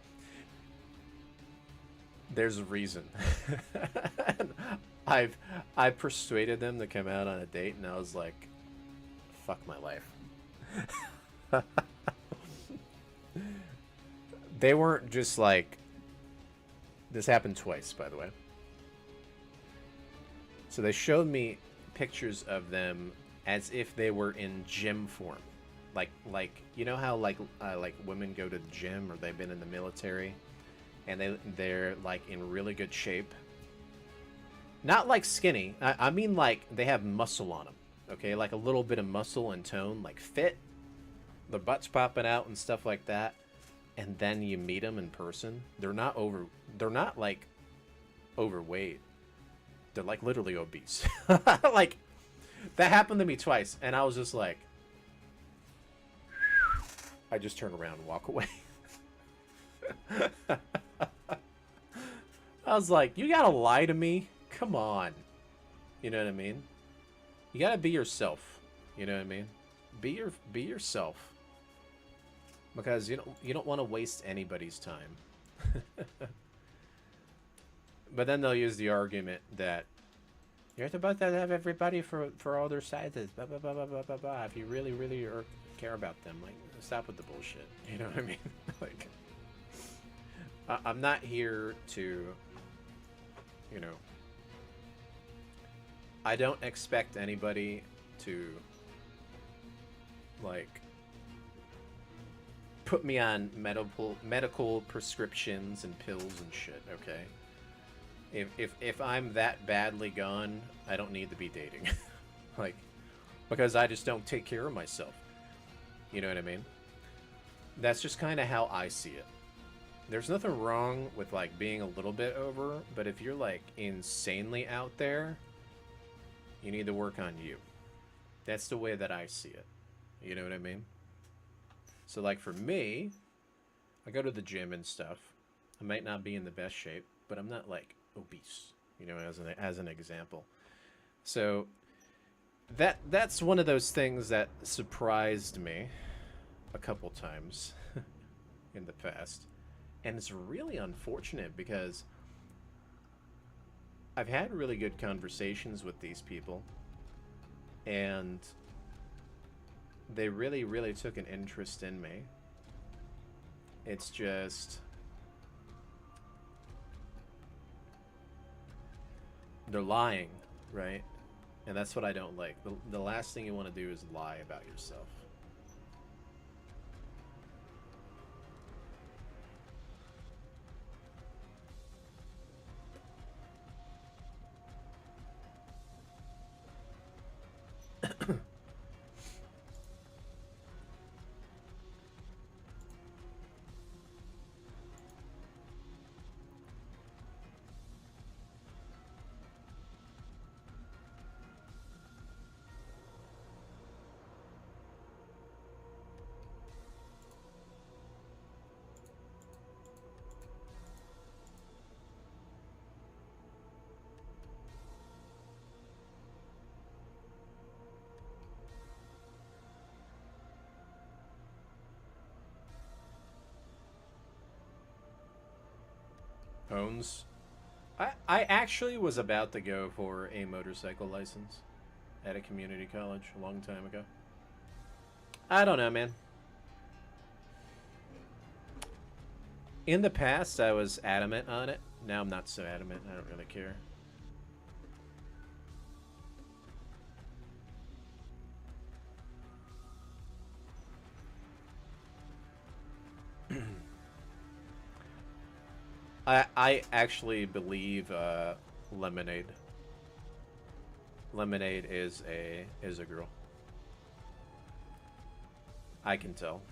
There's a reason. I've persuaded them to come out on a date, and I was like, fuck my life. They weren't just like... This happened twice, by the way. So they showed me pictures of them as if they were in gym form. Like you know how like women go to the gym, or they've been in the military, and they're like in really good shape. Not like skinny. I mean like they have muscle on them. Okay, like a little bit of muscle and tone, like fit. The butt's popping out and stuff like that. And then you meet them in person. They're not like overweight. They're like literally obese. Like that happened to me twice, and I was just like, I just turn around and walk away. I was like, you gotta lie to me? Come on. You know what I mean? You gotta be yourself. You know what I mean? Be yourself. Because you don't want to waste anybody's time. But then they'll use the argument that you're supposed to have everybody for all their sizes, blah blah blah blah blah blah blah. If you really care about them, like, stop with the bullshit. You know what I mean? Like, I'm not here to, you know, I don't expect anybody to, like, put me on medical prescriptions and pills and shit, okay? If I'm that badly gone, I don't need to be dating. Like, because I just don't take care of myself. You know what I mean? That's just kind of how I see it. There's nothing wrong with, like, being a little bit over, but if you're, like, insanely out there, you need to work on you. That's the way that I see it. You know what I mean? So, like, for me, I go to the gym and stuff. I might not be in the best shape, but I'm not, like, obese, you know, as an example. So that's one of those things that surprised me a couple times in the past, and it's really unfortunate because I've had really good conversations with these people, and they really took an interest in me. It's just they're lying, right? And that's what I don't like. The last thing you want to do is lie about yourself. Owns. I actually was about to go for a motorcycle license at a community college a long time ago. I don't know, man. In the past, I was adamant on it. Now I'm not so adamant. I don't really care. I actually believe Lemonade. Lemonade is a girl. I can tell.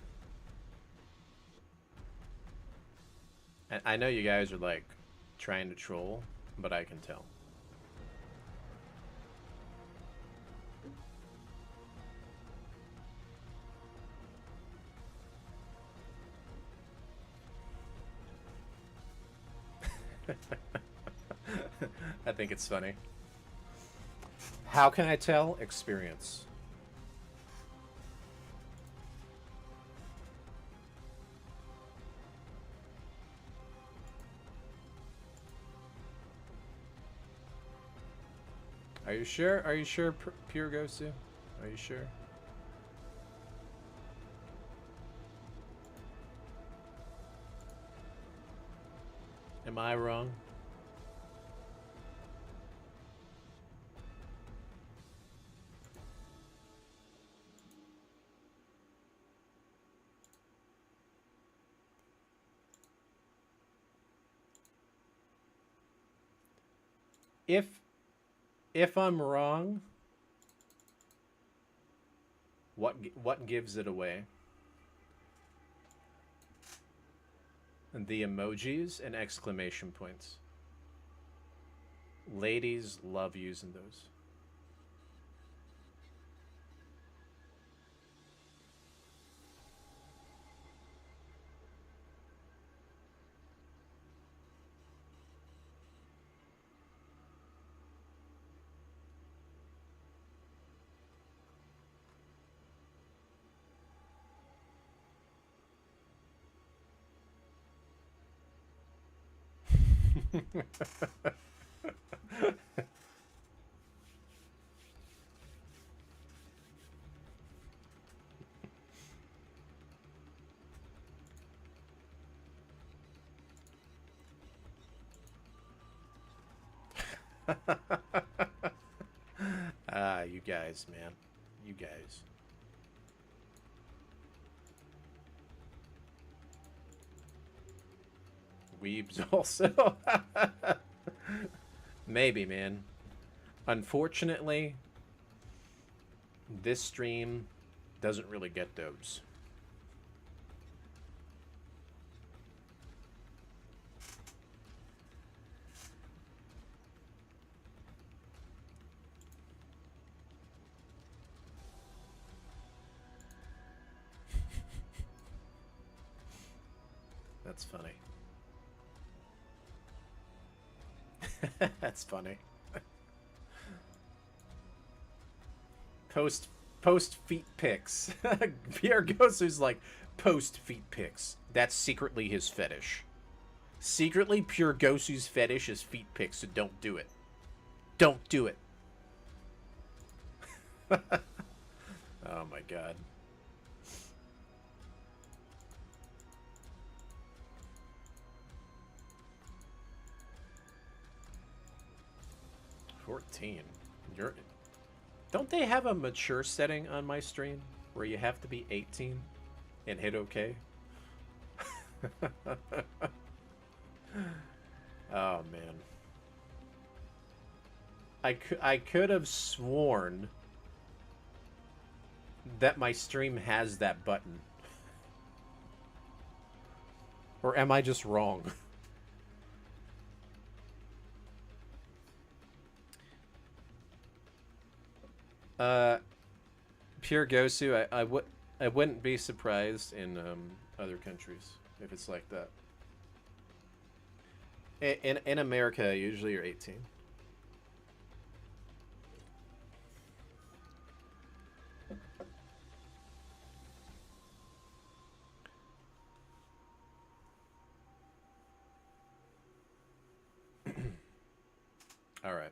And I know you guys are like trying to troll, but I can tell. I think it's funny. How can I tell? Experience. Are you sure? Are you sure, Pure Gosu? Are you sure? Am I wrong? If I'm wrong, what gives it away? The emojis and exclamation points. Ladies love using those. Ah, you guys, man. You guys. Weebs also. Maybe, man. Unfortunately, this stream doesn't really get those. That's funny. That's funny. Post feet pics. Pierre Gosu's like, post feet pics. That's secretly his fetish. Secretly, Pure Gosu's fetish is feet pics, so don't do it. Don't do it. Oh my god. You're... Don't they have a mature setting on my stream where you have to be 18 and hit OK? Oh man. I could have sworn that my stream has that button. Or am I just wrong? Pure Gosu, I wouldn't be surprised in other countries if it's like that. In America, usually you're 18. All right.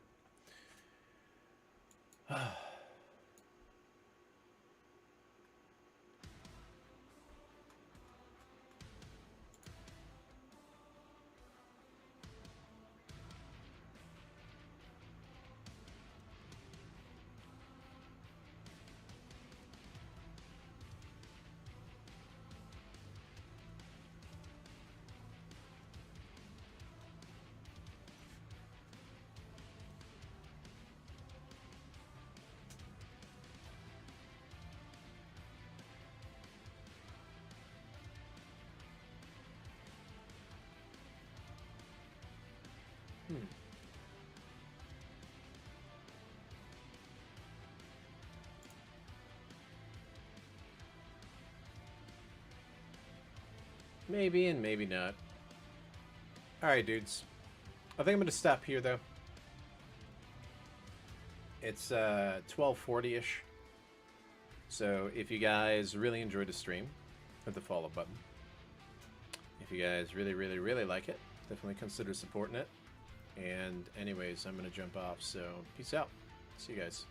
Maybe and maybe not. Alright, dudes. I think I'm going to stop here, though. It's 12:40-ish. So if you guys really enjoyed the stream, hit the follow button. If you guys really, really, really like it, definitely consider supporting it. And anyways, I'm going to jump off, so peace out. See you guys.